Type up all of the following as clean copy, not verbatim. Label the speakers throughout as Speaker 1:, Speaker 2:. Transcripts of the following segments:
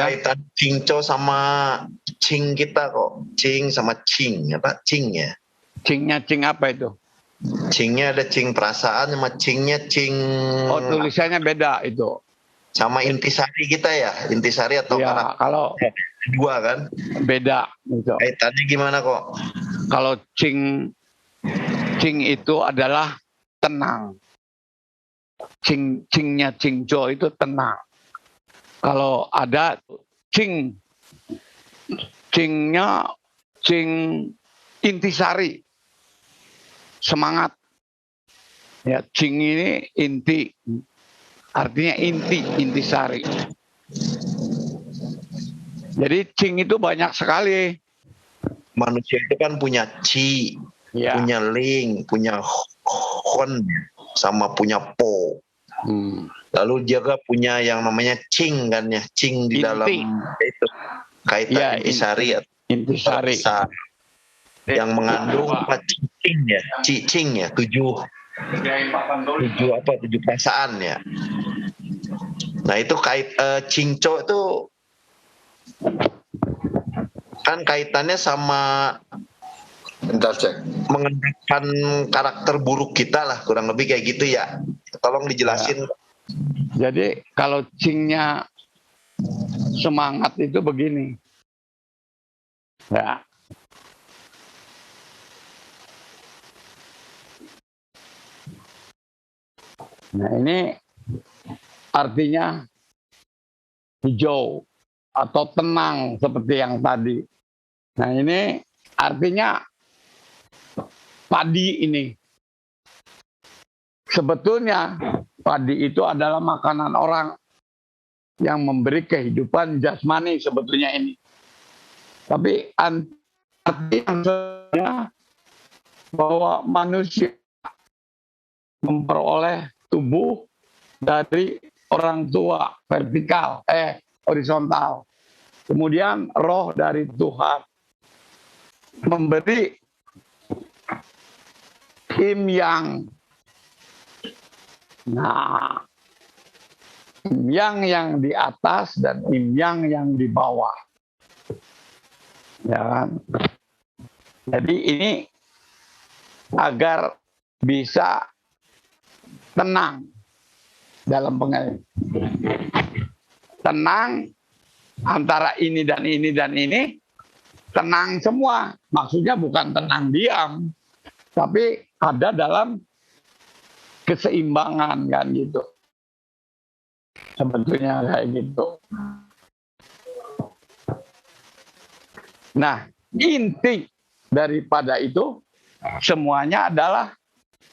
Speaker 1: kaitan Cingco sama Cing kita kok. Cing sama Cing, apa? Cing ya?
Speaker 2: Cingnya Cing apa itu?
Speaker 1: Cingnya ada Cing perasaan sama Cingnya Cing.
Speaker 2: Oh, tulisannya beda itu.
Speaker 1: Sama intisari kita ya, intisari atau
Speaker 2: ya, kalau
Speaker 1: dua kan?
Speaker 2: Beda gitu.
Speaker 1: Kaitannya gimana kok?
Speaker 2: Kalau Cing itu tingnya tenang. Cingnya Cingco itu tenang. Kalau ada Cingnya Cing intisari, semangat. Ya, Cing ini inti, artinya intisari. Jadi Cing itu banyak sekali.
Speaker 1: Manusia itu kan punya Ci,
Speaker 2: ya,
Speaker 1: punya Ling, punya Hon, sama punya Po. Lalu juga punya yang namanya Cing kan ya, Cing di dalam itu kaitan
Speaker 2: ya,
Speaker 1: intisari.
Speaker 2: Intisari.
Speaker 1: Yang mengandung Cing ya, Cing ya, tujuh perasaan ya. Nah itu Cingco itu kan kaitannya sama mengendalikan karakter buruk kita lah, kurang lebih kayak gitu ya. Tolong dijelasin.
Speaker 2: Jadi kalau Cingnya semangat itu begini. Ya. Nah ini artinya hijau atau tenang seperti yang tadi. Nah ini artinya padi ini. Sebetulnya padi itu adalah makanan orang yang memberi kehidupan jasmani sebetulnya ini. Tapi artinya bahwa manusia memperoleh tubuh dari orang tua horizontal. Kemudian roh dari Tuhan memberi yin yang. Nah, yang di atas dan yang di bawah. Ya kan? Jadi ini agar bisa tenang dalam pengertian. Tenang antara ini dan ini dan ini, tenang semua. Maksudnya bukan tenang diam, tapi ada dalam keseimbangan kan gitu. Sebetulnya kayak gitu. Nah, inti daripada itu semuanya adalah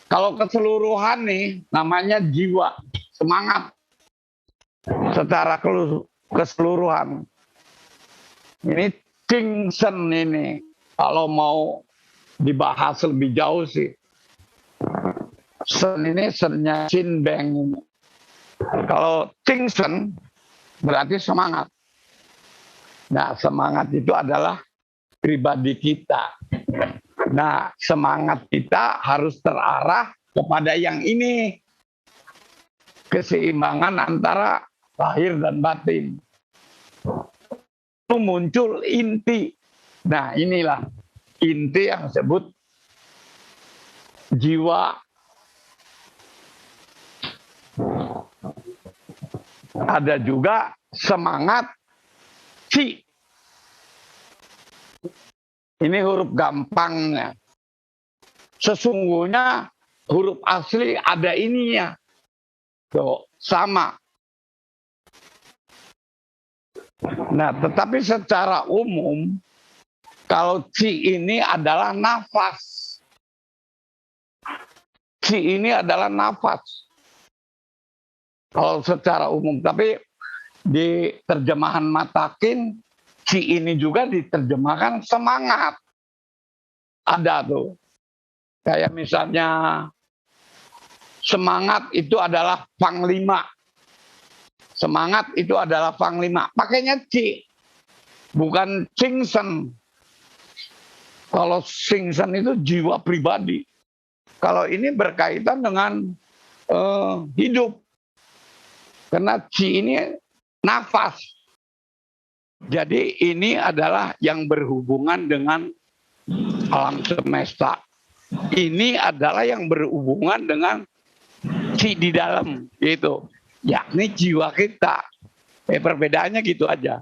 Speaker 2: kalau keseluruhan nih namanya jiwa, semangat secara keseluruhan. Ini Cingsen ini kalau mau dibahas lebih jauh sih. Sen ini sennya Chin Beng ini. Kalau Cingsen berarti semangat. Nah, semangat itu adalah pribadi kita. Nah, semangat kita harus terarah kepada yang ini. Keseimbangan antara lahir dan batin. Itu muncul inti. Nah, inilah inti yang disebut jiwa. Ada juga semangat Ci. Ini huruf gampangnya. Sesungguhnya huruf asli ada ininya. Tuh, sama. Nah, tetapi secara umum, kalau Ci ini adalah nafas. Ci ini adalah nafas. Kalau secara umum, tapi di terjemahan Matakin, Ci ini juga diterjemahkan semangat. Ada tuh. Kayak misalnya semangat itu adalah panglima. Semangat itu adalah panglima. Pakainya Ci. Bukan Cingsen. Kalau Cingsen itu jiwa pribadi. Kalau ini berkaitan dengan hidup. Karena Ci ini nafas. Jadi ini adalah yang berhubungan dengan alam semesta. Ini adalah yang berhubungan dengan si di dalam, gitu. Yakni jiwa kita. Perbedaannya gitu aja.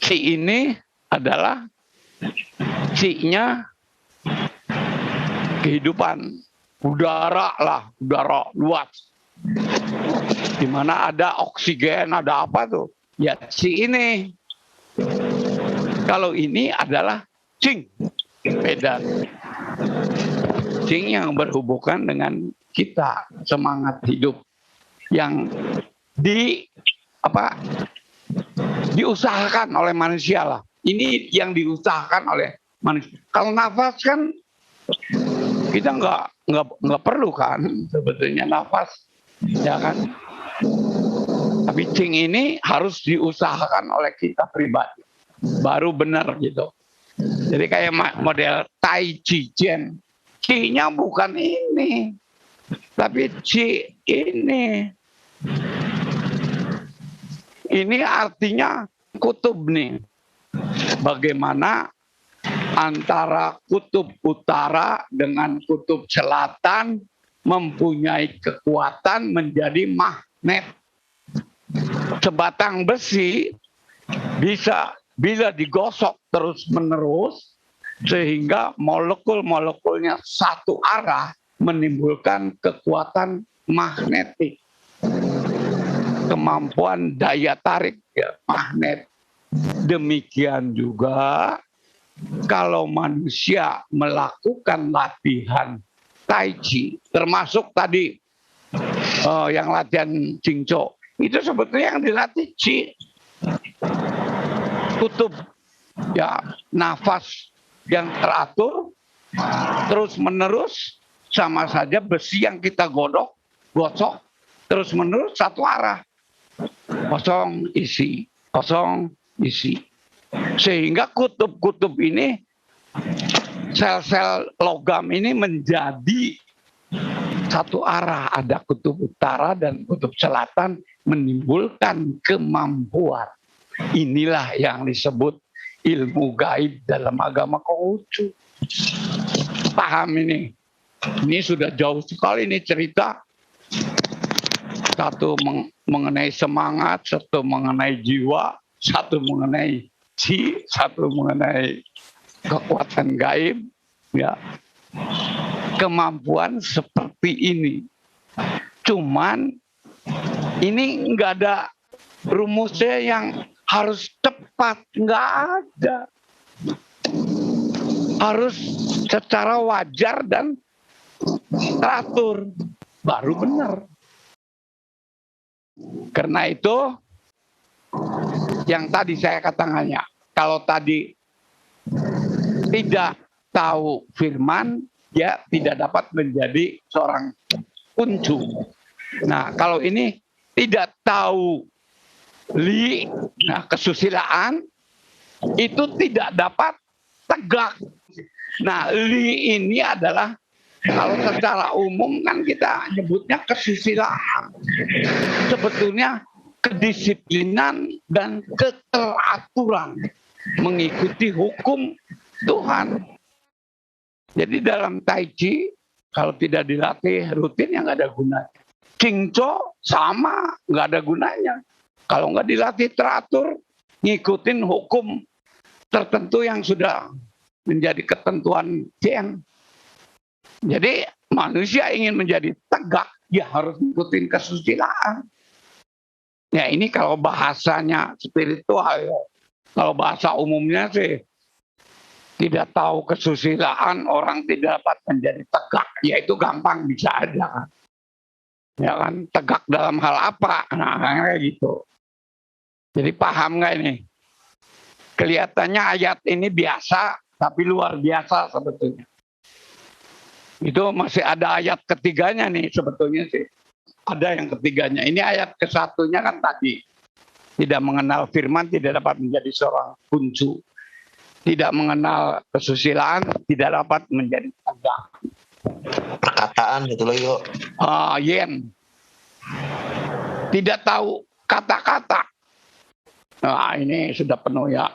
Speaker 2: Si ini adalah si-nya kehidupan. Udara lah, udara luas. Di mana ada oksigen, ada apa tuh? Ya si ini. Kalau ini adalah cing, beda. Cing yang berhubungan dengan kita, semangat hidup yang diusahakan oleh manusia lah. Ini yang diusahakan oleh manusia. Kalau nafas kan kita nggak perlu kan sebetulnya nafas, ya kan? Tapi cing ini harus diusahakan oleh kita pribadi, baru benar gitu. Jadi kayak model Tai Chi Chen, Chi-nya bukan ini, tapi Chi ini. Ini artinya kutub nih. Bagaimana antara kutub utara dengan kutub selatan mempunyai kekuatan menjadi magnet. Sebatang besi bila digosok terus-menerus sehingga molekul-molekulnya satu arah menimbulkan kekuatan magnetik. Kemampuan daya tarik ya, magnet. Demikian juga kalau manusia melakukan latihan Tai Chi, termasuk tadi yang latihan Jingco, itu sebetulnya yang dilatih Chi. Kutub ya, nafas yang teratur terus menerus, sama saja besi yang kita gosok terus menerus satu arah. Kosong isi, kosong isi. Sehingga kutub-kutub ini, sel-sel logam ini menjadi satu arah. Ada kutub utara dan kutub selatan menimbulkan kemampuan. Inilah yang disebut ilmu gaib dalam agama Konghucu. Paham ini? Ini sudah jauh sekali ini cerita. Satu mengenai semangat, satu mengenai jiwa, satu mengenai chi, satu mengenai kekuatan gaib, ya. Kemampuan seperti ini. Cuman ini nggak ada rumusnya yang harus tepat, nggak ada. Harus secara wajar dan teratur, baru benar. Karena itu yang tadi saya katakannya, kalau tadi tidak tahu firman, ya tidak dapat menjadi seorang kuncu. Nah, kalau ini tidak tahu li, nah kesusilaan, itu tidak dapat tegak. Nah, li ini adalah, kalau secara umum kan kita nyebutnya kesusilaan. Sebetulnya kedisiplinan dan keteraturan mengikuti hukum Tuhan. Jadi dalam Tai Chi, kalau tidak dilatih rutin ya nggak ada gunanya. Jingco sama, nggak ada gunanya. Kalau nggak dilatih teratur, ngikutin hukum tertentu yang sudah menjadi ketentuan Chen. Jadi manusia ingin menjadi tegak, ya harus ngikutin kesusilaan. Ya ini kalau bahasanya spiritual, ya. Kalau bahasa umumnya sih, tidak tahu kesusilaan, orang tidak dapat menjadi tegak. Ya itu gampang, bisa aja kan. Ya kan, tegak dalam hal apa? Nah kayak gitu. Jadi paham nggak ini? Kelihatannya ayat ini biasa, tapi luar biasa sebetulnya. Itu masih ada ayat ketiganya nih sebetulnya sih. Ada yang ketiganya. Ini ayat ke-1-nya kan tadi. Tidak mengenal firman, tidak dapat menjadi seorang kuncu. Tidak mengenal kesusilaan, tidak dapat menjadi tegak.
Speaker 1: Perkataan gitu loh yuk.
Speaker 2: Yen. Tidak tahu kata-kata. Nah, ini sudah penuh ya.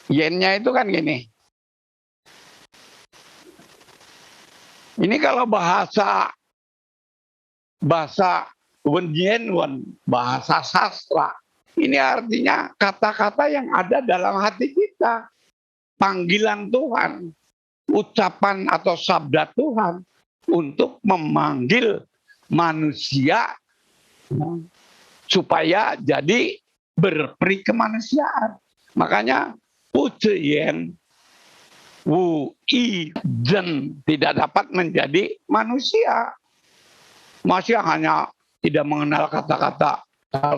Speaker 2: Yen-nya itu kan gini. Ini kalau bahasa Wen, bahasa sastra. Ini artinya kata-kata yang ada dalam hati kita. Panggilan Tuhan, ucapan atau sabda Tuhan untuk memanggil manusia supaya jadi berperi kemanusiaan. Makanya Puceyen Wu I Jen tidak dapat menjadi manusia. Masih hanya tidak mengenal kata-kata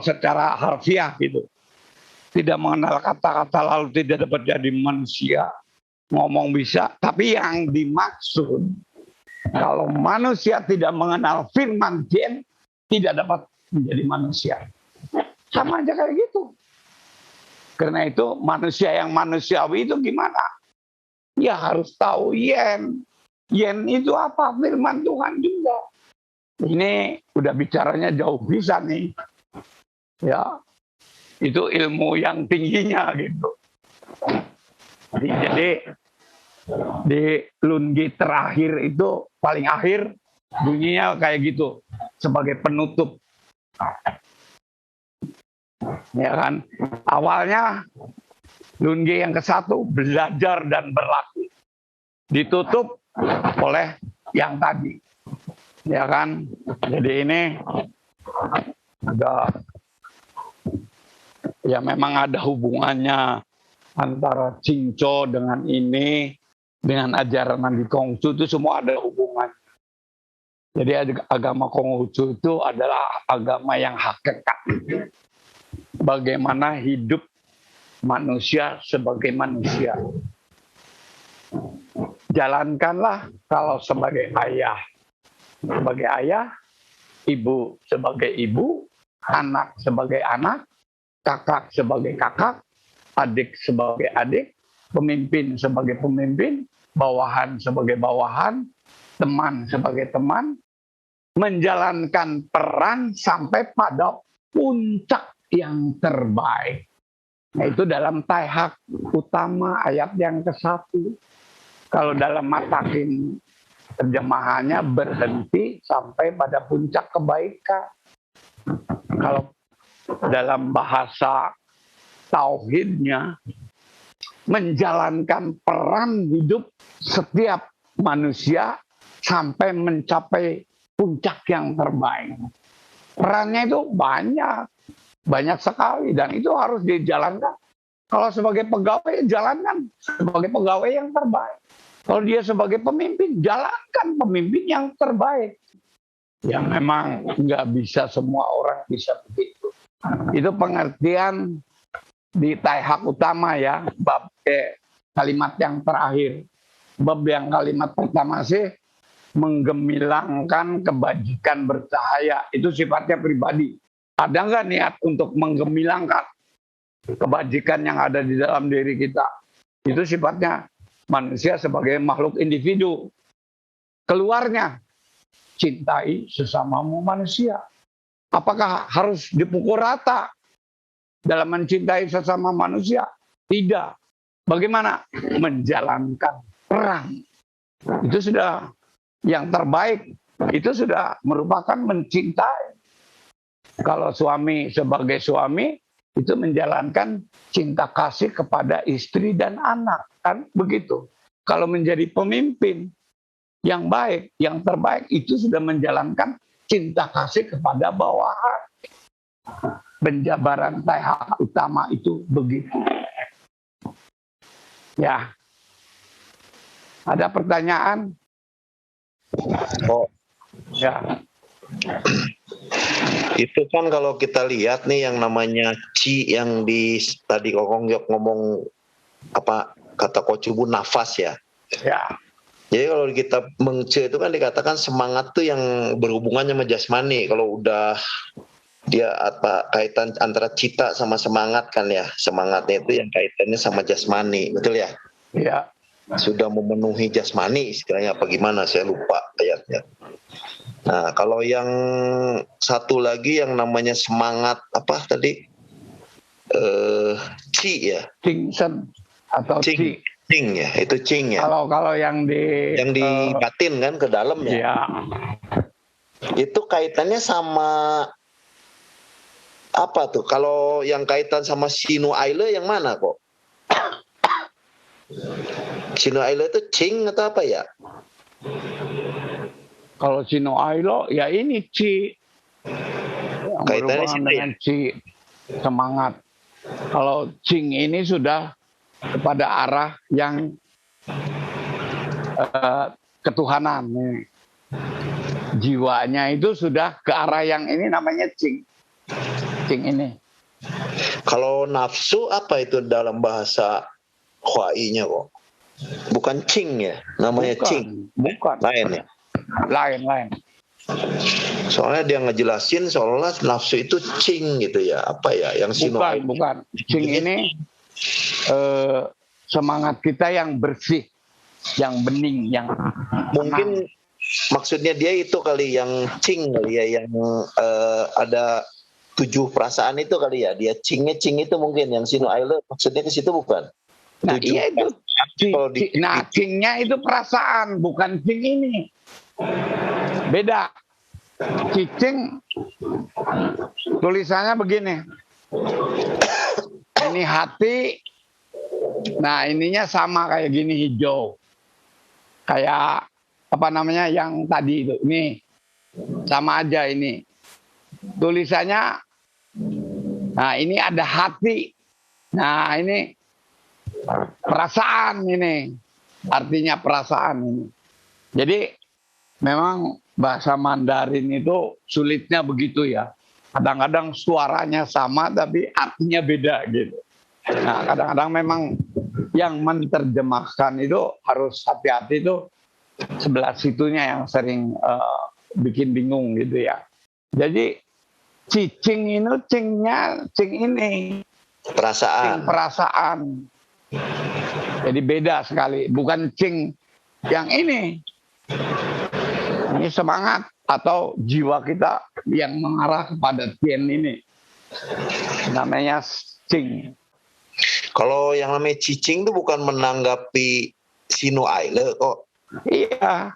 Speaker 2: secara harfiah gitu. Tidak mengenal kata-kata lalu tidak dapat jadi manusia. Ngomong bisa, tapi yang dimaksud kalau manusia tidak mengenal firman Jen tidak dapat menjadi manusia. Sama aja kayak gitu. Karena itu manusia yang manusiawi itu gimana? Ya harus tahu yen. Yen itu apa? Firman Tuhan juga. Ini udah bicaranya jauh bisa nih. Ya, itu ilmu yang tingginya gitu. Jadi di Lungi terakhir itu paling akhir bunyinya kayak gitu sebagai penutup. Ya kan? Awalnya Lungi yang ke-1 belajar dan berlaku. Ditutup oleh yang tadi. Ya kan? Jadi ini ada ya memang ada hubungannya antara Cingco dengan ini, dengan ajaran Nandi Konghucu itu semua ada hubungan. Jadi agama Konghucu itu adalah agama yang hakikat. Bagaimana hidup manusia sebagai manusia. Jalankanlah kalau sebagai ayah. Sebagai ayah, ibu sebagai ibu, anak sebagai anak, kakak sebagai kakak, adik sebagai adik, pemimpin sebagai pemimpin, bawahan sebagai bawahan, teman sebagai teman, menjalankan peran sampai pada puncak yang terbaik. Nah, itu dalam Taihak utama ayat yang ke-1. Kalau dalam Matakin terjemahannya berhenti sampai pada puncak kebaikan. Kalau dalam bahasa tauhidnya menjalankan peran hidup setiap manusia sampai mencapai puncak yang terbaik. Perannya itu banyak sekali dan itu harus dijalankan. Kalau sebagai pegawai, jalankan sebagai pegawai yang terbaik. Kalau dia sebagai pemimpin, jalankan pemimpin yang terbaik. Ya memang nggak bisa semua orang bisa begitu. Itu pengertian di Taihak utama ya, bab kalimat yang terakhir. Bab yang kalimat pertama sih menggemilangkan kebajikan bercahaya. Itu sifatnya pribadi. Ada nggak niat untuk menggemilangkan kebajikan yang ada di dalam diri kita? Itu sifatnya manusia sebagai makhluk individu. Keluarnya, cintai sesamamu manusia. Apakah harus dipukul rata dalam mencintai sesama manusia? Tidak. Bagaimana? Menjalankan peran. Itu sudah yang terbaik. Itu sudah merupakan mencintai. Kalau suami sebagai suami, itu menjalankan cinta kasih kepada istri dan anak. Kan begitu. Kalau menjadi pemimpin yang baik, yang terbaik, itu sudah menjalankan cinta kasih kepada bawahan. Penjabaran Taihak utama itu begitu. Ya. Ada pertanyaan?
Speaker 1: Oh.
Speaker 2: Ya.
Speaker 1: Itu kan kalau kita lihat nih yang namanya Ci yang di tadi Kokong Yok ngomong apa kata Kocubu nafas ya.
Speaker 2: Ya.
Speaker 1: Jadi kalau kita mengce itu kan dikatakan semangat tuh yang berhubungannya sama jasmani. Kalau udah dia apa kaitan antara cita sama semangat kan ya. Semangatnya itu yang kaitannya sama jasmani, betul ya?
Speaker 2: Iya.
Speaker 1: Sudah memenuhi jasmani istilahnya apa gimana saya lupa ayatnya. Nah, kalau yang satu lagi yang namanya semangat apa tadi? Ci ya.
Speaker 2: Cingsen atau
Speaker 1: Cing.
Speaker 2: Ci.
Speaker 1: Cing ya, itu Cing ya.
Speaker 2: Kalau yang di
Speaker 1: batin kan ke dalam ya.
Speaker 2: Iya.
Speaker 1: Itu kaitannya sama apa tuh? Kalau yang kaitan sama Sinu Aile yang mana kok? Sinu Aile itu Cing atau apa ya?
Speaker 2: Kalau Sino Ailo ya ini Ci. Yang
Speaker 1: Kaitannya
Speaker 2: berhubungan
Speaker 1: situ
Speaker 2: dengan Ci, semangat. Kalau Cing ini sudah kepada arah yang ketuhanan. Jiwanya itu sudah ke arah yang ini namanya Cing. Cing ini.
Speaker 1: Kalau nafsu apa itu dalam bahasa Huai-nya kok? Bukan Cing ya, namanya
Speaker 2: Bukan,
Speaker 1: Cing.
Speaker 2: bukan.
Speaker 1: Lain ya.
Speaker 2: Lain.
Speaker 1: Soalnya dia ngejelasin seolah nafsu itu Cing gitu ya. Apa ya? Yang Sino
Speaker 2: Bukan. Cing ini semangat kita yang bersih, yang bening, yang
Speaker 1: mungkin maksudnya dia itu kali yang Cing kali ya, yang ada 7 perasaan itu kali ya. Dia Cing itu mungkin yang Sino Aile maksudnya ke situ bukan?
Speaker 2: Nah, iya itu. Cingnya itu perasaan, bukan Cing ini. Beda. Cicing tulisannya begini. Ini hati. Nah, ininya sama kayak gini hijau. Kayak apa namanya yang tadi itu. Ini sama aja ini. Tulisannya. Nah, ini ada hati. Nah, ini perasaan ini. Artinya perasaan ini. Jadi memang bahasa Mandarin itu sulitnya begitu ya. Kadang-kadang suaranya sama tapi artinya beda gitu. Nah, kadang-kadang memang yang menerjemahkan itu harus hati-hati itu sebelah situnya yang sering bikin bingung gitu ya. Jadi cicing ini cing ini
Speaker 1: perasaan.
Speaker 2: Cing perasaan. Jadi beda sekali, bukan cing yang ini. Ini semangat atau jiwa kita yang mengarah kepada Tien ini. Namanya cing.
Speaker 1: Kalau yang namanya cicing itu bukan menanggapi Sino Aile kok.
Speaker 2: Iya.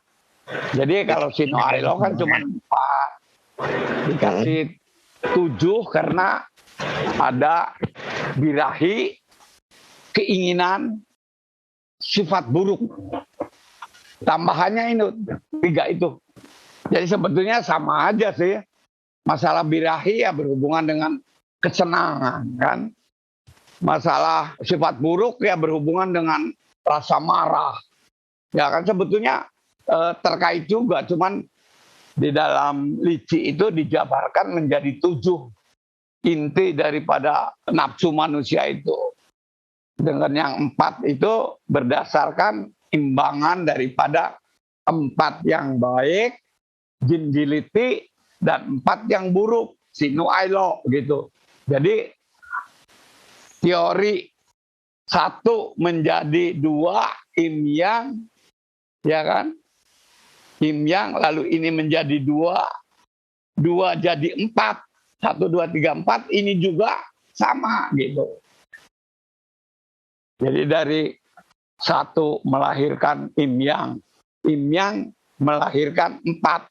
Speaker 2: Jadi kalau Sino Ailo kan cuma 4. Dikasih 7 karena ada birahi, keinginan, sifat buruk. Tambahannya ini 3 itu. Jadi sebetulnya sama aja sih. Masalah birahi ya berhubungan dengan kesenangan kan. Masalah sifat buruk ya berhubungan dengan rasa marah. Ya kan sebetulnya terkait juga. Cuman di dalam Lici itu dijabarkan menjadi 7 inti daripada nafsu manusia itu. Dengan yang 4 itu berdasarkan imbangan daripada 4 yang baik, jinjiliti, dan 4 yang buruk, Sinu Ailo gitu. Jadi teori 1 menjadi 2 Im Yang, ya kan? Im Yang, lalu ini menjadi 2 jadi 4, 1, 2, 3, 4, ini juga sama gitu. Jadi dari 1 melahirkan Im Yang melahirkan 4.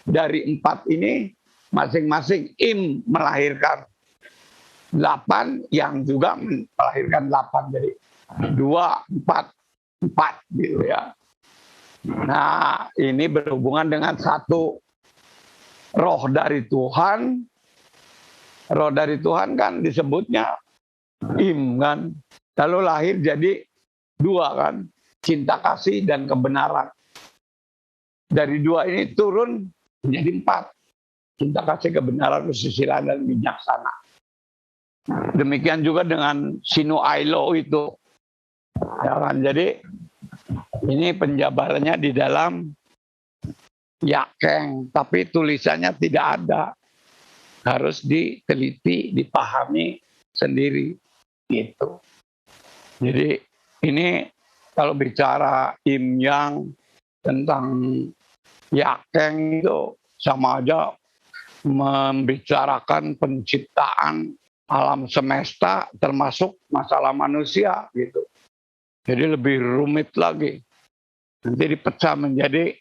Speaker 2: Dari 4 ini masing-masing Im melahirkan 8 yang juga melahirkan 8. Jadi 2, 4 gitu ya. Nah, ini berhubungan dengan 1 roh dari Tuhan. Roh dari Tuhan kan disebutnya Im kan. Lalu lahir jadi 2 kan. Cinta kasih dan kebenaran. Dari 2 ini turun menjadi 4. Cinta kasih, kebenaran, kesusilaan, dan bijaksana. Demikian juga dengan Sinu Ailo itu. Ya kan? Jadi ini penjabarannya di dalam Yakeng, tapi tulisannya tidak ada. Harus diteliti, dipahami sendiri gitu. Jadi ini kalau bicara Im Yang tentang Yakeng itu sama aja membicarakan penciptaan alam semesta termasuk masalah manusia gitu. Jadi lebih rumit lagi. Nanti dipecah menjadi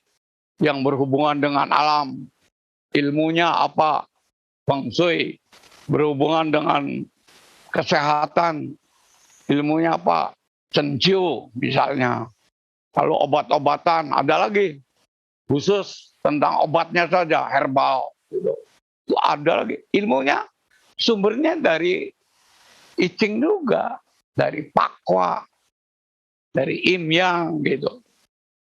Speaker 2: yang berhubungan dengan alam. Ilmunya apa? Feng Shui. Berhubungan dengan kesehatan. Ilmunya apa? Cenciu misalnya. Kalau obat-obatan ada lagi. Khusus tentang obatnya saja, herbal. Gitu. Itu ada lagi. Ilmunya sumbernya dari I Ching juga. Dari Pakwa. Dari Im Yang gitu.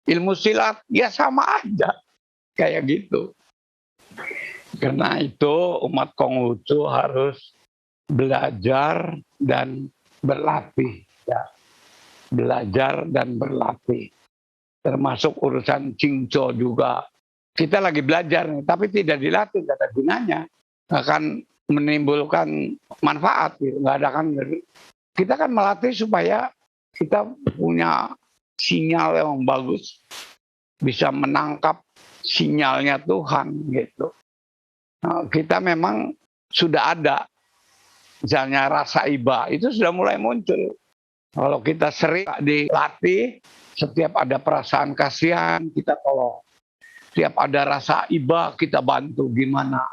Speaker 2: Ilmu silat ya sama aja. Kayak gitu. Karena itu umat Konghucu harus belajar dan berlatih. Ya. Belajar dan berlatih. Termasuk urusan Qingzhou juga. Kita lagi belajar nih, tapi tidak dilatih, tidak ada gunanya. Akan menimbulkan manfaat. Gitu. Nggak ada kan. Kita kan melatih supaya kita punya sinyal yang bagus. Bisa menangkap sinyalnya Tuhan gitu. Nah, kita memang sudah ada. Misalnya rasa iba, itu sudah mulai muncul. Kalau kita sering dilatih, setiap ada perasaan kasihan, kita tolong. Setiap ada rasa iba, kita bantu gimana.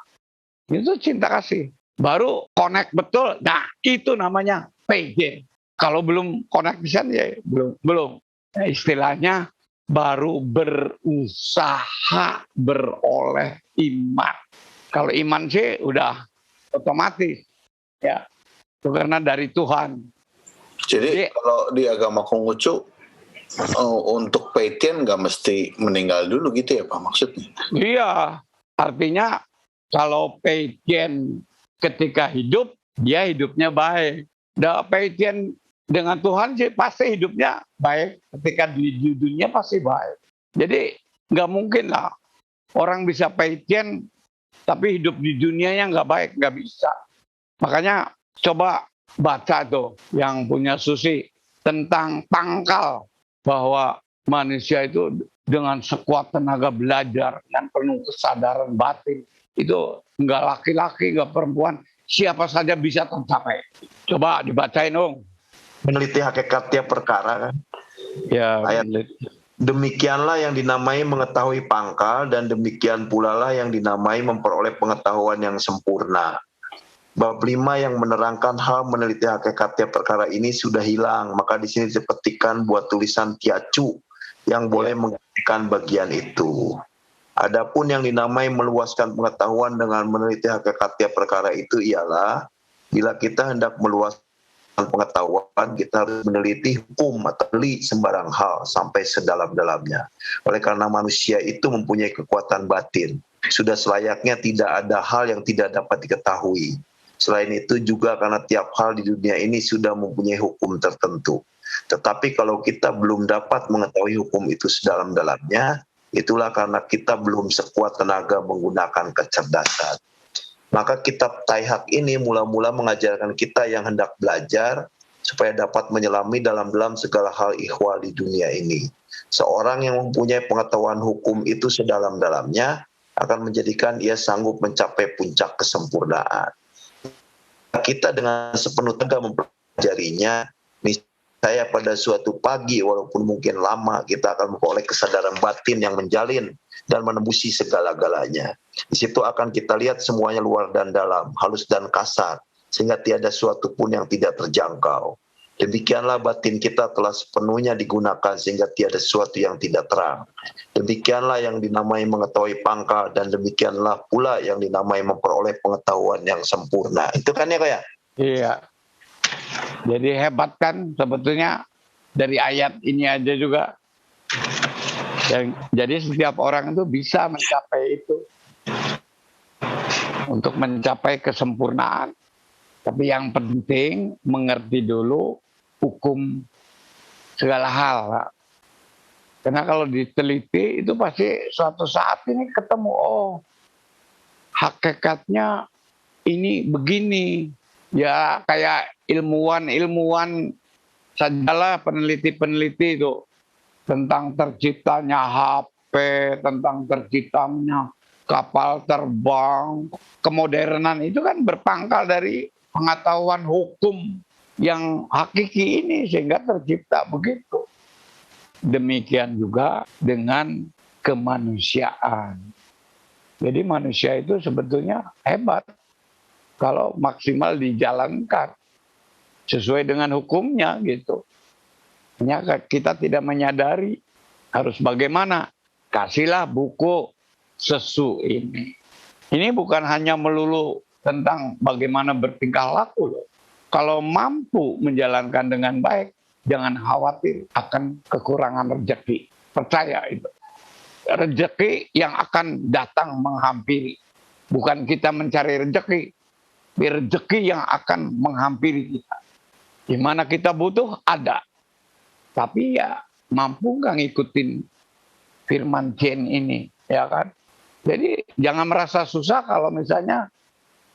Speaker 2: Itu cinta kasih. Baru connect betul, nah itu namanya PJ. Kalau belum connect bisa ya belum. Nah, istilahnya baru berusaha beroleh iman. Kalau iman sih udah otomatis. Ya, itu karena dari Tuhan.
Speaker 3: Jadi kalau di agama Konghucu untuk Peitian nggak mesti meninggal dulu gitu ya Pak maksudnya?
Speaker 2: Iya, artinya kalau Peitian ketika hidup, dia hidupnya baik. Peitian dengan Tuhan sih pasti hidupnya baik. Ketika di dunia pasti baik. Jadi nggak mungkin lah orang bisa Peitian tapi hidup di dunianya nggak baik, nggak bisa. Makanya coba baca tuh yang punya Susi tentang pangkal bahwa manusia itu dengan sekuat tenaga belajar dan penuh kesadaran batin itu nggak laki-laki nggak perempuan siapa saja bisa tercapai. Coba dibacain dong.
Speaker 1: Meneliti hakikat tiap perkara kan.
Speaker 2: Ya.
Speaker 1: Ayat demikianlah yang dinamai mengetahui pangkal dan demikian pula lah yang dinamai memperoleh pengetahuan yang sempurna. Bab 5 yang menerangkan hal meneliti hakikat tiap perkara ini sudah hilang, maka di sini dipetikan buat tulisan Tiacu yang boleh menggantikan bagian itu. Adapun yang dinamai meluaskan pengetahuan dengan meneliti hakikat tiap perkara itu ialah bila kita hendak meluaskan pengetahuan, kita harus meneliti hukum atau li sembarang hal sampai sedalam-dalamnya. Oleh karena manusia itu mempunyai kekuatan batin, sudah selayaknya tidak ada hal yang tidak dapat diketahui. Selain itu juga karena tiap hal di dunia ini sudah mempunyai hukum tertentu. Tetapi kalau kita belum dapat mengetahui hukum itu sedalam-dalamnya, itulah karena kita belum sekuat tenaga menggunakan kecerdasan. Maka kitab Taihak ini mula-mula mengajarkan kita yang hendak belajar supaya dapat menyelami dalam-dalam segala hal ihwal di dunia ini. Seorang yang mempunyai pengetahuan hukum itu sedalam-dalamnya akan menjadikan ia sanggup mencapai puncak kesempurnaan. Kita dengan sepenuh tenaga mempelajarinya, saya pada suatu pagi walaupun mungkin lama kita akan memperoleh kesadaran batin yang menjalin dan menembusi segala-galanya. Di situ akan kita lihat semuanya luar dan dalam, halus dan kasar, sehingga tiada suatu pun yang tidak terjangkau. Demikianlah batin kita telah sepenuhnya digunakan sehingga tiada sesuatu yang tidak terang. Demikianlah yang dinamai mengetahui pangkal dan demikianlah pula yang dinamai memperoleh pengetahuan yang sempurna. Itu kan ya Kak ya?
Speaker 2: Iya. Jadi hebat kan sebetulnya dari ayat ini aja juga. Jadi setiap orang itu bisa mencapai itu. Untuk mencapai kesempurnaan. Tapi yang penting mengerti dulu hukum segala hal. Karena kalau diteliti itu pasti suatu saat ini ketemu, oh hakikatnya ini begini. Ya kayak ilmuwan sajalah peneliti-peneliti itu tentang terciptanya HP, tentang terciptanya kapal terbang. Kemodernan itu kan berpangkal dari pengetahuan hukum yang hakiki ini sehingga tercipta begitu. Demikian juga dengan kemanusiaan. Jadi manusia itu sebetulnya hebat kalau maksimal dijalankan sesuai dengan hukumnya gitu. Hanya kita tidak menyadari harus bagaimana. Kasihlah buku sesu ini. Ini bukan hanya melulu tentang bagaimana bertingkah laku loh. Kalau mampu menjalankan dengan baik, jangan khawatir akan kekurangan rezeki. Percaya itu. Rezeki yang akan datang menghampiri. Bukan kita mencari rezeki. Rezeki yang akan menghampiri kita. Di mana kita butuh, ada. Tapi ya mampu nggak ngikutin firman Jen ini, ya kan? Jadi jangan merasa susah kalau misalnya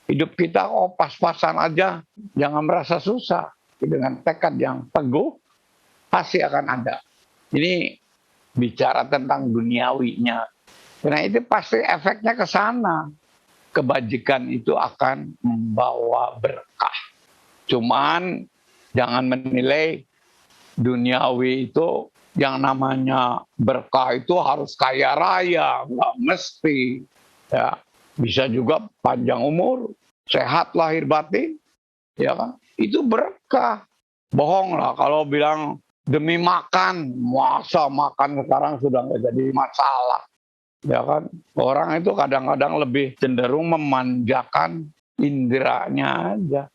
Speaker 2: hidup kita pas-pasan aja. Jangan merasa susah. Dengan tekad yang teguh, pasti akan ada. Ini bicara tentang duniawinya. Karena itu pasti efeknya ke sana. Kebajikan itu akan membawa berkah. Cuman jangan menilai duniawi itu yang namanya berkah itu harus kaya raya, nggak mesti. Ya, bisa juga panjang umur, sehat lahir batin, ya kan? Itu berkah. Bohong lah kalau bilang demi makan, masa makan sekarang sudah nggak jadi masalah, ya kan? Orang itu kadang-kadang lebih cenderung memanjakan inderanya aja.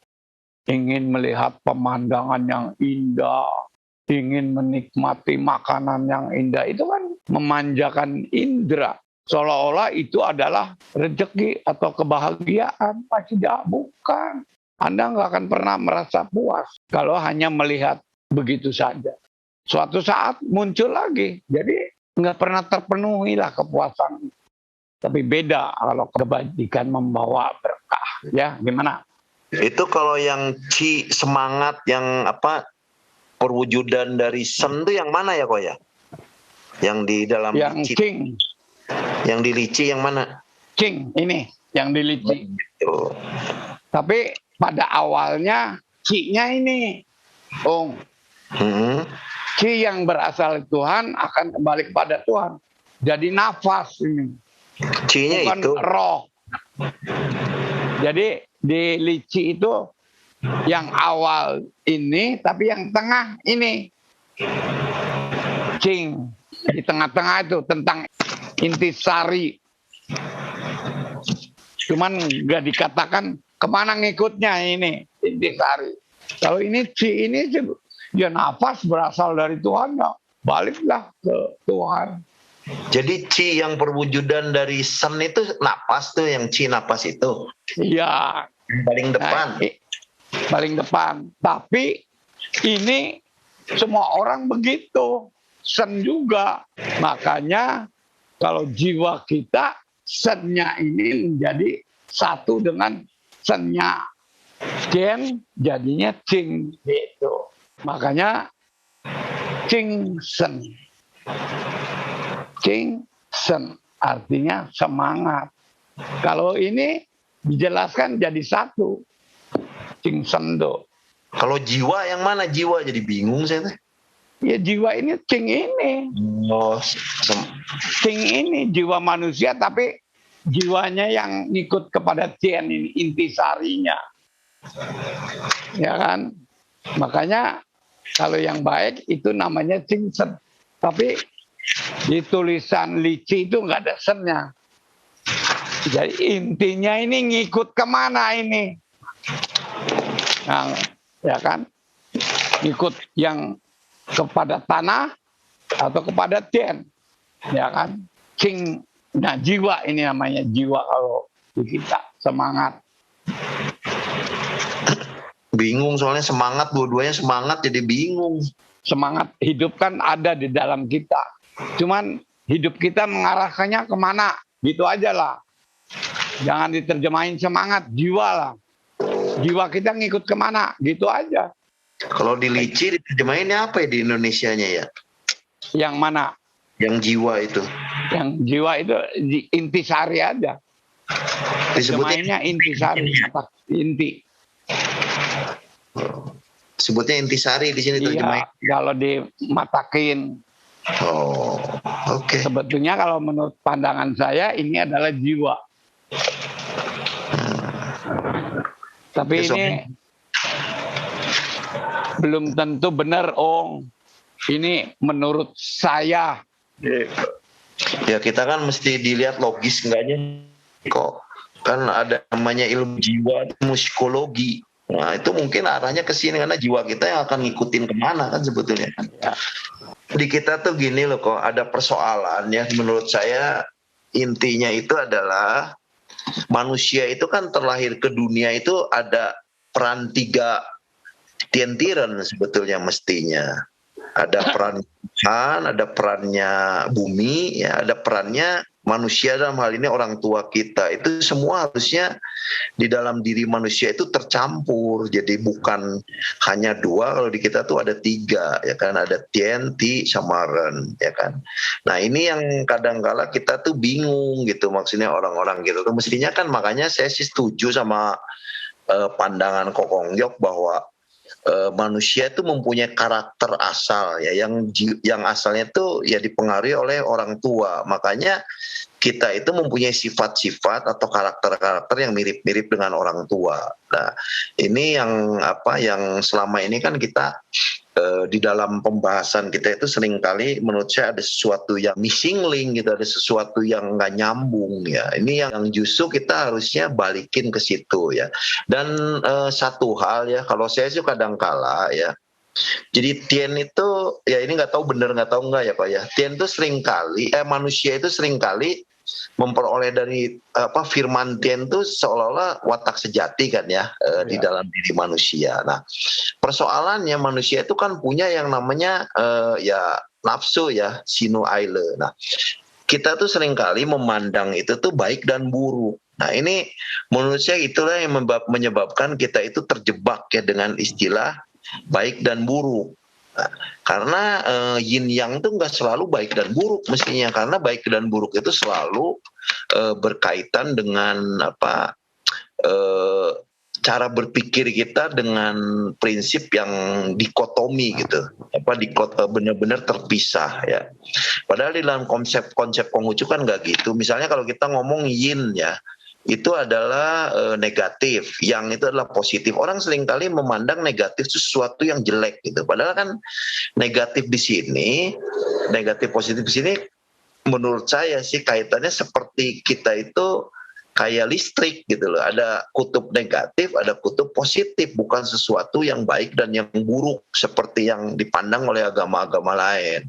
Speaker 2: Ingin melihat pemandangan yang indah, ingin menikmati makanan yang indah, itu kan memanjakan indera. Seolah-olah itu adalah rezeki atau kebahagiaan. Tidak, bukan. Anda nggak akan pernah merasa puas kalau hanya melihat begitu saja. Suatu saat muncul lagi, jadi nggak pernah terpenuhi lah kepuasan. Tapi beda kalau kebajikan membawa berkah. Ya, gimana?
Speaker 1: Itu kalau yang Ci semangat yang apa perwujudan dari Sen itu yang mana ya kok ya? Yang di dalam
Speaker 2: yang
Speaker 1: Lici.
Speaker 2: King.
Speaker 1: Yang di Lici yang mana?
Speaker 2: King ini yang di Lici.
Speaker 1: Oh.
Speaker 2: Tapi pada awalnya Ci-nya ini, Ong. Ci yang berasal dari Tuhan akan kembali kepada Tuhan. Jadi nafas ini.
Speaker 1: Ci-nya
Speaker 2: bukan
Speaker 1: itu
Speaker 2: roh. Jadi di Lici itu yang awal ini, tapi yang tengah ini. Cing. Di tengah-tengah itu tentang intisari. Cuman nggak dikatakan kemana ngikutnya ini intisari. Kalau ini Ci ini dia nafas berasal dari Tuhan, ya baliklah ke Tuhan.
Speaker 1: Jadi Ci yang perwujudan dari Sen itu napas tuh, yang Ci napas itu.
Speaker 2: Iya.
Speaker 1: Paling depan.
Speaker 2: Nah, paling depan. Tapi ini semua orang begitu. Sen juga. Makanya kalau jiwa kita, sennya ini menjadi satu dengan sennya Jen, jadinya Cing. Gitu. Makanya Cing Sen. Cing Sen artinya semangat. Kalau ini dijelaskan jadi satu. Cing Sendo.
Speaker 1: Kalau jiwa yang mana jiwa? Jadi bingung saya tuh.
Speaker 2: Ya jiwa ini Cing ini.
Speaker 1: Oh,
Speaker 2: Cing ini jiwa manusia, tapi jiwanya yang ngikut kepada Cien ini, intisarinya. Ya kan? Makanya kalau yang baik itu namanya Cing Sen. Tapi di tulisan Lici itu nggak ada sennya. Jadi intinya ini ngikut kemana ini? Nah, ya kan? Ngikut yang kepada tanah atau kepada Tien, ya kan? Cing, nah jiwa ini namanya jiwa kalau di kita, semangat.
Speaker 1: bingung soalnya semangat, dua-duanya semangat jadi bingung.
Speaker 2: Semangat hidup kan ada di dalam kita. Cuman hidup kita mengarahkannya kemana? Gitu aja lah. Jangan diterjemahin semangat, jiwa lah. Jiwa kita ngikut kemana? Gitu aja.
Speaker 1: Kalau di Lici diterjemahinnya apa ya di Indonesianya ya?
Speaker 2: Yang mana?
Speaker 1: Yang jiwa itu.
Speaker 2: Yang jiwa itu intisari aja.
Speaker 1: Disebutnya
Speaker 2: Terjemahinnya intisari, inti.
Speaker 1: Sebutnya intisari di sini terjemahin.
Speaker 2: Iya, kalau dimatakin.
Speaker 1: Oh, oke.
Speaker 2: Sebetulnya kalau menurut pandangan saya ini adalah jiwa. Tapi
Speaker 1: Ya,
Speaker 2: ini belum tentu benar, Ong. Ini menurut saya.
Speaker 1: Ya kita kan mesti dilihat logis enggaknya kok. Kan ada namanya ilmu jiwa, ilmu psikologi. Nah itu mungkin arahnya ke sini karena jiwa kita yang akan ngikutin kemana kan sebetulnya.
Speaker 2: Ya.
Speaker 1: Di kita tuh gini loh kok, ada persoalan ya menurut saya intinya itu adalah manusia itu kan terlahir ke dunia itu ada peran 3 tientiren sebetulnya mestinya. Ada peran Tuhan, ada perannya bumi, ya, ada perannya manusia dalam hal ini orang tua kita. Itu semua harusnya di dalam diri manusia itu tercampur. Jadi bukan hanya 2, kalau di kita tuh ada 3, ya kan, ada Tien, Ti, sama Ren, ya kan. Nah ini yang kadang-kala kita tuh bingung gitu, maksudnya orang-orang gitu. Mestinya kan makanya saya sih setuju sama pandangan Kokong Yok bahwa manusia itu mempunyai karakter asal ya yang asalnya itu ya dipengaruhi oleh orang tua. Makanya kita itu mempunyai sifat-sifat atau karakter-karakter yang mirip-mirip dengan orang tua. Nah, ini yang selama ini kan kita di dalam pembahasan kita itu seringkali menurut saya ada sesuatu yang missing link gitu, ada sesuatu yang nggak nyambung ya. Ini yang justru kita harusnya balikin ke situ ya. Dan satu hal ya, kalau saya sih kadang-kala ya, jadi Tien itu ya ini nggak tahu bener nggak tahu nggak ya Pak ya. Tien itu seringkali manusia itu seringkali memperoleh dari firman Tien itu seolah-olah watak sejati kan ya, di dalam diri manusia. Nah persoalannya manusia itu kan punya yang namanya ya nafsu ya, sinu aile. Nah kita tuh seringkali memandang itu tuh baik dan buruk. Nah ini menurut saya itulah yang menyebabkan kita itu terjebak ya dengan istilah baik dan buruk. Nah, karena yin yang itu nggak selalu baik dan buruk mestinya, karena baik dan buruk itu selalu berkaitan dengan cara berpikir kita dengan prinsip yang dikotomi gitu, benar-benar terpisah ya. Padahal di dalam konsep Konghucu kan nggak gitu. Misalnya kalau kita ngomong yin ya, itu adalah negatif, yang itu adalah positif. Orang seringkali memandang negatif sesuatu yang jelek gitu. Padahal kan negatif di sini, negatif positif di sini, menurut saya sih kaitannya seperti kita itu kayak listrik gitu loh. Ada kutub negatif, ada kutub positif, bukan sesuatu yang baik dan yang buruk seperti yang dipandang oleh agama-agama lain.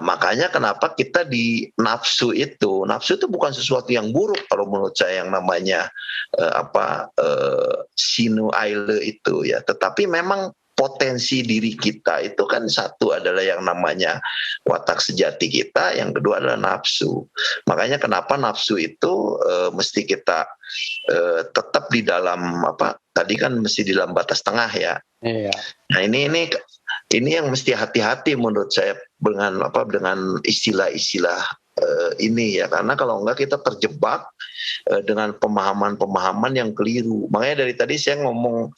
Speaker 1: Makanya kenapa kita di nafsu itu bukan sesuatu yang buruk kalau menurut saya, yang namanya sinu aile itu ya, tetapi memang potensi diri kita itu kan satu adalah yang namanya watak sejati kita, yang kedua adalah nafsu. Makanya kenapa nafsu itu mesti kita tetap di dalam tadi kan mesti di dalam batas tengah ya.
Speaker 2: Iya.
Speaker 1: Nah ini yang mesti hati-hati menurut saya dengan istilah-istilah ini ya, karena kalau enggak kita terjebak dengan pemahaman-pemahaman yang keliru. Makanya dari tadi saya ngomong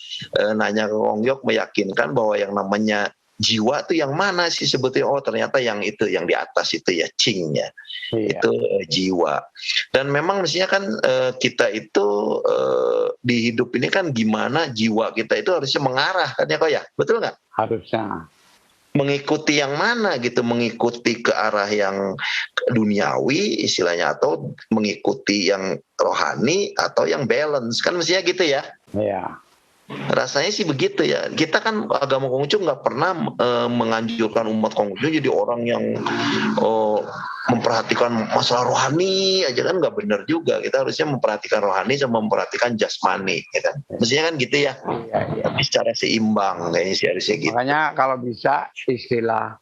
Speaker 1: nanya ke Kong Yok, meyakinkan bahwa yang namanya jiwa itu yang mana sih sebetulnya? Oh ternyata yang itu, yang di atas itu ya, Qing ya. Iya. Itu jiwa. Dan memang mestinya kan kita itu di hidup ini kan gimana jiwa kita itu harusnya mengarah kan ya kok ya, betul nggak?
Speaker 2: Harusnya.
Speaker 1: Mengikuti yang mana gitu, mengikuti ke arah yang duniawi istilahnya, atau mengikuti yang rohani, atau yang balance, kan mestinya gitu ya.
Speaker 2: Iya.
Speaker 1: Rasanya sih begitu ya. Kita kan agama Konghucu nggak pernah menganjurkan umat Konghucu jadi orang yang memperhatikan masalah rohani aja, kan nggak benar juga. Kita harusnya memperhatikan rohani sama memperhatikan jasmani, ya kan? Mestinya kan gitu ya.
Speaker 2: Iya.
Speaker 1: Tapi secara seimbang kayaknya sih harusnya gitu.
Speaker 2: Makanya kalau bisa istilah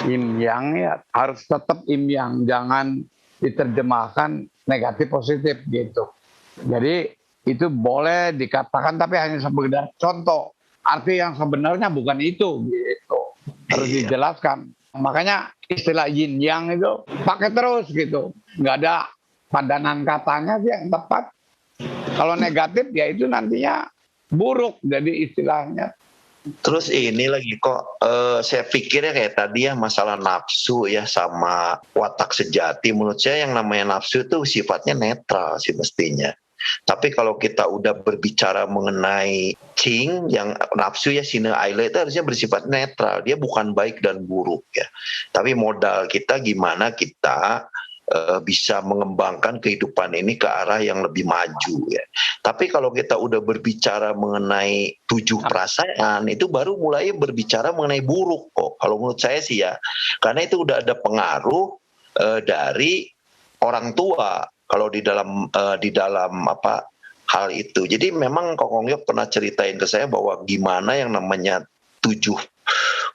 Speaker 2: yin yang ya harus tetap yin yang, jangan diterjemahkan negatif positif gitu. Jadi itu boleh dikatakan tapi hanya sekedar contoh. Arti yang sebenarnya bukan itu gitu. Harus dijelaskan. Makanya istilah yin yang itu pakai terus gitu. Nggak ada padanan katanya sih yang tepat. Kalau negatif ya itu nantinya buruk. Jadi istilahnya.
Speaker 1: Terus ini lagi kok saya pikirnya kayak tadi ya masalah nafsu ya sama watak sejati. Menurut saya yang namanya nafsu itu sifatnya netral sih mestinya. Tapi kalau kita udah berbicara mengenai Qing, yang nafsu ya sine aile itu harusnya bersifat netral. Dia bukan baik dan buruk ya. Tapi modal kita gimana kita bisa mengembangkan kehidupan ini ke arah yang lebih maju ya. Tapi kalau kita udah berbicara mengenai 7 perasaan, itu baru mulai berbicara mengenai buruk kok. Kalau menurut saya sih ya, karena itu udah ada pengaruh dari orang tua kalau di dalam apa hal itu. Jadi memang Kok Kong Yok pernah ceritain ke saya bahwa gimana yang namanya 7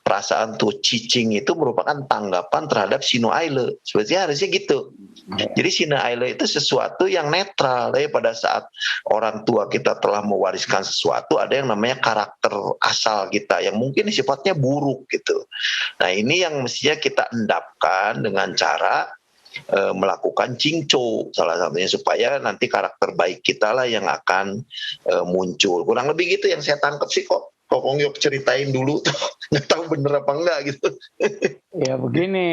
Speaker 1: perasaan tuh cicing itu merupakan tanggapan terhadap sino aile. Sebenarnya harusnya gitu. Jadi sino aile itu sesuatu yang netral. Tapi pada saat orang tua kita telah mewariskan sesuatu, ada yang namanya karakter asal kita yang mungkin sifatnya buruk gitu. Nah ini yang mestinya kita endapkan dengan cara melakukan cingco salah satunya supaya nanti karakter baik kita lah yang akan muncul. Kurang lebih gitu yang saya tangkap sih kok. Kok Kong Yok ceritain dulu tuh, nggak tahu bener apa enggak gitu.
Speaker 2: Ya begini,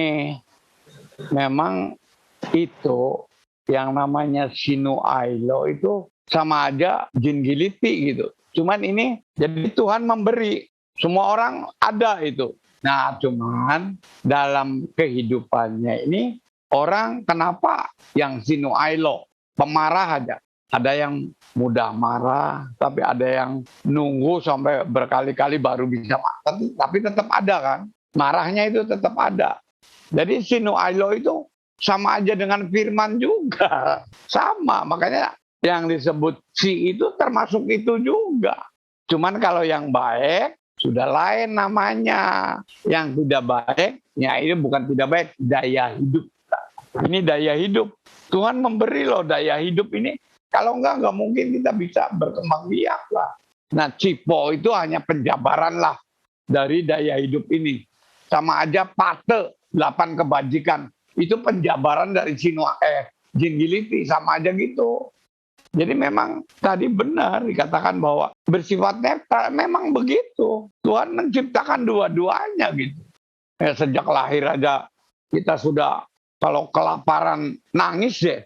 Speaker 2: memang itu yang namanya Sinu Ailo itu sama aja jin giliti gitu. Cuman ini jadi Tuhan memberi, semua orang ada itu. Nah cuman dalam kehidupannya ini orang kenapa yang Sinu Ailo, pemarah aja. Ada yang mudah marah, tapi ada yang nunggu sampai berkali-kali baru bisa marah. Tapi tetap ada kan, marahnya itu tetap ada. Jadi Sinu Ailo itu sama aja dengan firman juga. Sama, makanya yang disebut si itu termasuk itu juga. Cuman kalau yang baik, sudah lain namanya. Yang tidak baik, ya ini bukan tidak baik, daya hidup. Ini daya hidup. Tuhan memberi loh daya hidup ini. Kalau enggak mungkin kita bisa berkembang biak lah. Nah, cipo itu hanya penjabaran lah dari daya hidup ini. Sama aja pate, 8 kebajikan. Itu penjabaran dari jin giliti, sama aja gitu. Jadi memang tadi benar dikatakan bahwa bersifat netral, memang begitu. Tuhan menciptakan dua-duanya gitu. Ya, sejak lahir aja kita sudah, kalau kelaparan nangis deh.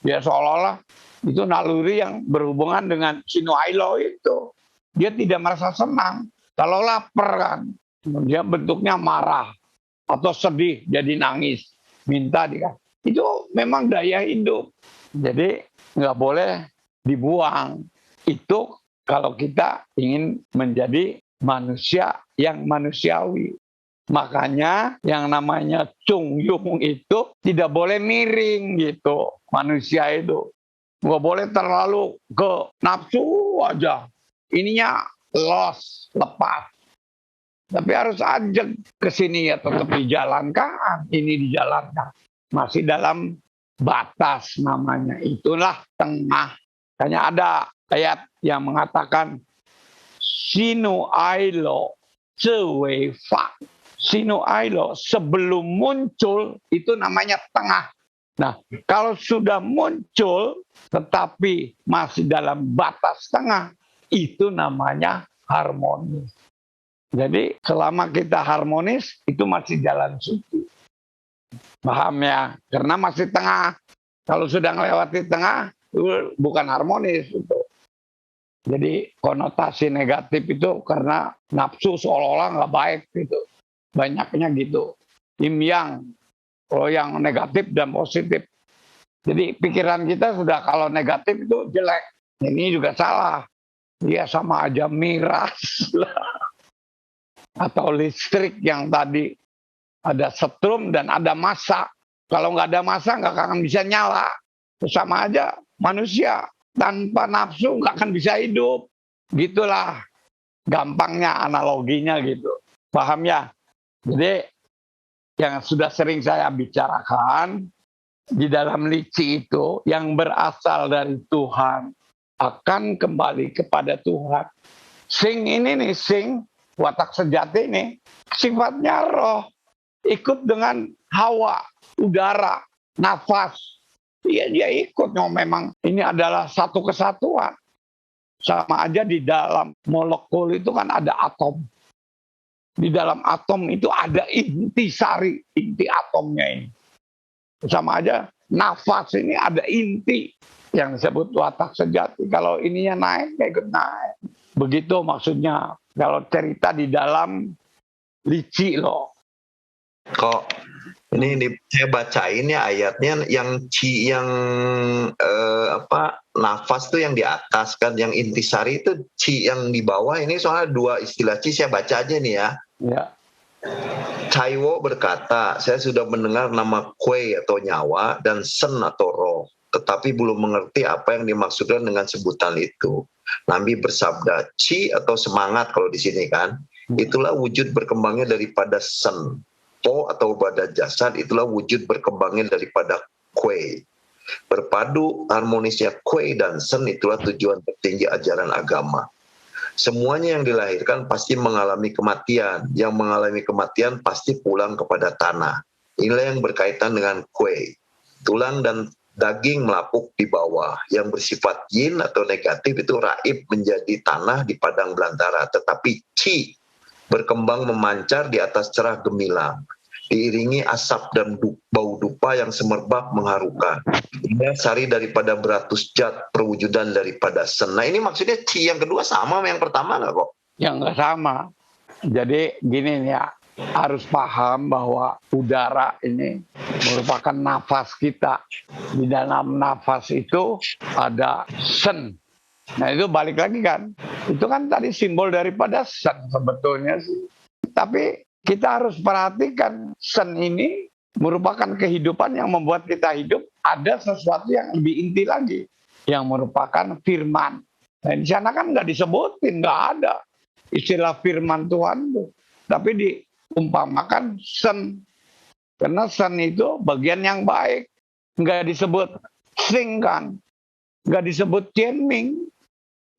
Speaker 2: Ya seolah-olah itu naluri yang berhubungan dengan Sinu Ailo itu. Dia tidak merasa senang. Kalau lapar kan, dia bentuknya marah atau sedih jadi nangis, minta dia. Itu memang daya hidup. Jadi nggak boleh dibuang. Itu kalau kita ingin menjadi manusia yang manusiawi. Makanya yang namanya Chung Yung itu tidak boleh miring gitu. Manusia itu nggak boleh terlalu ke nafsu aja. Ininya lepas. Tapi harus ajak ke sini ya, tetap dijalankan. Ini dijalankan. Masih dalam batas namanya. Itulah tengah. Hanya ada ayat yang mengatakan Sinu Ailo Cewei Fa. Sinu Ailo sebelum muncul itu namanya tengah. Nah, kalau sudah muncul tetapi masih dalam batas tengah, itu namanya harmonis. Jadi selama kita harmonis, itu masih jalan suci. Paham ya? Karena masih tengah. Kalau sudah melewati tengah, itu bukan harmonis. Itu. Jadi konotasi negatif itu karena nafsu seolah-olah nggak baik gitu. Banyaknya gitu. Yin yang. Kalau yang negatif dan positif. Jadi pikiran kita sudah kalau negatif itu jelek. Ini juga salah. Dia sama aja miras. Atau listrik yang tadi ada setrum dan ada massa. Kalau nggak ada massa nggak akan bisa nyala. Sama aja manusia. Tanpa nafsu nggak akan bisa hidup. Gitulah gampangnya analoginya gitu. Paham ya? Jadi yang sudah sering saya bicarakan, di dalam lici itu yang berasal dari Tuhan akan kembali kepada Tuhan. Sing ini nih, sing watak sejati ini sifatnya roh, ikut dengan hawa, udara, nafas. Dia ikut, memang ini adalah satu kesatuan. Sama aja di dalam molekul itu kan ada atom. Di dalam atom itu ada inti sari, inti atomnya ini. Sama aja nafas ini ada inti yang disebut watak sejati. Kalau ininya naik, ya ikut naik. Begitu maksudnya. Kalau cerita di dalam lici loh.
Speaker 1: Kok ini saya bacain ya ayatnya yang nafas tuh yang di atas kan, yang intisari itu ci yang di bawah. Ini soalnya dua istilah ci, saya baca aja nih ya.
Speaker 2: Ya.
Speaker 1: Chaiwo berkata, saya sudah mendengar nama kue atau nyawa dan sen atau roh, tetapi belum mengerti apa yang dimaksudkan dengan sebutan itu. Nabi bersabda, chi atau semangat kalau di sini kan, itulah wujud berkembangnya daripada sen. Po atau badan jasad itulah wujud berkembangnya daripada kue. Berpadu harmonisnya kue dan sen itulah tujuan tertinggi ajaran agama. Semuanya yang dilahirkan pasti mengalami kematian. Yang mengalami kematian pasti pulang kepada tanah. Inilah yang berkaitan dengan kue. Tulang dan daging melapuk di bawah. Yang bersifat yin atau negatif itu raib menjadi tanah di padang belantara. Tetapi chi berkembang memancar di atas cerah gemilang. Diiringi asap dan bau dupa yang semerbak mengharukan. Ini sari daripada beratus jat, perwujudan daripada sen. Nah ini maksudnya chi yang kedua sama sama yang pertama nggak kok?
Speaker 2: Yang nggak sama. Jadi gini nih ya, harus paham bahwa udara ini merupakan nafas kita. Di dalam nafas itu ada sen. Nah itu balik lagi kan. Itu kan tadi simbol daripada sen sebetulnya sih. Tapi kita harus perhatikan sen ini merupakan kehidupan yang membuat kita hidup. Ada sesuatu yang lebih inti lagi yang merupakan firman. Nah, di sana kan nggak disebutin, nggak ada istilah firman Tuhan itu. Tapi diumpamakan sen. Karena sen itu bagian yang baik. Nggak disebut sing kan. Nggak disebut tianming.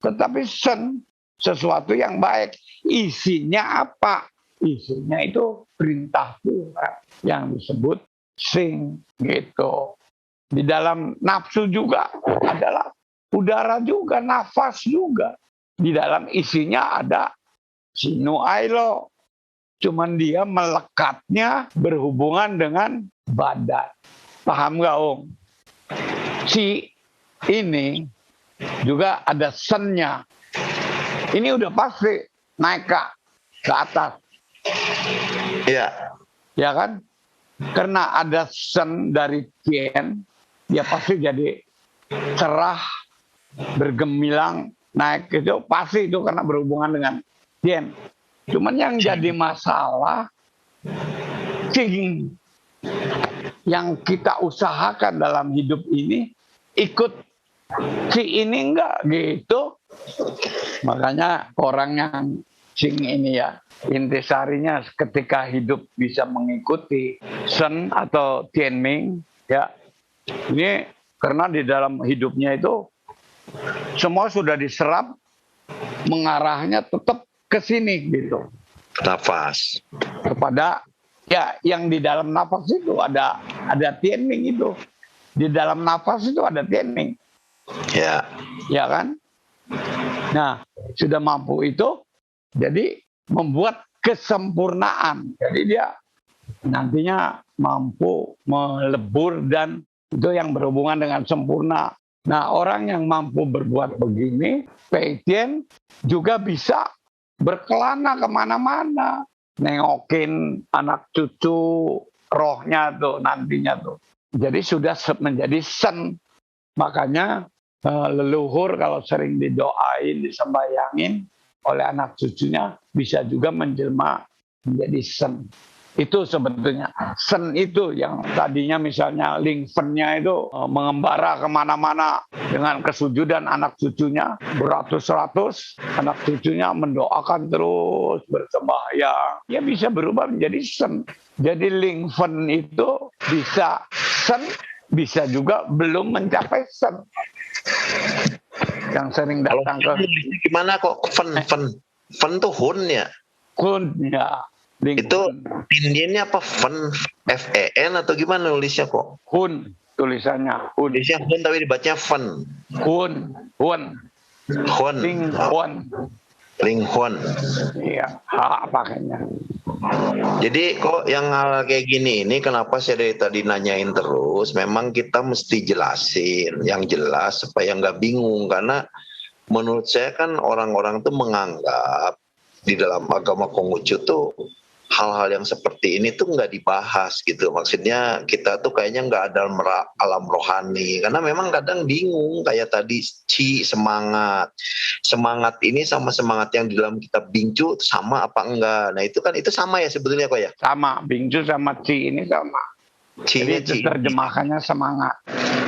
Speaker 2: Tetapi sen, sesuatu yang baik. Isinya apa? Isinya itu perintah Tuhan yang disebut sing gitu. Di dalam nafsu juga adalah udara juga, nafas juga. Di dalam isinya ada sinu ailo. Cuman dia melekatnya berhubungan dengan badan. Paham nggak Om? Si ini juga ada sennya. Ini udah pasti naik ke atas.
Speaker 1: Iya.
Speaker 2: Ya kan? Karena ada sen dari tien, dia pasti jadi cerah, bergemilang, naik itu pasti itu karena berhubungan dengan tien. Cuman yang jadi masalah, cing, yang kita usahakan dalam hidup ini ikut si ini enggak gitu. Makanya orang yang cing ini ya, intisarinya ketika hidup bisa mengikuti sen atau tianming ya. Ini karena di dalam hidupnya itu semua sudah diserap, mengarahnya tetap ke sini gitu.
Speaker 1: Nafas.
Speaker 2: Kepada ya yang di dalam nafas itu ada tianming itu. Di dalam nafas itu ada tianming.
Speaker 1: Ya.
Speaker 2: Ya kan? Nah, sudah mampu itu jadi membuat kesempurnaan. Jadi dia nantinya mampu melebur dan itu yang berhubungan dengan sempurna. Nah, orang yang mampu berbuat begini, Peitien juga bisa berkelana kemana-mana. Nengokin anak cucu rohnya tuh nantinya tuh. Jadi sudah menjadi sen. Makanya leluhur kalau sering didoain, disembayangin oleh anak cucunya bisa juga menjelma menjadi sen. Itu sebetulnya sen itu yang tadinya misalnya lingfennya itu mengembara kemana-mana dengan kesujudan anak cucunya beratus-ratus, anak cucunya mendoakan terus bersembahyang, ya bisa berubah menjadi sen. Jadi lingfen itu bisa sen, bisa juga belum mencapai sen. Yang sering datang ke
Speaker 1: gimana kok fen tuh hun ya?
Speaker 2: Hun ya.
Speaker 1: Itu Indiannya apa? Fen atau gimana nulisnya kok?
Speaker 2: Hun tulisannya. Hun.
Speaker 1: Tulisnya hun tapi dibacanya fen.
Speaker 2: Hun.
Speaker 1: Huan.
Speaker 2: Ling Huan.
Speaker 1: Ling Huan.
Speaker 2: Iya, pakainya.
Speaker 1: Jadi kok yang hal kayak gini ini kenapa saya dari tadi nanyain terus, memang kita mesti jelasin yang jelas supaya nggak bingung, karena menurut saya kan orang-orang tuh menganggap di dalam agama Konghucu tuh hal-hal yang seperti ini tuh nggak dibahas gitu. Maksudnya kita tuh kayaknya nggak ada alam rohani, karena memang kadang bingung kayak tadi semangat ini sama semangat yang di dalam kitab Bingcu sama apa enggak. Nah itu kan itu sama ya sebetulnya kok ya.
Speaker 2: Sama, Bingcu sama Ci ini sama. Jadi itu terjemahannya semangat.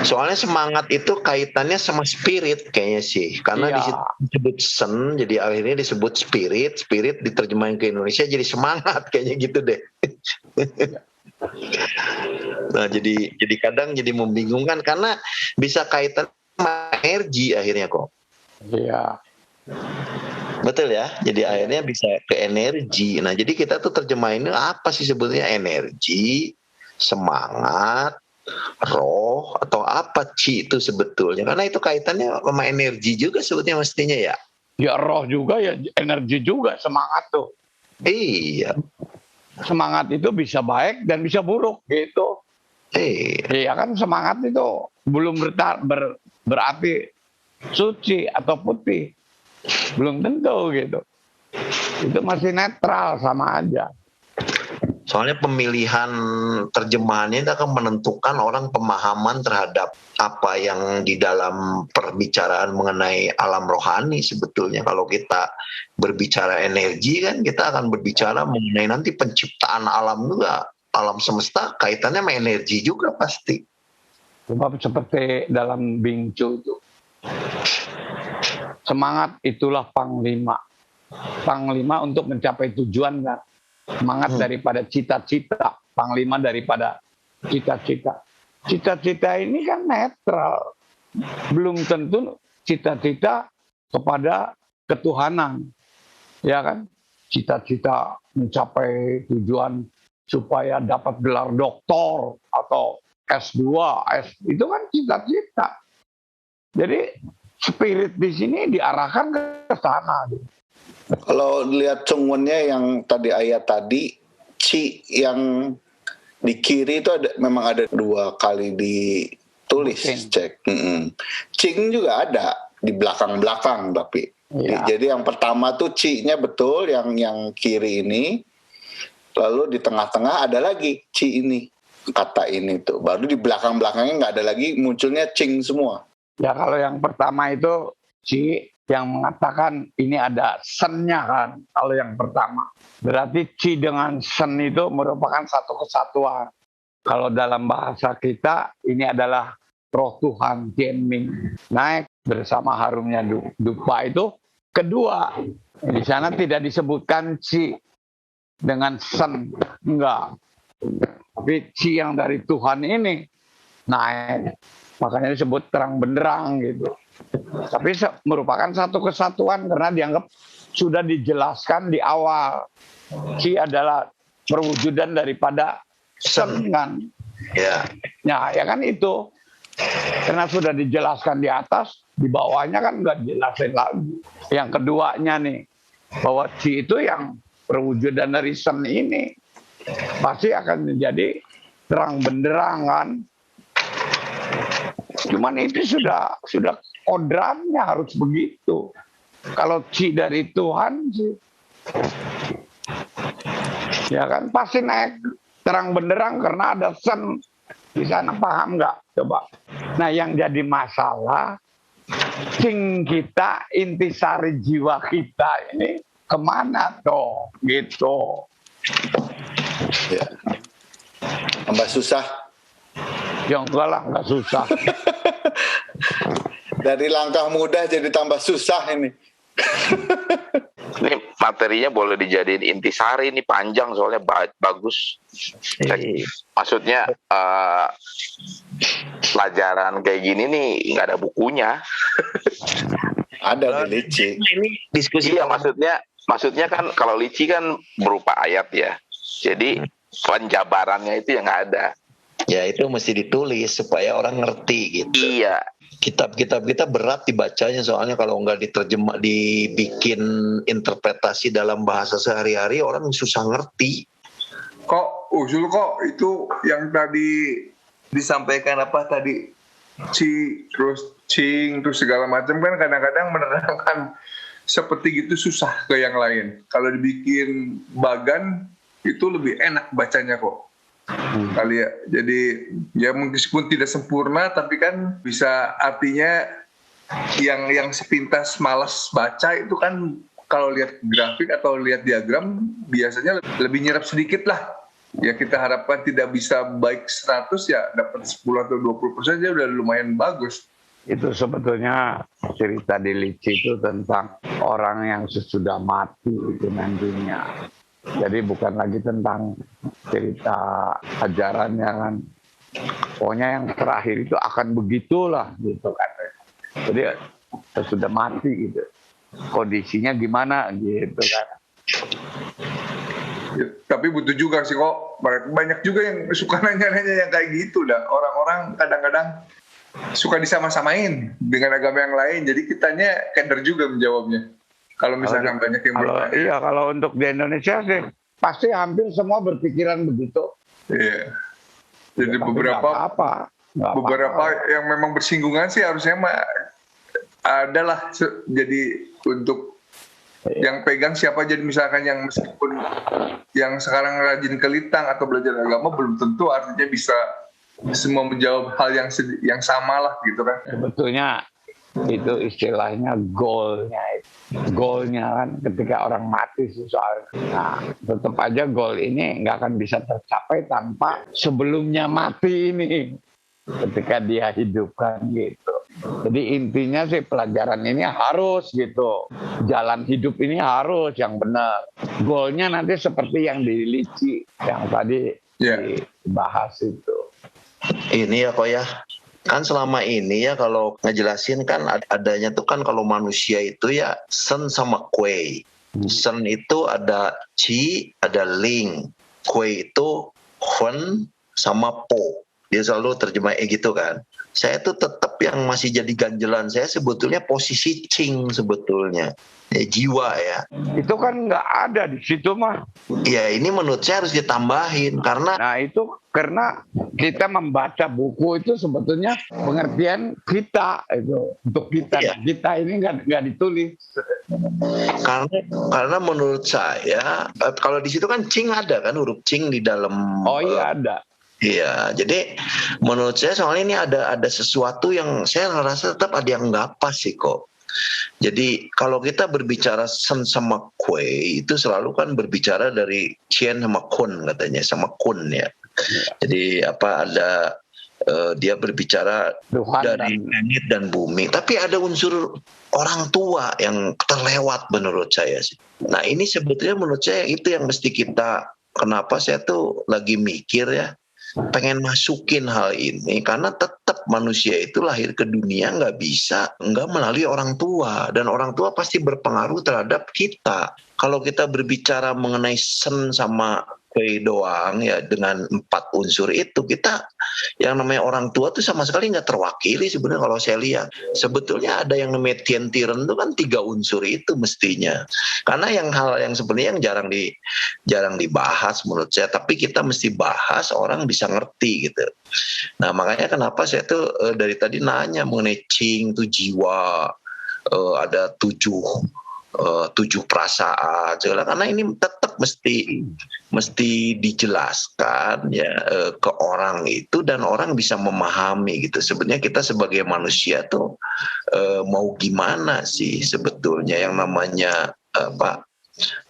Speaker 1: Soalnya semangat itu kaitannya sama spirit kayaknya sih, karena di situ disebut sen, jadi akhirnya disebut spirit diterjemahin ke Indonesia jadi semangat kayaknya gitu deh. Nah jadi kadang jadi membingungkan karena bisa kaitan sama energi akhirnya kok.
Speaker 2: Iya.
Speaker 1: Betul ya, jadi akhirnya bisa ke energi. Nah jadi kita tuh terjemahinnya apa sih sebetulnya, energi, semangat, roh, atau apa Ci itu sebetulnya, karena itu kaitannya sama energi juga sebetulnya mestinya ya.
Speaker 2: Ya roh juga ya, energi juga, semangat tuh.
Speaker 1: Iya.
Speaker 2: Semangat itu bisa baik dan bisa buruk gitu. Iya kan, semangat itu belum berarti suci atau putih, belum tentu gitu. Itu masih netral, sama aja.
Speaker 1: Soalnya pemilihan terjemahannya itu akan menentukan orang pemahaman terhadap apa yang di dalam perbicaraan mengenai alam rohani sebetulnya. Kalau kita berbicara energi kan kita akan berbicara mengenai nanti penciptaan alam juga. Alam semesta kaitannya sama energi juga pasti.
Speaker 2: Sebab seperti dalam Bingcu itu, semangat itulah panglima. Panglima untuk mencapai tujuan kan. Semangat daripada cita-cita, panglima daripada cita-cita. Cita-cita ini kan netral, belum tentu cita-cita kepada ketuhanan, ya kan? Cita-cita mencapai tujuan supaya dapat gelar doktor atau S2, itu kan cita-cita. Jadi spirit di sini diarahkan ke sana.
Speaker 3: Kalau lihat cungwennya yang tadi ayat tadi, Ci yang di kiri itu memang ada 2 kali ditulis, cek. Cing juga ada di belakang-belakang tapi. Ya. Jadi yang pertama tuh Ci-nya betul yang kiri ini. Lalu di tengah-tengah ada lagi Ci ini, kata ini tuh. Baru di belakang-belakangnya nggak ada lagi, munculnya Cing semua.
Speaker 2: Ya kalau yang pertama itu Ci yang mengatakan ini ada sennya kan, kalau yang pertama. Berarti Ci dengan sen itu merupakan satu kesatuan. Kalau dalam bahasa kita ini adalah roh Tuhan Tianming naik bersama harumnya dupa itu kedua. Di sana tidak disebutkan Ci dengan sen, enggak. Tapi Ci yang dari Tuhan ini naik. Makanya disebut terang benderang gitu. Tapi merupakan satu kesatuan karena dianggap sudah dijelaskan di awal. Ci adalah perwujudan daripada sen kan.
Speaker 1: Ya.
Speaker 2: Nah, ya kan itu. Karena sudah dijelaskan di atas, di bawahnya kan nggak dijelasin lagi. Yang keduanya nih, bahwa Ci itu yang perwujudan dari sen ini pasti akan menjadi terang benderang kan. Cuman itu sudah kodratnya harus begitu. Kalau Ci dari Tuhan sih, ya kan pasti naik terang benderang karena ada sen di sana, paham nggak? Coba. Nah yang jadi masalah, Cing kita, intisari jiwa kita ini kemana toh? Gitu.
Speaker 3: Ya. Tambah susah.
Speaker 2: Ya enggak lah, enggak susah.
Speaker 3: Dari langkah mudah jadi tambah susah ini.
Speaker 4: Ini materinya boleh dijadiin intisari, ini panjang soalnya bagus. Maksudnya pelajaran kayak gini nih nggak ada bukunya.
Speaker 3: Ada di Lici.
Speaker 1: Ini diskusi.
Speaker 4: Iya, maksudnya kan kalau Lici kan berupa ayat ya. Jadi penjabarannya itu yang nggak ada.
Speaker 1: Ya itu mesti ditulis supaya orang ngerti gitu.
Speaker 4: Iya.
Speaker 1: kitab-kitab kita berat dibacanya, soalnya kalau nggak diterjemah, dibikin interpretasi dalam bahasa sehari-hari, orang susah ngerti.
Speaker 5: Kok usul kok itu yang tadi disampaikan apa tadi terus cing terus segala macam kan kadang-kadang menerangkan seperti gitu susah ke yang lain. Kalau dibikin bagan itu lebih enak bacanya kok. Kali ya. Jadi ya meskipun tidak sempurna tapi kan bisa artinya yang sepintas malas baca itu kan kalau lihat grafik atau lihat diagram biasanya lebih nyerap sedikit lah. Ya kita harapkan tidak bisa baik 100 ya dapat 10 atau 20% aja udah lumayan bagus.
Speaker 2: Itu sebetulnya cerita di Lici itu tentang orang yang sesudah mati itu nantinya. Jadi bukan lagi tentang cerita ajarannya kan. Pokoknya yang terakhir itu akan begitulah gitu kan. Jadi sesudah mati gitu. Kondisinya gimana gitu kan.
Speaker 5: Ya, tapi butuh juga sih kok. Banyak juga yang suka nanya-nanya yang kayak gitu dah. Orang-orang kadang-kadang suka disama-samain dengan agama yang lain. Jadi kitanya keder juga menjawabnya. Kalau misalkan banyak yang bertanya.
Speaker 2: Iya, kalau untuk di Indonesia sih pasti hampir semua berpikiran begitu.
Speaker 5: Iya. Jadi
Speaker 2: Ya,
Speaker 5: beberapa yang memang bersinggungan sih harusnya adalah jadi untuk yang pegang siapa, jadi misalkan yang meskipun yang sekarang rajin ke Litang atau belajar agama belum tentu artinya bisa semua menjawab hal yang sama lah gitu kan.
Speaker 2: Sebetulnya itu istilahnya goalnya kan ketika orang mati sih soal. Nah tetap aja goal ini nggak akan bisa tercapai tanpa sebelumnya mati ini ketika dia hidupkan gitu. Jadi intinya sih pelajaran ini harus gitu, jalan hidup ini harus yang benar. Goalnya nanti seperti yang di Lici yang tadi dibahas itu.
Speaker 1: Ini ya kok ya, kan selama ini ya kalau ngejelasin kan adanya tuh kan kalau manusia itu ya sen sama kue. Sen itu ada ci, ada ling. Kue itu hun sama po. Dia selalu terjemah gitu kan. Saya tuh tetap yang masih jadi ganjelan saya sebetulnya posisi cing sebetulnya. Jiwa ya.
Speaker 2: Itu kan nggak ada di situ mah.
Speaker 1: Ya ini menurut saya harus ditambahin karena.
Speaker 2: Nah itu karena kita membaca buku itu sebetulnya pengertian kita itu untuk kita.
Speaker 1: Iya.
Speaker 2: Kita ini nggak ditulis.
Speaker 1: Karena menurut saya kalau di situ kan cing ada kan huruf cing di dalam.
Speaker 2: Oh iya ada.
Speaker 1: Iya, jadi menurut saya soalnya ini ada sesuatu yang saya rasa tetap ada yang nggak pas sih kok. Jadi kalau kita berbicara sen sama kue itu selalu kan berbicara dari cien sama kun katanya sama kun ya. Jadi ada dia berbicara
Speaker 2: Tuhan
Speaker 1: dari langit dan bumi, tapi ada unsur orang tua yang terlewat menurut saya sih. Nah ini sebetulnya menurut saya itu yang mesti kita. Kenapa saya tuh lagi mikir ya. Pengen masukin hal ini karena tetap manusia itu lahir ke dunia nggak melalui orang tua dan orang tua pasti berpengaruh terhadap kita. Kalau kita berbicara mengenai sen sama kue doang ya dengan 4 unsur itu kita yang namanya orang tua tuh sama sekali nggak terwakili sebenarnya kalau saya lihat. Sebetulnya ada yang namanya tien tiren itu kan 3 unsur itu mestinya. Karena hal yang sebenarnya yang jarang dibahas menurut saya, tapi kita mesti bahas orang bisa ngerti gitu. Nah makanya kenapa saya tuh dari tadi nanya mengenai cing tuh jiwa, ada 7 perasaan segala, karena ini tetap mesti dijelaskan ya ke orang itu dan orang bisa memahami gitu. Sebenarnya kita sebagai manusia tuh mau gimana sih sebetulnya yang namanya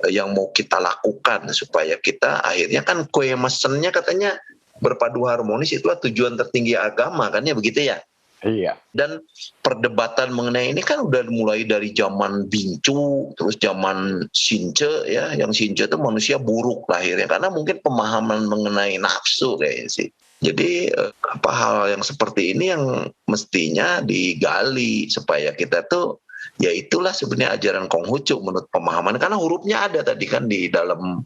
Speaker 1: yang mau kita lakukan supaya kita akhirnya kan kue mesennya katanya berpadu harmonis, itulah tujuan tertinggi agama kan ya begitu ya.
Speaker 2: Iya.
Speaker 1: Dan perdebatan mengenai ini kan udah mulai dari zaman Bingcu, terus zaman Since ya, yang Since itu manusia buruk lahirnya karena mungkin pemahaman mengenai nafsu kayaknya sih. Jadi hal yang seperti ini yang mestinya digali supaya kita tuh Ya itulah sebenarnya ajaran Konghucu menurut pemahaman, karena hurufnya ada tadi kan di dalam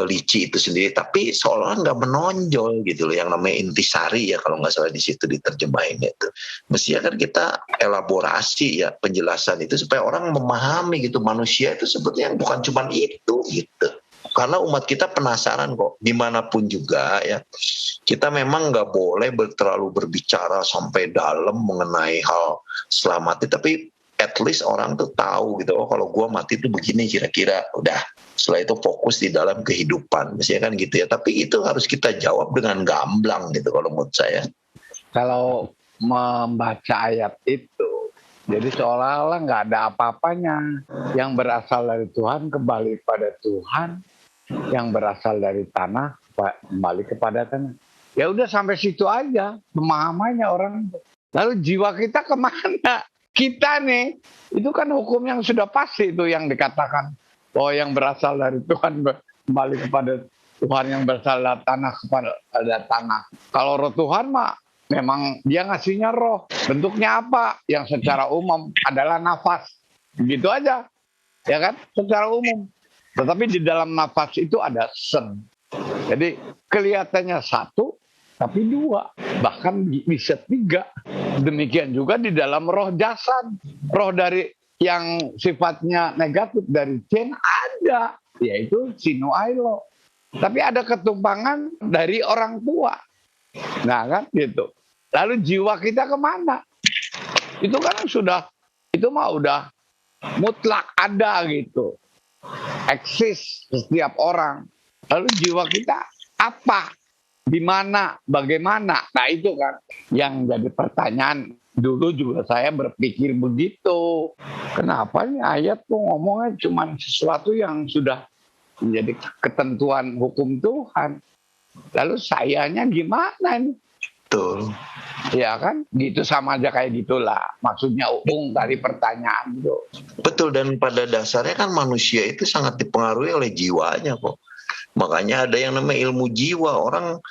Speaker 1: Lici itu sendiri, tapi seolah nggak menonjol gitu loh yang namanya intisari ya kalau nggak salah di situ diterjemahin itu. Mestinya kan kita elaborasi ya penjelasan itu supaya orang memahami gitu, manusia itu sebetulnya bukan cuma itu gitu. Karena umat kita penasaran kok, dimanapun juga ya, kita memang nggak boleh terlalu berbicara sampai dalam mengenai hal selamati, tapi at least orang tuh tahu gitu, oh kalau gue mati tuh begini kira-kira, udah setelah itu fokus di dalam kehidupan, misalnya kan gitu ya. Tapi itu harus kita jawab dengan gamblang gitu kalau menurut saya.
Speaker 2: Kalau membaca ayat itu, jadi seolah-olah nggak ada apa-apanya. Yang berasal dari Tuhan kembali pada Tuhan, yang berasal dari tanah kembali kepada tanah. Ya udah sampai situ aja pemahamannya orang. Lalu jiwa kita kemana? Kita nih, itu kan hukum yang sudah pasti itu yang dikatakan bahwa yang berasal dari Tuhan kembali kepada Tuhan, yang berasal dari tanah kepada tanah. Kalau roh Tuhan mah memang dia ngasihnya roh. Bentuknya apa? Yang secara umum adalah nafas. Begitu aja. Ya kan? Secara umum. Tetapi di dalam nafas itu ada sen. Jadi kelihatannya satu, tapi dua. Bahkan bisa tiga. Demikian juga di dalam roh jasad. Roh dari yang sifatnya negatif dari Chen ada. Yaitu Sinu Ailo. Tapi ada ketumpangan dari orang tua. Nah kan gitu. Lalu jiwa kita kemana? Itu kan sudah, itu mah udah mutlak ada gitu. Eksis setiap orang. Lalu jiwa kita apa? Di mana? Bagaimana? Nah itu kan yang jadi pertanyaan. Dulu juga saya berpikir begitu. Kenapa nih ayat tuh ngomongnya cuma sesuatu yang sudah menjadi ketentuan hukum Tuhan. Lalu sayanya gimana nih?
Speaker 1: Betul.
Speaker 2: Ya kan, gitu sama aja kayak gitulah. Maksudnya dari pertanyaan itu.
Speaker 1: Betul, dan pada dasarnya kan manusia itu sangat dipengaruhi oleh jiwanya kok. Makanya ada yang namanya ilmu jiwa. Orang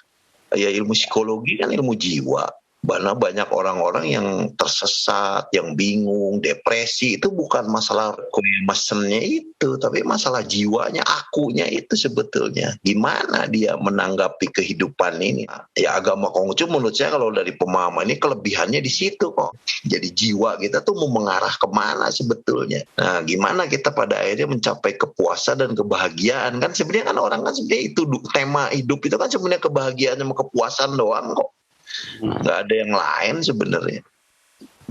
Speaker 1: ya ilmu psikologi kan ilmu jiwa. Karena banyak orang-orang yang tersesat, yang bingung, depresi, itu bukan masalah mesennya itu, tapi masalah jiwanya, akunya itu sebetulnya. Gimana dia menanggapi kehidupan ini? Ya agama Konghucu menurut saya kalau dari pemahaman ini kelebihannya di situ kok. Jadi jiwa kita tuh mau mengarah kemana sebetulnya. Nah gimana kita pada akhirnya mencapai kepuasan dan kebahagiaan. Kan sebenarnya kan orang kan sebenarnya itu tema hidup itu kan sebenarnya kebahagiaan sama kepuasan doang kok. Nggak ada yang lain sebenarnya.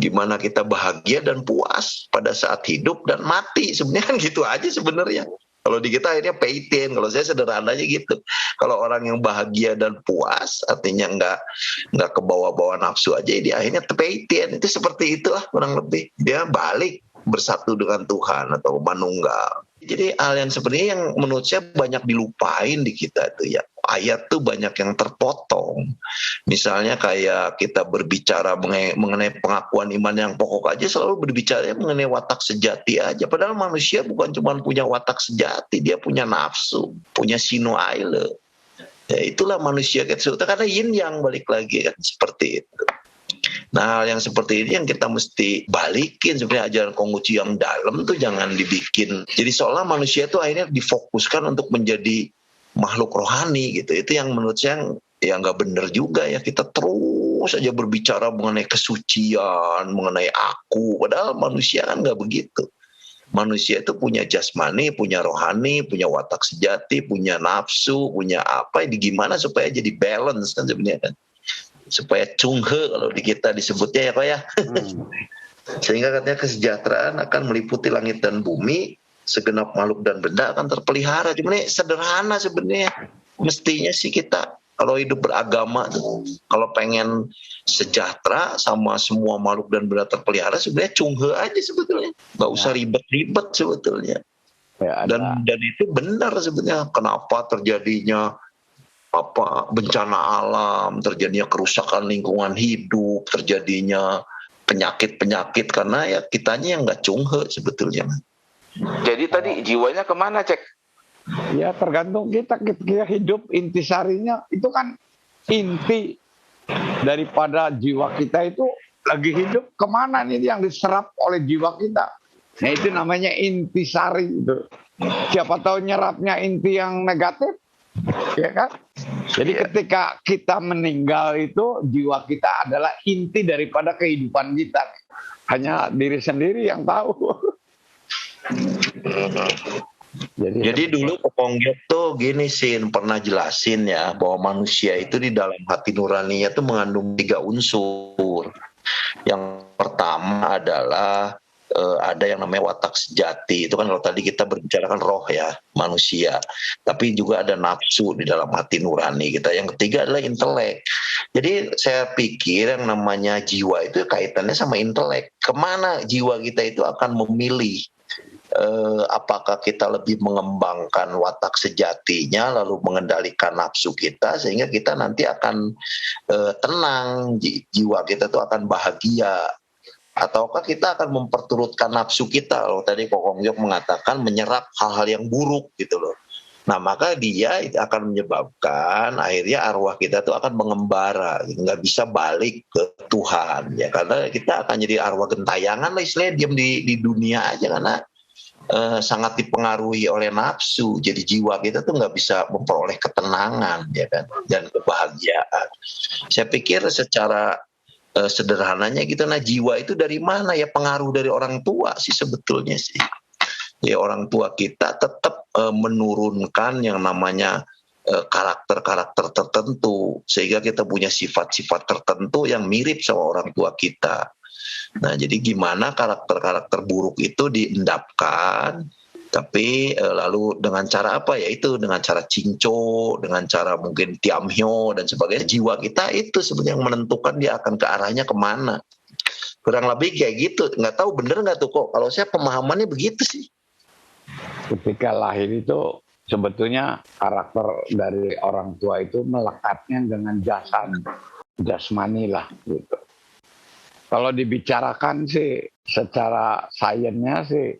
Speaker 1: Gimana kita bahagia dan puas pada saat hidup dan mati, sebenarnya kan gitu aja sebenarnya. Kalau di kita akhirnya peitin, kalau saya sederhananya gitu. Kalau orang yang bahagia dan puas, artinya nggak kebawa-bawa nafsu aja, dia akhirnya peitin. Itu seperti itulah kurang lebih. Dia balik bersatu dengan Tuhan atau manunggal. Jadi hal yang sebenarnya yang menurut saya banyak dilupain di kita itu ya. Ayat tuh banyak yang terpotong. Misalnya kayak kita berbicara mengenai pengakuan iman yang pokok aja selalu berbicara mengenai watak sejati aja. Padahal manusia bukan cuma punya watak sejati, dia punya nafsu, punya sinu aile. Ya itulah manusia kita karena yin yang balik lagi kan seperti itu. Nah yang seperti ini yang kita mesti balikin sebenarnya ajaran Konghucu yang dalam tuh jangan dibikin. Jadi seolah manusia itu akhirnya difokuskan untuk menjadi makhluk rohani gitu. Itu yang menurut saya ya nggak benar juga ya. Kita terus aja berbicara mengenai kesucian, mengenai aku. Padahal manusia kan nggak begitu. Manusia itu punya jasmani, punya rohani, punya watak sejati, punya nafsu, punya apa. Gimana supaya jadi balance kan sebenarnya kan. Supaya cunghe kalau di kita disebutnya ya Pak ya. Sehingga katanya kesejahteraan akan meliputi langit dan bumi. Segenap makhluk dan benda akan terpelihara. Cuma ini sederhana sebenarnya. Mestinya sih kita kalau hidup beragama tuh, kalau pengen sejahtera sama semua makhluk dan benda terpelihara sebenarnya cunghe aja sebetulnya. Nggak usah ribet-ribet sebetulnya.
Speaker 2: Ya,
Speaker 1: dan itu benar sebenarnya. Kenapa terjadinya bencana alam, terjadinya kerusakan lingkungan hidup, terjadinya penyakit-penyakit karena ya kitanya yang nggak cunghe sebetulnya.
Speaker 4: Jadi tadi jiwanya kemana cek?
Speaker 2: Ya tergantung kita hidup intisarinya itu kan inti daripada jiwa kita itu lagi hidup kemana nih yang diserap oleh jiwa kita. Nah itu namanya intisari itu. Siapa tahu nyerapnya inti yang negatif, ya kan? Jadi ketika kita meninggal itu jiwa kita adalah inti daripada kehidupan kita. Hanya diri sendiri yang tahu.
Speaker 1: Jadi dulu Kokonggok tuh gini sih pernah jelasin ya bahwa manusia itu di dalam hati nuraninya tuh mengandung 3 unsur. Yang pertama adalah ada yang namanya watak sejati. Itu kan kalau tadi kita berbicarakan roh ya manusia. Tapi juga ada nafsu di dalam hati nurani kita. Yang ketiga adalah intelek. Jadi saya pikir yang namanya jiwa itu kaitannya sama intelek. Kemana jiwa kita itu akan memilih? Apakah kita lebih mengembangkan watak sejatinya lalu mengendalikan nafsu kita sehingga kita nanti akan tenang, jiwa kita tuh akan bahagia, ataukah kita akan memperturutkan nafsu kita? Loh, tadi Kokongjok mengatakan menyerap hal-hal yang buruk gitu loh. Nah maka dia akan menyebabkan akhirnya arwah kita tuh akan mengembara, nggak bisa balik ke Tuhan ya, karena kita akan jadi arwah gentayangan lah istilahnya, diam di dunia aja karena sangat dipengaruhi oleh nafsu. Jadi jiwa kita tuh nggak bisa memperoleh ketenangan ya kan, dan kebahagiaan. Saya pikir secara sederhananya gitu, nah jiwa itu dari mana ya? Pengaruh dari orang tua sih sebetulnya sih. Ya orang tua kita tetap menurunkan yang namanya karakter-karakter tertentu sehingga kita punya sifat-sifat tertentu yang mirip sama orang tua kita. Nah, jadi gimana karakter-karakter buruk itu diendapkan, tapi lalu dengan cara apa ya? Itu dengan cara cinco, dengan cara mungkin tiamhyo dan sebagainya. Jiwa kita itu sebenarnya yang menentukan dia akan ke arahnya kemana. Kurang lebih kayak gitu. Nggak tahu bener nggak tuh kok. Kalau saya pemahamannya begitu sih.
Speaker 2: Ketika lahir itu sebetulnya karakter dari orang tua itu melekatnya dengan jasmani lah gitu. Kalau dibicarakan sih secara sainsnya sih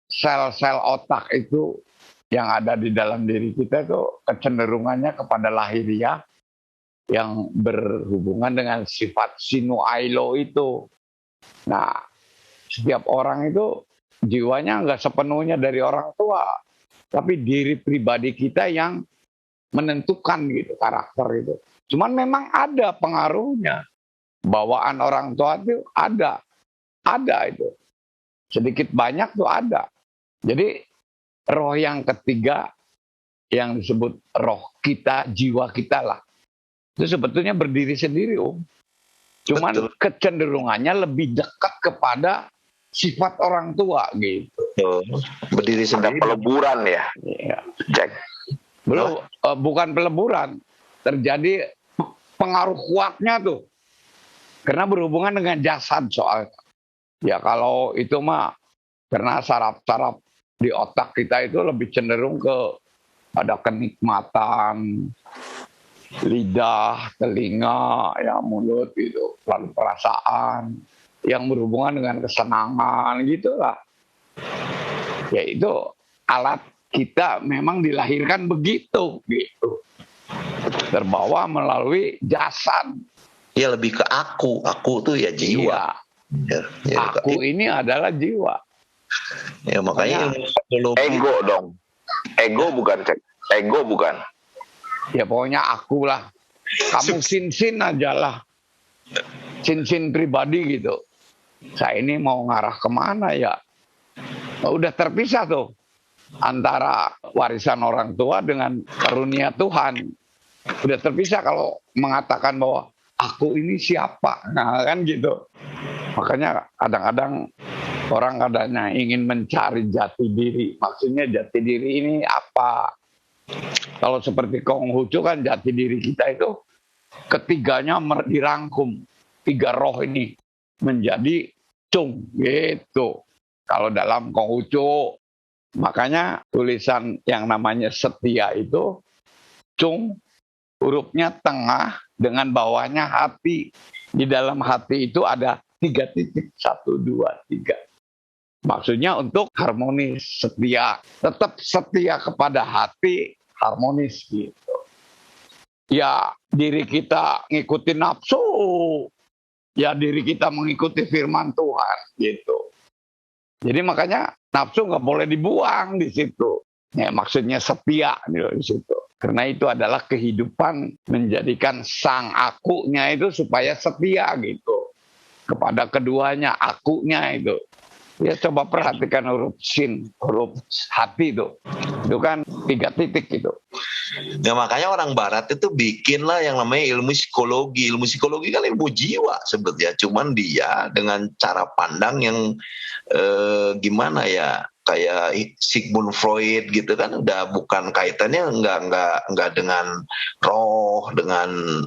Speaker 2: sel-sel otak itu yang ada di dalam diri kita itu kecenderungannya kepada lahiriah yang berhubungan dengan sifat sinuailo itu. Nah, setiap orang itu jiwanya nggak sepenuhnya dari orang tua, tapi diri pribadi kita yang menentukan gitu karakter itu. Cuman memang ada pengaruhnya. Bawaan orang tua itu ada itu. Sedikit banyak tuh ada. Jadi roh yang ketiga yang disebut roh kita, jiwa kita lah. Itu sebetulnya berdiri sendiri, Om. Cuman betul, kecenderungannya lebih dekat kepada sifat orang tua gitu.
Speaker 1: Berdiri sendiri.
Speaker 4: Peleburan ya.
Speaker 2: Iya.
Speaker 4: Cek.
Speaker 2: Belum, bukan peleburan. Terjadi pengaruh kuatnya tuh. Karena berhubungan dengan jasad soalnya. Ya kalau itu mah karena saraf-saraf di otak kita itu lebih cenderung ke ada kenikmatan, lidah, telinga, ya mulut itu, lalu perasaan yang berhubungan dengan kesenangan gitulah. Ya itu alat kita memang dilahirkan begitu gitu. Terbawa melalui jasad.
Speaker 1: Ya lebih ke aku tuh ya jiwa.
Speaker 2: Iya. Ya, aku ini adalah jiwa.
Speaker 1: Ya makanya
Speaker 4: ego dong. Ego bukan cek. Ego bukan.
Speaker 2: Ya pokoknya aku lah. Kamu sin-sin aja lah. Sin-sin pribadi gitu. Saya ini mau ngarah kemana ya? Udah terpisah tuh. Antara warisan orang tua dengan karunia Tuhan. Udah terpisah kalau mengatakan bahwa aku ini siapa? Nah kan gitu. Makanya kadang-kadang orang kadangnya ingin mencari jati diri. Maksudnya jati diri ini apa? Kalau seperti Konghucu kan jati diri kita itu ketiganya dirangkum. 3 roh ini menjadi Chung gitu. Kalau dalam Konghucu. Makanya tulisan yang namanya setia itu Chung, hurufnya tengah dengan bawahnya hati. Di dalam hati itu ada 3 titik, 1, 2, 3. Maksudnya untuk harmonis, setia. Tetap setia kepada hati, harmonis gitu. Ya diri kita ngikutin nafsu, ya diri kita mengikuti firman Tuhan gitu. Jadi makanya nafsu nggak boleh dibuang di situ. Ya, maksudnya setia di situ. Karena itu adalah kehidupan, menjadikan sang akunya itu supaya setia gitu kepada keduanya, akunya itu. Ya coba perhatikan huruf sin, huruf hati itu kan 3 titik gitu.
Speaker 1: Nah makanya orang Barat itu bikinlah yang namanya ilmu psikologi. Ilmu psikologi kan ilmu jiwa sebetulnya. Cuman dia dengan cara pandang yang gimana ya, kayak Sigmund Freud gitu kan, udah bukan kaitannya nggak dengan roh, dengan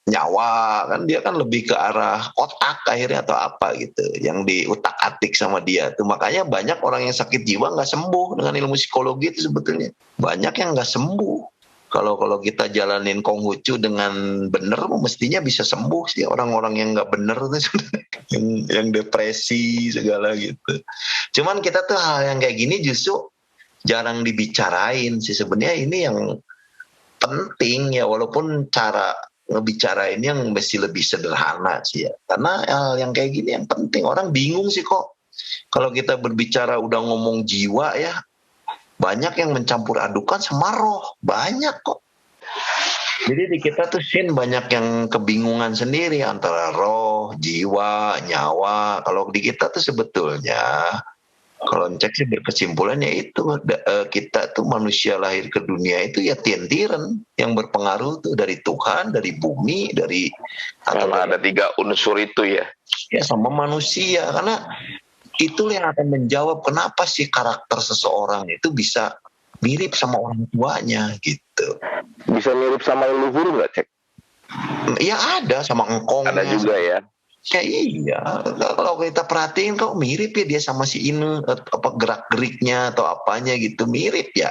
Speaker 1: nyawa kan, dia kan lebih ke arah otak akhirnya atau apa gitu yang diutak-atik sama dia tuh. Makanya banyak orang yang sakit jiwa nggak sembuh dengan ilmu psikologi itu sebetulnya. Banyak yang nggak sembuh. Kalau kita jalanin Konghucu dengan benar, mestinya bisa sembuh sih orang-orang yang nggak benar tuh, yang depresi segala gitu. Cuman kita tuh hal yang kayak gini justru jarang dibicarain sih sebenarnya. Ini yang penting ya, walaupun cara ngebicara ini yang mesti lebih sederhana sih ya. Karena hal yang kayak gini yang penting. Orang bingung sih kok kalau kita berbicara udah ngomong jiwa ya, banyak yang mencampur adukan sama roh, banyak kok. Jadi di kita tuh Sin banyak yang kebingungan sendiri antara roh, jiwa, nyawa. Kalau di kita tuh sebetulnya kalau cek sih berkesimpulannya itu kita tuh manusia lahir ke dunia itu ya tientiren yang berpengaruh tuh dari Tuhan, dari bumi, dari
Speaker 4: karena ada 3 unsur itu ya.
Speaker 1: Ya sama manusia, karena itulah yang akan menjawab kenapa sih karakter seseorang itu bisa mirip sama orang tuanya gitu.
Speaker 4: Bisa mirip sama leluhur nggak, Cek?
Speaker 1: Ya ada, sama engkong.
Speaker 4: Ada juga ya.
Speaker 1: Ya iya, kalau kita perhatiin kok mirip ya dia sama si Inu, apa gerak-geriknya atau apanya gitu mirip ya.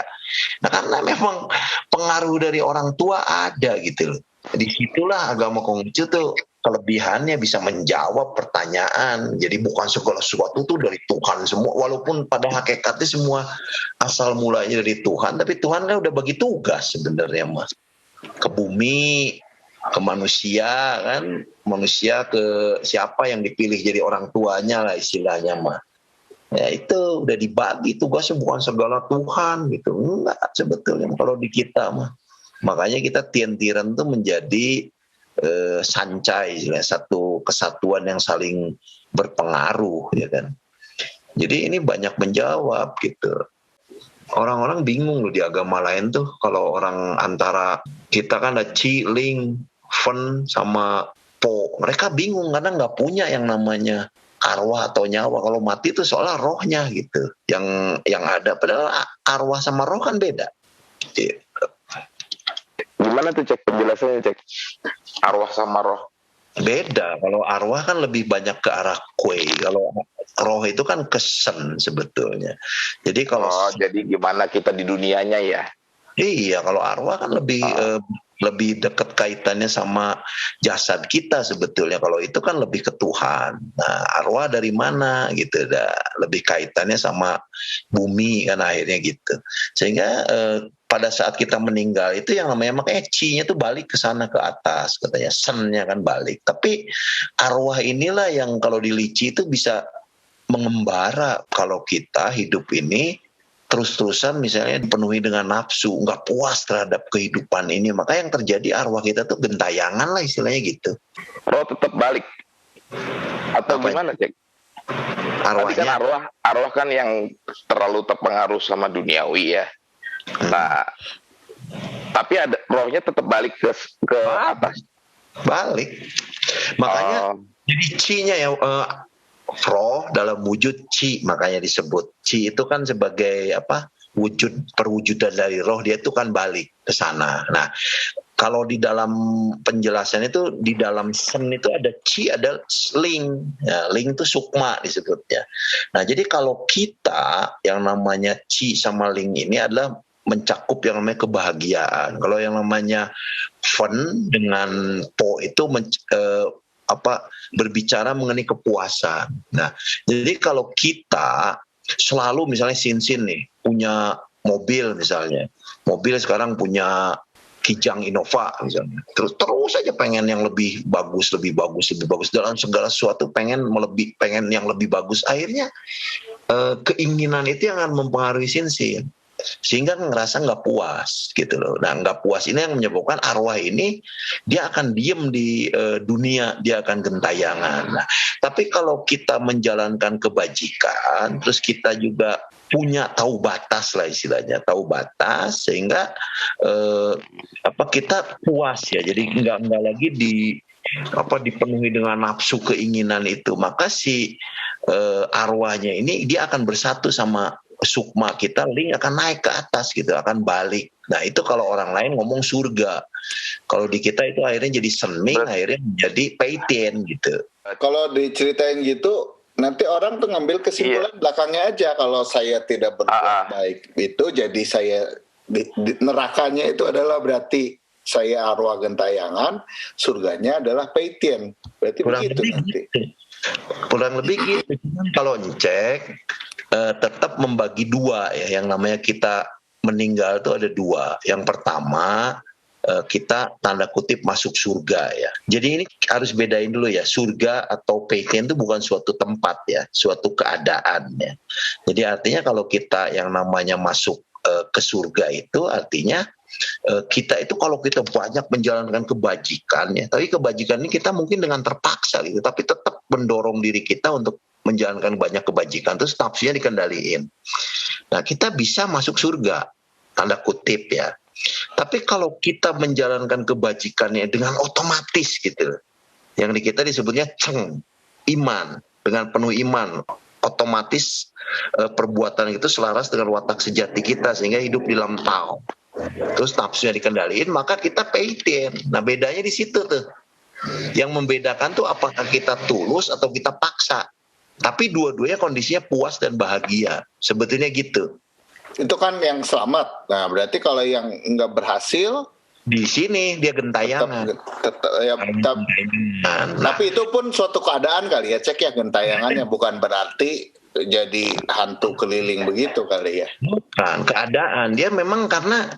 Speaker 1: Nah karena memang pengaruh dari orang tua ada gitu loh. Disitulah agama Konghucu tuh kelebihannya bisa menjawab pertanyaan. Jadi bukan segala sesuatu tuh dari Tuhan semua, walaupun pada hakikatnya semua asal mulanya dari Tuhan, tapi Tuhan kan udah bagi tugas sebenarnya Mas. Ke bumi, ke manusia kan, manusia ke siapa yang dipilih jadi orang tuanya lah istilahnya mah. Ya itu udah dibagi tugasnya, bukan segala Tuhan gitu. Enggak sebetulnya kalau di kita mah. Makanya kita tientiren tuh menjadi sancai, satu kesatuan yang saling berpengaruh ya kan. Jadi ini banyak menjawab gitu. Orang-orang bingung loh di agama lain tuh kalau orang antara kita kan ada Chi, Ling, Fen sama Po. Mereka bingung karena nggak punya yang namanya arwah atau nyawa. Kalau mati itu seolah rohnya gitu. Yang ada padahal arwah sama roh kan beda. Gitu.
Speaker 4: Gimana tuh Cek penjelasannya Cek? Arwah sama roh.
Speaker 1: Beda. Kalau arwah kan lebih banyak ke arah kue. Kalau roh itu kan kesen sebetulnya. Jadi kalau
Speaker 4: jadi gimana kita di dunianya ya?
Speaker 1: Iya, kalau arwah kan lebih dekat kaitannya sama jasad kita sebetulnya. Kalau itu kan lebih ke Tuhan. Nah, arwah dari mana gitu, lebih kaitannya sama bumi kan akhirnya gitu. Sehingga pada saat kita meninggal itu yang namanya makanya Chi-nya tuh balik ke sana ke atas katanya, Sen-nya kan balik. Tapi arwah inilah yang kalau di Lici itu bisa mengembara kalau kita hidup ini terus-terusan misalnya dipenuhi dengan nafsu, nggak puas terhadap kehidupan ini, maka yang terjadi arwah kita tuh gentayangan lah istilahnya gitu.
Speaker 4: Roh tetap balik atau apa gimana Cek? Arwahnya kan arwah kan yang terlalu terpengaruh sama duniawi ya. Nah, tapi ada rohnya tetap balik ke atas.
Speaker 1: Balik. Makanya jadi Chi-nya ya roh dalam wujud Chi, makanya disebut Chi itu kan sebagai apa, wujud perwujudan dari roh, dia itu kan balik ke sana. Nah kalau di dalam penjelasan itu di dalam Sen itu ada Chi, ada Ling ya, Ling itu sukma disebutnya. Nah jadi kalau kita yang namanya Chi sama Ling ini adalah mencakup yang namanya kebahagiaan. Kalau yang namanya Fen dengan Po itu berbicara mengenai kepuasan. Nah, jadi kalau kita selalu misalnya Sin nih punya mobil misalnya, mobil sekarang punya Kijang Innova misalnya, terus aja pengen yang lebih bagus dalam segala sesuatu, pengen yang lebih bagus. Akhirnya keinginan itu yang akan mempengaruhi sinsin, sehingga ngerasa nggak puas gitu loh. Nah, nggak puas ini yang menyebabkan arwah ini dia akan diem di dunia, dia akan gentayangan. Nah, tapi kalau kita menjalankan kebajikan, terus kita juga punya tahu batas lah istilahnya, tahu batas, sehingga kita puas ya. Jadi nggak lagi dipenuhi dengan nafsu keinginan itu, maka si arwahnya ini dia akan bersatu sama sukma kita, link akan naik ke atas gitu, akan balik. Nah, itu kalau orang lain ngomong surga. Kalau di kita itu akhirnya jadi sening, akhirnya menjadi peitin gitu.
Speaker 3: Kalau diceritain gitu, nanti orang tuh ngambil kesimpulan belakangnya aja. Kalau saya tidak berbuat baik itu, jadi saya di nerakanya itu adalah berarti saya arwah gentayangan, surganya adalah peitin. Berarti kurang begitu nanti.
Speaker 1: Kurang lebih gitu. Kalau cek tetap membagi dua ya. Yang namanya kita meninggal itu ada dua. Yang pertama kita tanda kutip masuk surga ya. Jadi ini harus bedain dulu ya. Surga atau peitin itu bukan suatu tempat ya, suatu keadaan ya. Jadi artinya kalau kita yang namanya masuk ke surga itu artinya kita itu kalau kita banyak menjalankan kebajikan ya, tapi kebajikan ini kita mungkin dengan terpaksa gitu, tapi tetap mendorong diri kita untuk menjalankan banyak kebajikan, terus nafsunya dikendaliin. Nah, kita bisa masuk surga, tanda kutip ya. Tapi kalau kita menjalankan kebajikannya dengan otomatis gitu, yang di kita disebutnya iman, dengan penuh iman, otomatis perbuatan itu selaras dengan watak sejati kita sehingga hidup di dalam tao. Terus nafsunya dikendaliin, maka kita peitin. Nah, bedanya di situ tuh. Yang membedakan tuh apakah kita tulus atau kita paksa. Tapi dua-duanya kondisinya puas dan bahagia. Sebetulnya gitu.
Speaker 3: Itu kan yang selamat. Nah, berarti kalau yang nggak berhasil,
Speaker 1: di sini dia gentayangan.
Speaker 3: Tapi itu pun suatu keadaan kali ya, cek ya, gentayangannya bukan berarti jadi hantu keliling begitu kali ya.
Speaker 1: Bukan keadaan, dia memang karena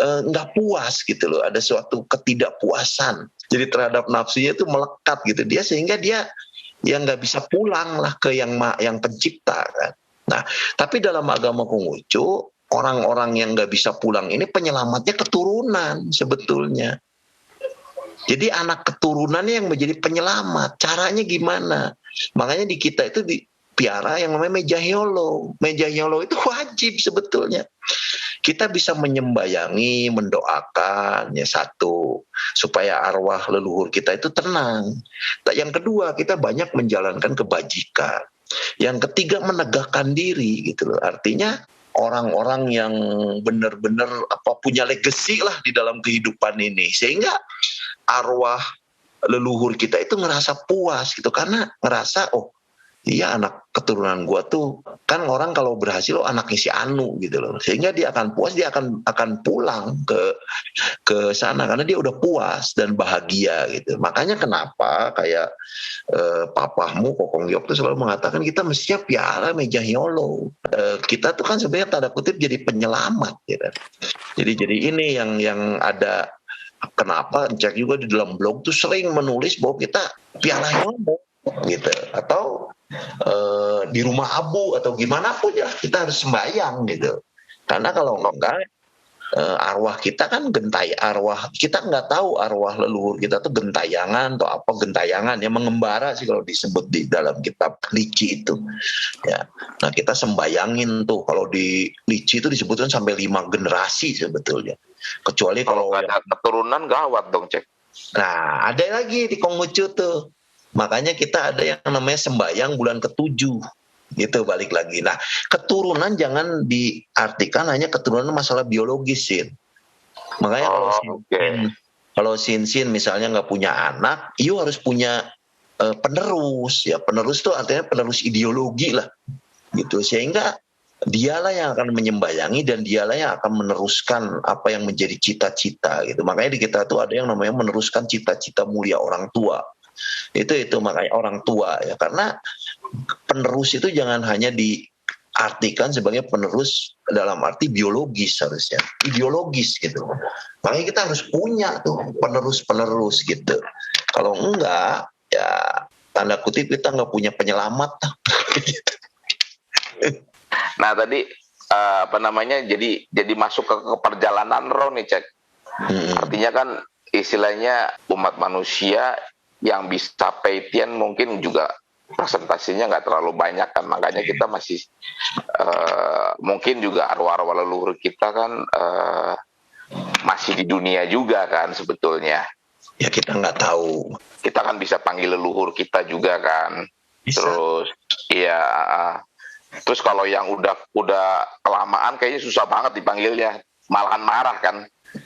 Speaker 1: nggak puas gitu loh, ada suatu ketidakpuasan. Jadi terhadap nafsunya itu melekat gitu dia, sehingga dia yang nggak bisa pulang lah ke yang pencipta kan. Nah, tapi dalam agama Konghucu, orang-orang yang nggak bisa pulang ini penyelamatnya keturunan sebetulnya. Jadi anak keturunannya yang menjadi penyelamat. Caranya gimana? Makanya di kita itu piara yang namanya meja hyolo. Meja hyolo itu wajib sebetulnya. Kita bisa menyembayangi, mendoakan, ya satu, supaya arwah leluhur kita itu tenang. Yang kedua, kita banyak menjalankan kebajikan. Yang ketiga, menegakkan diri gitu loh. Artinya orang-orang yang benar-benar punya legacy lah di dalam kehidupan ini, sehingga arwah leluhur kita itu ngerasa puas gitu, karena ngerasa iya anak keturunan gua tuh kan, orang kalau berhasil anaknya si Anu gitu loh, sehingga dia akan puas, dia akan pulang ke sana karena dia udah puas dan bahagia gitu. Makanya kenapa kayak papahmu Kokong Yok tuh selalu mengatakan kita mestinya piara meja hyolo. Kita tuh kan sebenarnya tanda kutip jadi penyelamat gitu. Jadi ini yang ada. Kenapa cek juga di dalam blog tuh sering menulis bahwa kita piara hyolo gitu, atau di rumah abu atau gimana pun ya kita harus sembahyang gitu. Karena kalau enggak arwah kita kan arwah kita nggak tahu arwah leluhur kita tuh gentayangan atau apa, gentayangan yang mengembara sih kalau disebut di dalam kitab Lici itu ya. Nah, kita sembayangin tuh, kalau di Lici itu disebutkan sampai 5 generasi sebetulnya, kecuali kalau
Speaker 4: ada keturunan gawat dong cek.
Speaker 1: Nah, ada lagi di Konghucu tuh, makanya kita ada yang namanya sembayang bulan ke-7 gitu, balik lagi. Nah, keturunan jangan diartikan hanya keturunan masalah biologis sih. Makanya kalau Sin misalnya nggak punya anak, you harus punya penerus ya. Penerus itu artinya penerus ideologi lah gitu, sehingga dialah yang akan menyembayangi dan dialah yang akan meneruskan apa yang menjadi cita-cita gitu. Makanya di kita tuh ada yang namanya meneruskan cita-cita mulia orang tua. Itu makanya orang tua ya, karena penerus itu jangan hanya diartikan sebagai penerus dalam arti biologis, harusnya ideologis gitu. Makanya kita harus punya tuh penerus gitu. Kalau enggak ya tanda kutip kita nggak punya penyelamat.
Speaker 4: Nah tadi jadi masuk ke perjalanan roh nih Cek. Artinya kan istilahnya umat manusia yang bisa Peitian mungkin juga presentasinya nggak terlalu banyak kan, makanya kita masih mungkin juga arwah-arwah leluhur kita kan masih di dunia juga kan sebetulnya.
Speaker 1: Ya kita nggak tahu.
Speaker 4: Kita kan bisa panggil leluhur kita juga kan. Bisa. Terus kalau yang udah kelamaan kayaknya susah banget dipanggilnya, malahan marah kan.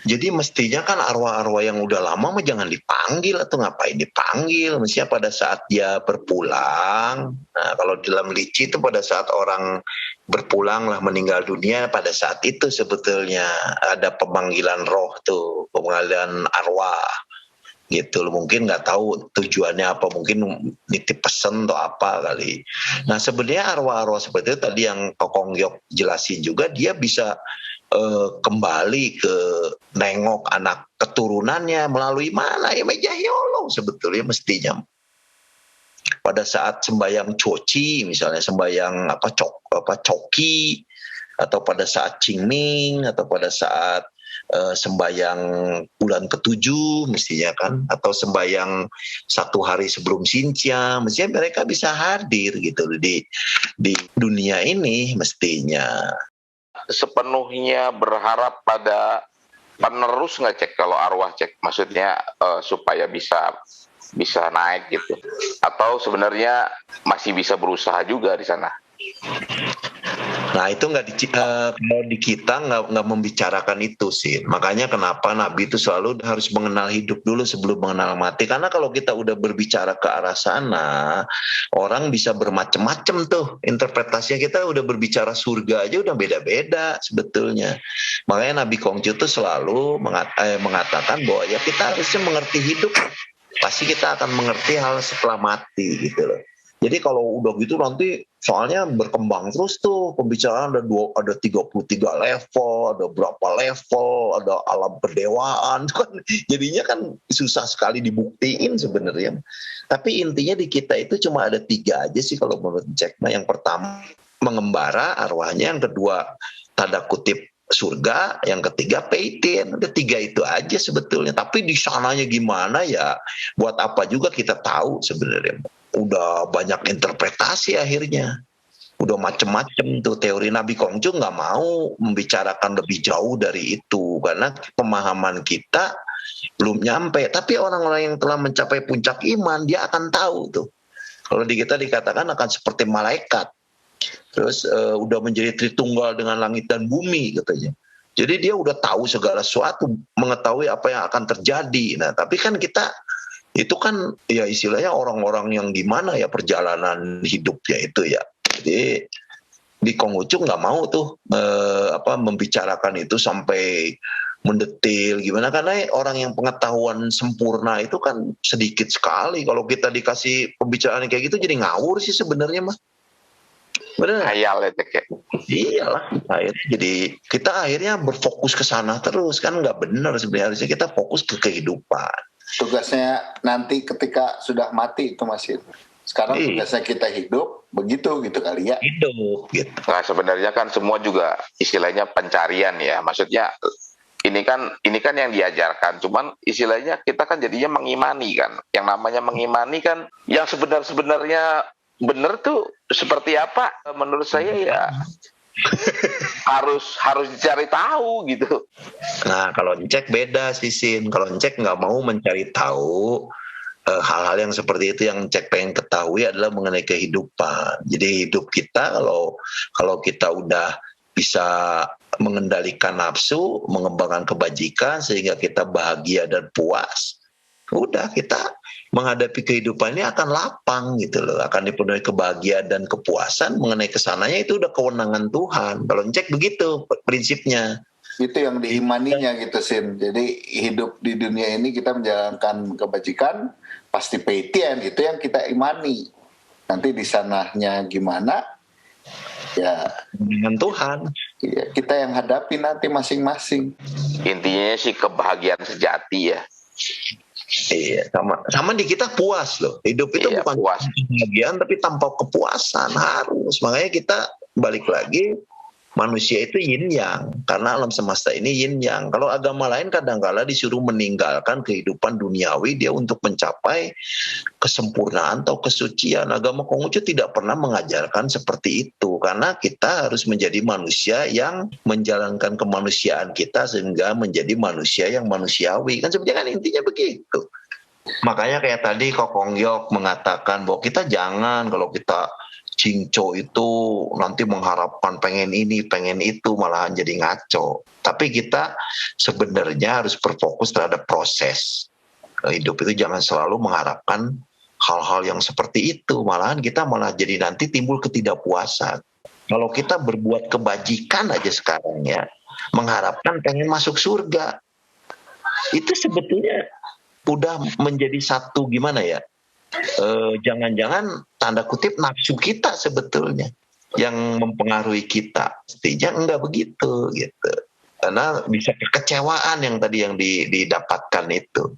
Speaker 1: Jadi mestinya kan arwah-arwah yang udah lama mah jangan dipanggil atau ngapain dipanggil. Mestinya pada saat dia berpulang. Nah kalau dalam Lici itu pada saat orang berpulang lah meninggal dunia, pada saat itu sebetulnya ada pemanggilan roh tuh, pemanggilan arwah gitu loh. Mungkin nggak tahu tujuannya apa, mungkin nitip pesen atau apa kali. Nah sebenarnya arwah-arwah seperti itu tadi yang Kokong Yok jelasin juga, dia bisa kembali ke nengok anak keturunannya melalui mana ya, meja Hyolo sebetulnya mestinya. Pada saat sembahyang coci misalnya, sembahyang coki, atau pada saat Qingming, atau pada saat sembahyang bulan ke-7 mestinya kan, atau sembahyang 1 hari sebelum Xinjia, mestinya mereka bisa hadir gitu di dunia ini mestinya.
Speaker 4: Sepenuhnya berharap pada penerus nggak Cek kalau arwah Cek, maksudnya supaya bisa naik gitu, atau sebenarnya masih bisa berusaha juga di sana?
Speaker 1: Nah itu kalau di kita nggak membicarakan itu sih. Makanya kenapa Nabi itu selalu harus mengenal hidup dulu sebelum mengenal mati. Karena kalau kita udah berbicara ke arah sana, orang bisa bermacam-macam tuh interpretasinya. Kita udah berbicara surga aja udah beda-beda sebetulnya. Makanya Nabi Kongcu itu selalu mengatakan bahwa ya kita harusnya mengerti hidup. Pasti kita akan mengerti hal setelah mati gitu loh. Jadi kalau udah gitu nanti soalnya berkembang terus tuh pembicaraan, ada 33 level, ada berapa level, ada alam pendewaan kan, jadinya kan susah sekali dibuktiin sebenarnya. Tapi intinya di kita itu cuma ada 3 aja sih kalau menurut Jack. Nah, yang pertama mengembara arwahnya, yang kedua tanda kutip surga, yang ketiga Peitian. Ada 3 itu aja sebetulnya. Tapi di sananya gimana ya, buat apa juga kita tahu sebenarnya. Udah banyak interpretasi akhirnya, udah macem-macem tuh teori. Nabi Kongcu nggak mau membicarakan lebih jauh dari itu karena pemahaman kita belum nyampe. Tapi orang-orang yang telah mencapai puncak iman, dia akan tahu tuh. Kalau di kita dikatakan akan seperti malaikat, terus udah menjadi Tritunggal dengan langit dan bumi katanya. Jadi dia udah tahu segala sesuatu, mengetahui apa yang akan terjadi. Nah tapi kan kita itu kan ya istilahnya orang-orang yang gimana ya perjalanan hidupnya itu ya. Jadi di Konghucu nggak mau tuh membicarakan itu sampai mendetil gimana, karena orang yang pengetahuan sempurna itu kan sedikit sekali. Kalau kita dikasih pembicaraan kayak gitu jadi ngawur sih sebenarnya mah. Benar.
Speaker 4: Hayal ya Cek.
Speaker 1: Iyalah, akhirnya jadi kita akhirnya berfokus ke sana terus kan nggak benar sebenarnya. Harusnya kita fokus ke kehidupan.
Speaker 3: Tugasnya nanti ketika sudah mati itu masih. Sekarang tugasnya kita hidup begitu gitu kali ya.
Speaker 1: Hidup gitu.
Speaker 4: Nah sebenarnya kan semua juga istilahnya pencarian ya. Maksudnya ini kan yang diajarkan. Cuman istilahnya kita kan jadinya mengimani kan. Yang namanya mengimani kan yang sebenarnya benar tuh seperti apa? Menurut saya ya harus dicari tahu gitu.
Speaker 1: Nah kalau Encek beda sih Sin. Kalau Encek nggak mau mencari tahu hal-hal yang seperti itu. Yang Encek pengen ketahui adalah mengenai kehidupan. Jadi hidup kita kalau kita udah bisa mengendalikan nafsu, mengembangkan kebajikan sehingga kita bahagia dan puas, udah kita menghadapi kehidupan ini akan lapang gitu loh, akan dipenuhi kebahagiaan dan kepuasan. Mengenai kesananya itu udah kewenangan Tuhan. Kalau Cek begitu prinsipnya.
Speaker 3: Itu yang diimaninya gitu Sin. Jadi hidup di dunia ini kita menjalankan kebajikan, pasti Peitian itu yang kita imani. Nanti di sananya gimana? Ya
Speaker 1: dengan Tuhan.
Speaker 3: Ya, kita yang hadapi nanti masing-masing.
Speaker 4: Intinya sih kebahagiaan sejati ya.
Speaker 1: Iya, sama di kita puas loh. Hidup itu bukan
Speaker 4: puas.
Speaker 1: kebahagiaan tapi tanpa kepuasan harus. Makanya kita balik lagi, manusia itu yin yang, karena alam semesta ini yin yang. Kalau agama lain kadang-kala disuruh meninggalkan kehidupan duniawi dia untuk mencapai kesempurnaan atau kesucian. Agama Konghucu tidak pernah mengajarkan seperti itu, karena kita harus menjadi manusia yang menjalankan kemanusiaan kita sehingga menjadi manusia yang manusiawi. Kan sebenarnya kan intinya begitu. Makanya kayak tadi Kokong Yok mengatakan bahwa kita jangan, kalau kita Cingco itu nanti mengharapkan pengen ini, pengen itu, malahan jadi ngaco. Tapi kita sebenarnya harus berfokus terhadap proses. Hidup itu jangan selalu mengharapkan hal-hal yang seperti itu. Malahan kita malah jadi nanti timbul ketidakpuasan. Kalau kita berbuat kebajikan aja sekarang ya, mengharapkan pengen masuk surga, itu sebetulnya udah menjadi satu gimana ya, jangan-jangan tanda kutip nafsu kita sebetulnya yang mempengaruhi kita. Mestinya enggak begitu gitu, karena bisa kekecewaan yang tadi yang didapatkan itu.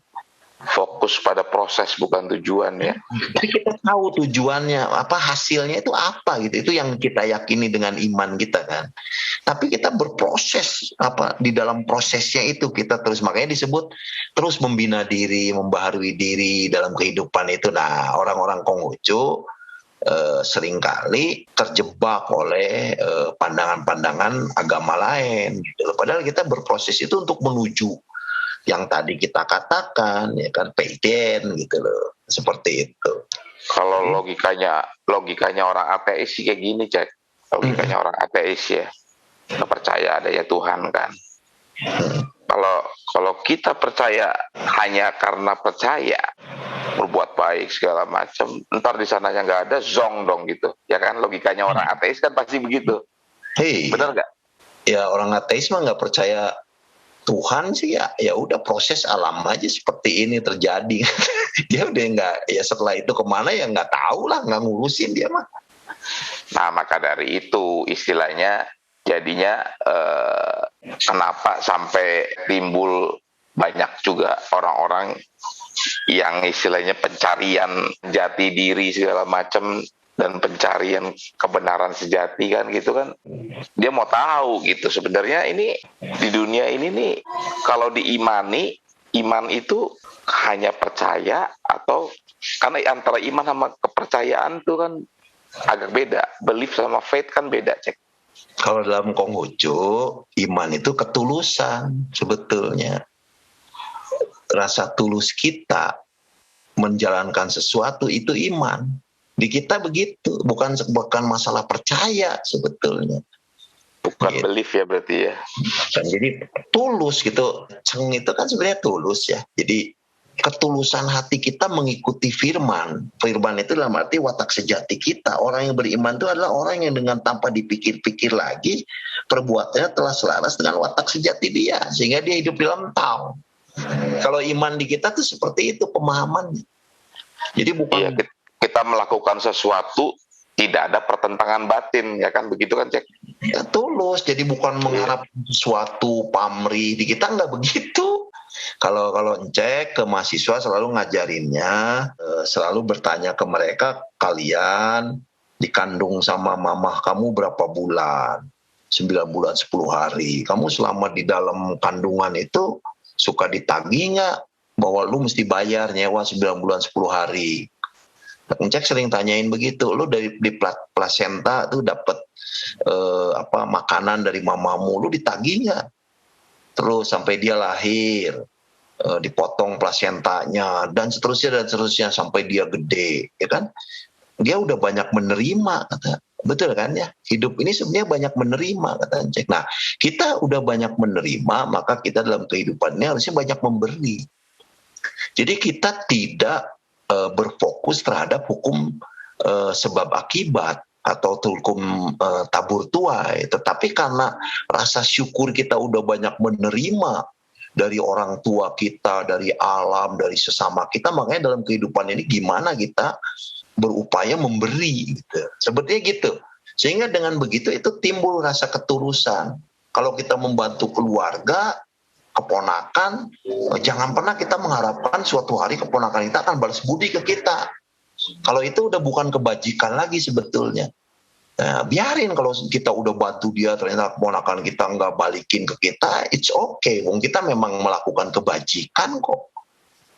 Speaker 4: Fokus pada proses bukan tujuan ya.
Speaker 1: Tapi kita tahu tujuannya apa, hasilnya itu apa gitu. Itu yang kita yakini dengan iman kita kan. Tapi kita berproses apa di dalam prosesnya itu kita terus, makanya disebut terus membina diri, membaharui diri dalam kehidupan itu. Nah, orang-orang Konghucu seringkali terjebak oleh pandangan-pandangan agama lain gitu loh. Padahal kita berproses itu untuk menuju yang tadi kita katakan ya kan, Peiden gitu loh, seperti itu.
Speaker 4: Kalau logikanya orang ateis sih kayak gini, Cek. Logikanya orang ateis ya, nggak percaya ada ya Tuhan kan. Kalau kita percaya hanya karena percaya, berbuat baik segala macam, ntar di sananya nggak ada, zong dong gitu, ya kan? Logikanya orang ateis kan pasti begitu. Benar nggak?
Speaker 1: Ya orang ateis mah nggak percaya Tuhan sih ya udah proses alam aja seperti ini terjadi. Dia udah nggak, ya setelah itu kemana ya nggak tahu lah, nggak ngurusin dia mah.
Speaker 4: Nah maka dari itu istilahnya jadinya kenapa sampai timbul banyak juga orang-orang yang istilahnya pencarian jati diri segala macam dan pencarian kebenaran sejati kan gitu kan. Dia mau tahu gitu sebenarnya ini di dunia ini nih, kalau diimani, iman itu hanya percaya atau, karena antara iman sama kepercayaan tuh kan agak beda. Belief sama faith kan beda, Cek.
Speaker 1: Kalau dalam Konghucu, iman itu ketulusan sebetulnya. Rasa tulus kita menjalankan sesuatu itu iman. Di kita begitu, bukan masalah percaya sebetulnya.
Speaker 4: Bukan gitu. Belief ya berarti ya.
Speaker 1: Kan jadi tulus gitu. Ceng itu kan sebenarnya tulus ya. Jadi ketulusan hati kita mengikuti firman. Firman itu dalam arti watak sejati kita. Orang yang beriman itu adalah orang yang dengan tanpa dipikir-pikir lagi, perbuatannya telah selaras dengan watak sejati dia, sehingga dia hidup dalam tahu. Kalau iman di kita tuh seperti itu pemahamannya. Jadi bukan
Speaker 4: kita melakukan sesuatu tidak ada pertentangan batin, ya kan begitu kan, Cek?
Speaker 1: Ya, tulus. Jadi bukan mengharap sesuatu pamrih. Di kita nggak begitu. Kalau cek ke mahasiswa selalu ngajarinnya, selalu bertanya ke mereka, kalian dikandung sama mamah kamu berapa bulan? 9 bulan 10 hari. Kamu selama di dalam kandungan itu suka ditagih nggak bahwa lu mesti bayar nyewa 9 bulan 10 hari? Cek sering tanyain begitu, lu di plasenta tuh dapat makanan dari mamamu, lu ditagih nggak? Terus sampai dia lahir, dipotong plasentanya dan seterusnya sampai dia gede, ya kan? Dia udah banyak menerima, kata. Betul kan ya? Hidup ini sebenarnya banyak menerima, kata Cek. Nah, kita udah banyak menerima, maka kita dalam kehidupannya harusnya banyak memberi. Jadi kita tidak berfokus terhadap hukum sebab akibat atau hukum tabur tuai, tetapi karena rasa syukur kita udah banyak menerima dari orang tua kita, dari alam, dari sesama kita, makanya dalam kehidupan ini gimana kita berupaya memberi gitu. Sebetulnya gitu. Sehingga dengan begitu itu timbul rasa ketulusan. Kalau kita membantu keluarga, keponakan, jangan pernah kita mengharapkan suatu hari keponakan kita akan balas budi ke kita. Kalau itu udah bukan kebajikan lagi sebetulnya. Nah, biarin kalau kita udah bantu dia ternyata keponakan kita nggak balikin ke kita, it's okay. Wong kita memang melakukan kebajikan kok.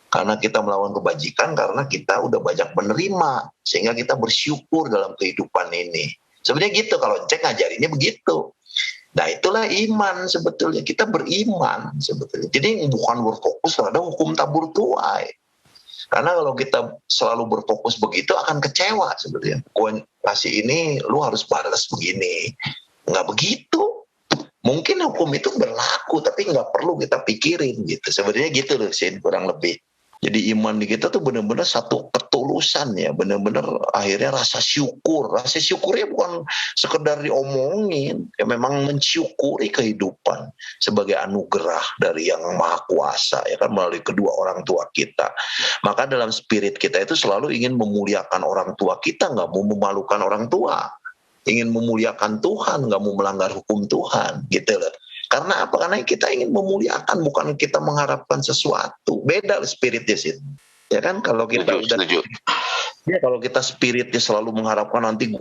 Speaker 1: Karena kita melakukan kebajikan karena kita udah banyak menerima sehingga kita bersyukur dalam kehidupan ini. Sebenarnya gitu kalau cek ngajarinnya begitu. Nah itulah iman sebetulnya, kita beriman sebetulnya. Jadi bukan berfokus pada hukum tabur tuai. Karena kalau kita selalu berfokus begitu akan kecewa sebetulnya. Gue kasih ini, lu harus balas begini. Nggak begitu. Mungkin hukum itu berlaku, tapi nggak perlu kita pikirin gitu. Sebenarnya gitu loh, Sin, kurang lebih. Jadi iman di kita tuh benar-benar satu ketulusan ya, benar-benar akhirnya rasa syukur. Rasa syukurnya bukan sekedar diomongin, ya memang mensyukuri kehidupan sebagai anugerah dari Yang Maha Kuasa ya kan, melalui kedua orang tua kita. Maka dalam spirit kita itu selalu ingin memuliakan orang tua kita, nggak mau memalukan orang tua. Ingin memuliakan Tuhan, nggak mau melanggar hukum Tuhan, gitu loh. Karena apa? Karena kita ingin memuliakan, bukan kita mengharapkan sesuatu. Beda spiritnya sih. Ya kan, kalau kita
Speaker 4: Setuju.
Speaker 1: Ya kalau kita spiritnya selalu mengharapkan nanti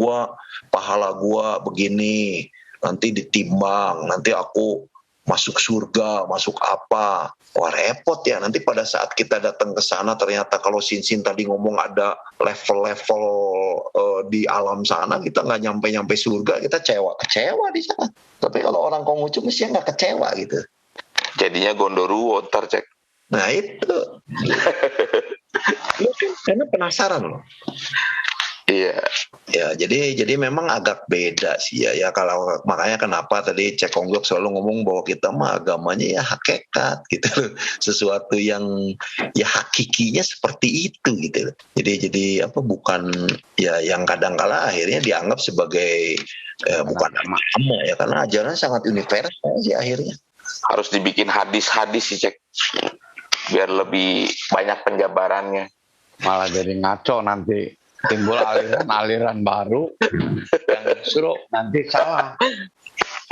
Speaker 1: pahala gua begini, nanti ditimbang, nanti aku masuk surga, masuk apa. Wah repot ya, nanti pada saat kita datang ke sana ternyata kalau Sin tadi ngomong ada level-level di alam sana, kita nggak nyampe surga, kita kecewa di sana. Tapi kalau orang Konghucu mesti nggak kecewa gitu.
Speaker 4: Jadinya Gondoruo ntar cek.
Speaker 1: Nah itu. Karena penasaran loh.
Speaker 4: Iya.
Speaker 1: Ya, jadi memang agak beda sih ya. Kalau makanya kenapa tadi Cek Kongjok selalu ngomong bahwa kita mah agamanya ya hakikat gitu loh. Sesuatu yang ya hakikinya seperti itu gitu loh. Jadi bukan ya yang kadang-kala akhirnya dianggap sebagai bukan agama ya, karena ajaran sangat universal sih akhirnya.
Speaker 4: Harus dibikin hadis sih Cek. Biar lebih banyak penjabarannya.
Speaker 2: Malah jadi ngaco nanti. Timbul aliran baru yang justru nanti salah.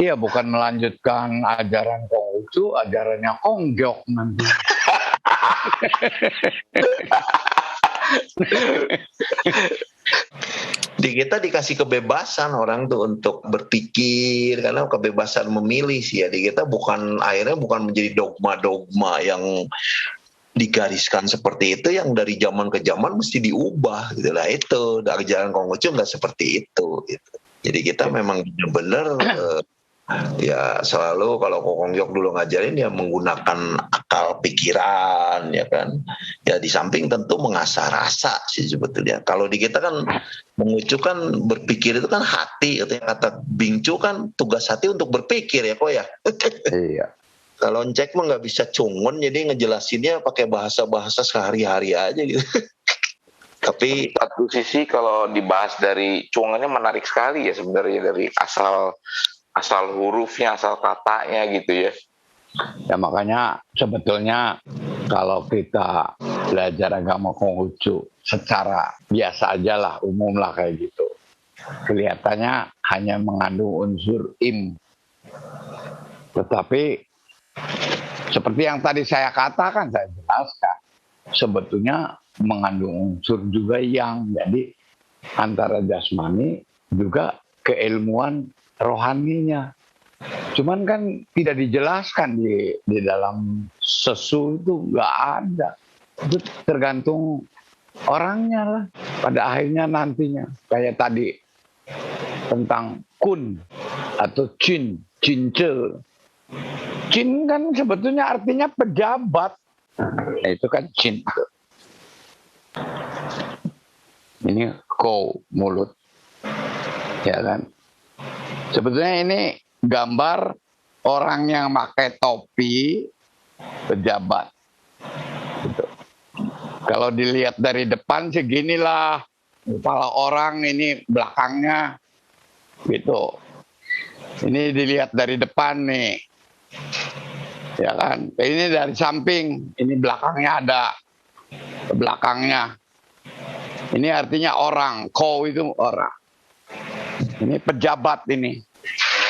Speaker 2: Iya, bukan melanjutkan ajaran Konghucu, ajarannya Kongjok nanti.
Speaker 1: Di kita dikasih kebebasan orang tuh untuk berpikir, karena kebebasan memilih sih ya. Di kita akhirnya bukan menjadi dogma-dogma yang digariskan seperti itu, yang dari zaman ke zaman mesti diubah gitu lah. Itu dari ajaran Konghucu nggak seperti itu gitu. Jadi kita memang benar-benar ya selalu kalau Kongjok dulu ngajarin ya menggunakan akal pikiran ya kan, ya di samping tentu mengasah rasa sih sebetulnya. Kalau di kita kan Konghucu kan berpikir itu kan hati, kata Bingcu kan tugas hati untuk berpikir ya kok ya.
Speaker 2: Iya.
Speaker 1: Kalau Cek mah nggak bisa cungun, jadi ngejelasinnya pakai bahasa-bahasa sehari-hari aja gitu. Tapi
Speaker 4: satu sisi kalau dibahas dari cungannya menarik sekali ya sebenarnya, dari asal hurufnya, asal katanya gitu ya.
Speaker 2: Ya makanya sebetulnya kalau kita belajar agama Konghucu secara biasa aja lah, umum lah kayak gitu, kelihatannya hanya mengandung unsur im. Tetapi seperti yang tadi saya katakan, saya jelaskan, sebetulnya mengandung unsur juga yang, jadi antara jasmani juga keilmuan rohaninya. Cuman kan tidak dijelaskan di dalam sesu itu, nggak ada. Itu tergantung orangnya lah. Pada akhirnya nantinya kayak tadi tentang kun atau cin, cince. Cin kan sebetulnya artinya pejabat. Nah, itu kan cin. Ini ko, mulut. Ya kan? Sebetulnya ini gambar orang yang pakai topi pejabat. Gitu. Kalau dilihat dari depan seginilah kepala orang, ini belakangnya gitu. Ini dilihat dari depan nih. Ya kan? Ini dari samping, ini belakangnya ada. Belakangnya. Ini artinya orang, ko itu orang. Ini pejabat ini.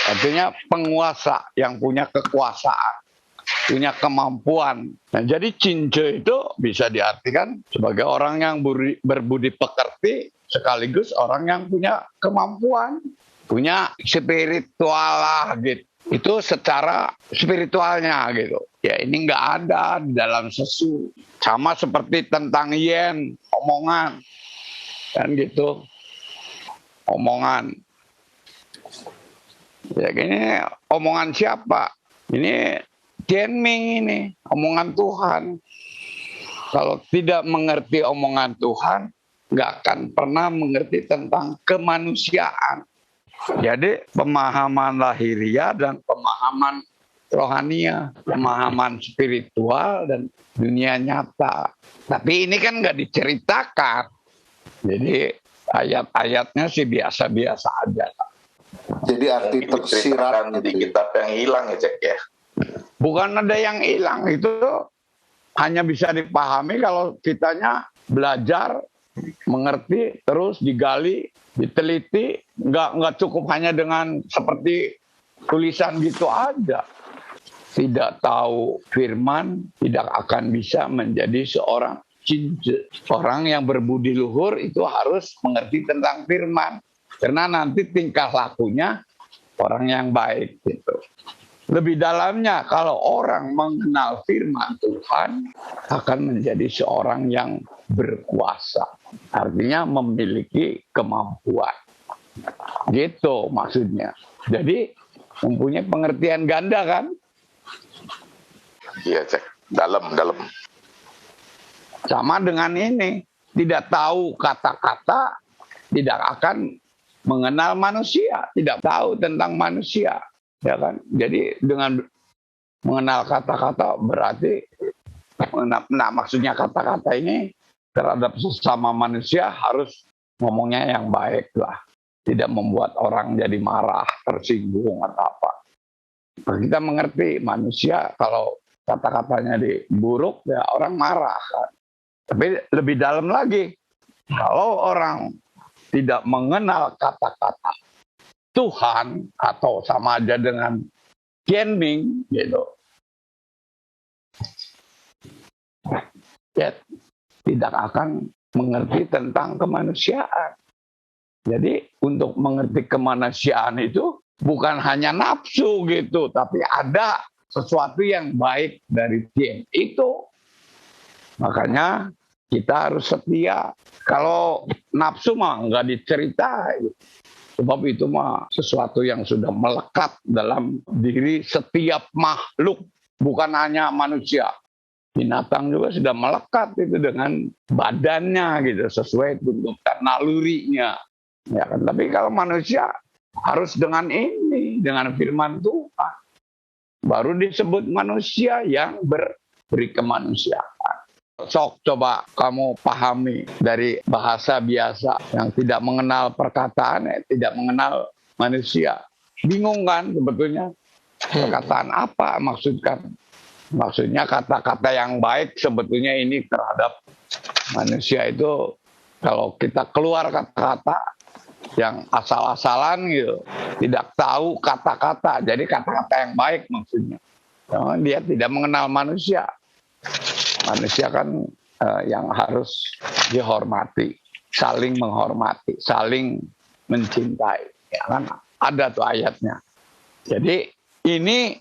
Speaker 2: Artinya penguasa yang punya kekuasaan, punya kemampuan. Nah, jadi cince itu bisa diartikan sebagai orang yang berbudi pekerti, sekaligus orang yang punya kemampuan, punya spiritual lah gitu. Itu secara spiritualnya gitu. Ya ini nggak ada di dalam sesu. Sama seperti tentang yen, omongan. Kan gitu. Omongan. Ya ini omongan siapa? Ini Tianming ini, omongan Tuhan. Kalau tidak mengerti omongan Tuhan, nggak akan pernah mengerti tentang kemanusiaan. Jadi pemahaman lahiriah dan pemahaman rohania, pemahaman spiritual dan dunia nyata. Tapi ini kan nggak diceritakan. Jadi ayat-ayatnya sih biasa-biasa aja.
Speaker 3: Jadi arti tersirat
Speaker 4: di kitab yang hilang ya Cek ya?
Speaker 2: Bukan ada yang hilang, itu hanya bisa dipahami kalau kitanya belajar, mengerti, terus digali, diteliti, nggak cukup hanya dengan seperti tulisan gitu aja. Tidak tahu firman, tidak akan bisa menjadi seorang cince. Orang yang berbudi luhur itu harus mengerti tentang firman. Karena nanti tingkah lakunya orang yang baik gitu. Lebih dalamnya, kalau orang mengenal firman Tuhan, akan menjadi seorang yang berkuasa. Artinya memiliki kemampuan. Gitu maksudnya. Jadi mempunyai pengertian ganda kan?
Speaker 4: Iya Cek, dalam.
Speaker 2: Sama dengan ini, tidak tahu kata-kata, tidak akan mengenal manusia, tidak tahu tentang manusia. Ya kan? Jadi dengan mengenal kata-kata berarti, nah maksudnya kata-kata ini terhadap sesama manusia harus ngomongnya yang baik lah. Tidak membuat orang jadi marah, tersinggung atau apa. Nah, kita mengerti manusia kalau kata-katanya buruk ya orang marah kan. Tapi lebih dalam lagi, kalau orang tidak mengenal kata-kata Tuhan atau sama aja dengan Tianming gitu, ya tidak akan mengerti tentang kemanusiaan. Jadi untuk mengerti kemanusiaan itu bukan hanya nafsu gitu, tapi ada sesuatu yang baik dari Tian itu. Makanya kita harus setia. Kalau nafsu mah nggak diceritain. Sebab itu mah sesuatu yang sudah melekat dalam diri setiap makhluk. Bukan hanya manusia. Binatang juga sudah melekat itu dengan badannya gitu. Sesuai tuntutan nalurinya. Ya kan? Tapi kalau manusia harus dengan ini. Dengan firman Tuhan. Baru disebut manusia yang beri kemanusiaan. Sok coba kamu pahami dari bahasa biasa yang tidak mengenal perkataan, tidak mengenal manusia. Bingung kan sebetulnya perkataan apa maksudkan? Maksudnya kata-kata yang baik sebetulnya ini terhadap manusia itu kalau kita keluar kata-kata yang asal-asalan gitu, tidak tahu kata-kata. Jadi kata-kata yang baik maksudnya. Dia tidak mengenal manusia. Manusia kan yang harus dihormati, saling menghormati, saling mencintai. Ya kan ada tuh ayatnya. Jadi ini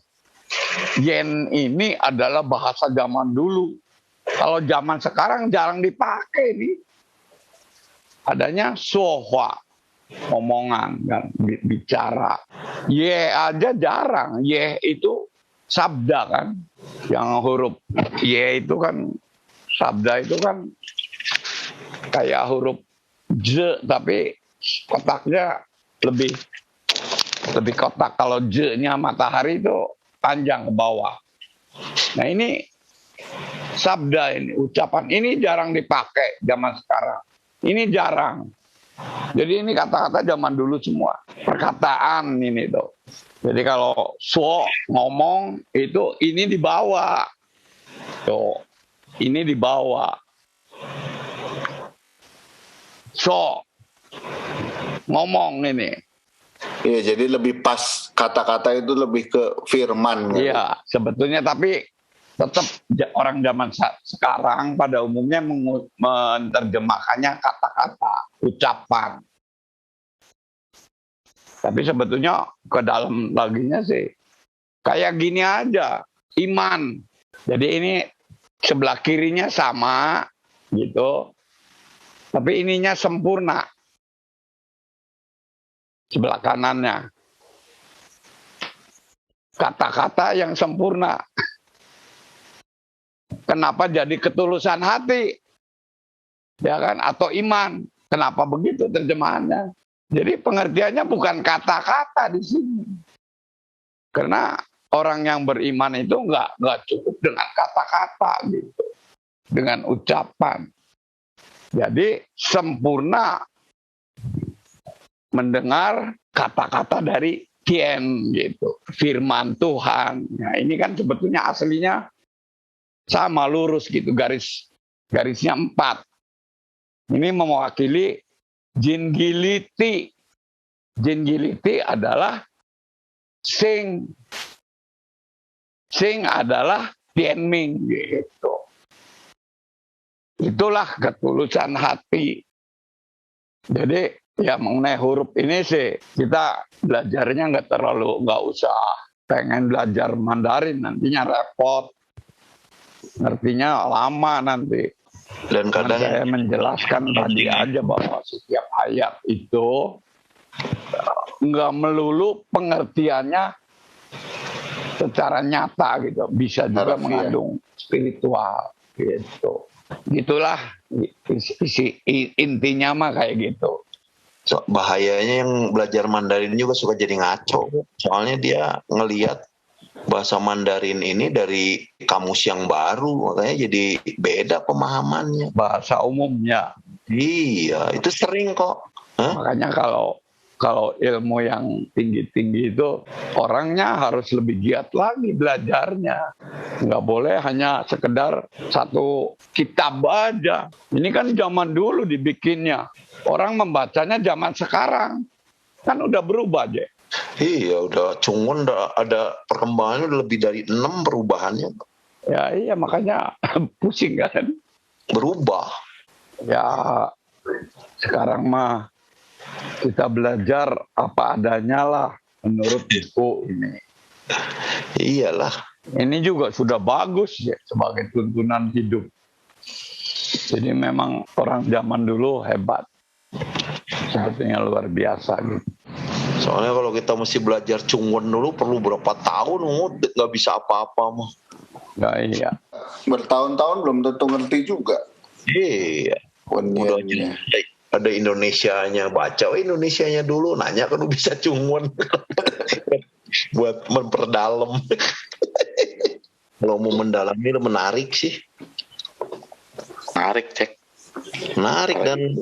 Speaker 2: yen ini adalah bahasa zaman dulu. Kalau zaman sekarang jarang dipakai nih. Adanya sohwa, omongan kan, bicara. Ye aja jarang. Ye itu sabda kan, yang huruf Y itu kan, sabda itu kan kayak huruf J tapi kotaknya lebih kotak. Kalau J-nya matahari itu panjang ke bawah. Nah ini sabda ini, ucapan ini jarang dipakai zaman sekarang. Ini jarang. Jadi ini kata-kata zaman dulu semua. Perkataan ini tuh. Jadi kalau so ngomong itu ini dibawa. Tuh, ini dibawa. So ngomong ini.
Speaker 3: Iya, jadi lebih pas kata-kata itu lebih ke firman.
Speaker 2: Iya, sebetulnya tapi tetap orang zaman sekarang pada umumnya menerjemahkannya kata-kata, ucapan. Tapi sebetulnya ke dalam laginya sih kayak gini aja, iman. Jadi ini sebelah kirinya sama gitu, tapi ininya sempurna. Sebelah kanannya. Kata-kata yang sempurna. Kenapa jadi ketulusan hati? Ya kan? Atau iman. Kenapa begitu terjemahannya? Jadi pengertiannya bukan kata-kata di sini. Karena orang yang beriman itu nggak cukup dengan kata-kata gitu. Dengan ucapan. Jadi sempurna mendengar kata-kata dari Tien gitu, firman Tuhan. Nah, ini kan sebetulnya aslinya sama lurus gitu, garisnya 4. Ini mewakili Jin Giliti. Jin Giliti adalah Sing. Sing adalah Tianming gitu. Itulah ketulusan hati. Jadi ya mengenai huruf ini sih kita belajarnya nggak usah pengen belajar Mandarin, nantinya repot, ngertinya lama nanti.
Speaker 1: Dan kadang
Speaker 2: saya menjelaskan tadi aja bahwa setiap ayat itu nggak melulu pengertiannya secara nyata gitu, bisa juga mengandung spiritual gitu. Gitulah intinya mah kayak gitu.
Speaker 1: Bahayanya yang belajar Mandarin juga suka jadi ngaco. Soalnya dia ngelihat bahasa Mandarin ini dari kamus yang baru, makanya jadi beda pemahamannya.
Speaker 2: Bahasa umumnya.
Speaker 1: Iya, itu sering kok.
Speaker 2: Makanya kalau ilmu yang tinggi-tinggi itu orangnya harus lebih giat lagi belajarnya. Nggak boleh hanya sekedar satu kitab aja. Ini kan zaman dulu dibikinnya. Orang membacanya zaman sekarang. Kan udah berubah aja.
Speaker 1: Iya, udah Chungwon udah ada perkembangannya udah lebih dari 6 perubahannya.
Speaker 2: Ya iya, makanya pusing kan.
Speaker 1: Berubah.
Speaker 2: Ya sekarang mah kita belajar apa adanya lah menurut buku ini.
Speaker 1: Iyalah.
Speaker 2: Ini juga sudah bagus ya sebagai tuntunan hidup. Jadi memang orang zaman dulu hebat. Sebetulnya luar biasa gitu.
Speaker 1: Soalnya kalau kita mesti belajar Chungwon dulu perlu berapa tahun, nggak bisa apa-apa mah.
Speaker 2: Nggak, iya.
Speaker 3: Bertahun-tahun belum tentu ngerti juga.
Speaker 1: Iya. Udah ada Indonesianya, baca Indonesianya dulu, nanya kan bisa Chungwon. Buat memperdalam. Kalau mau mendalami menarik sih.
Speaker 4: Menarik, Cek.
Speaker 1: Menarik dan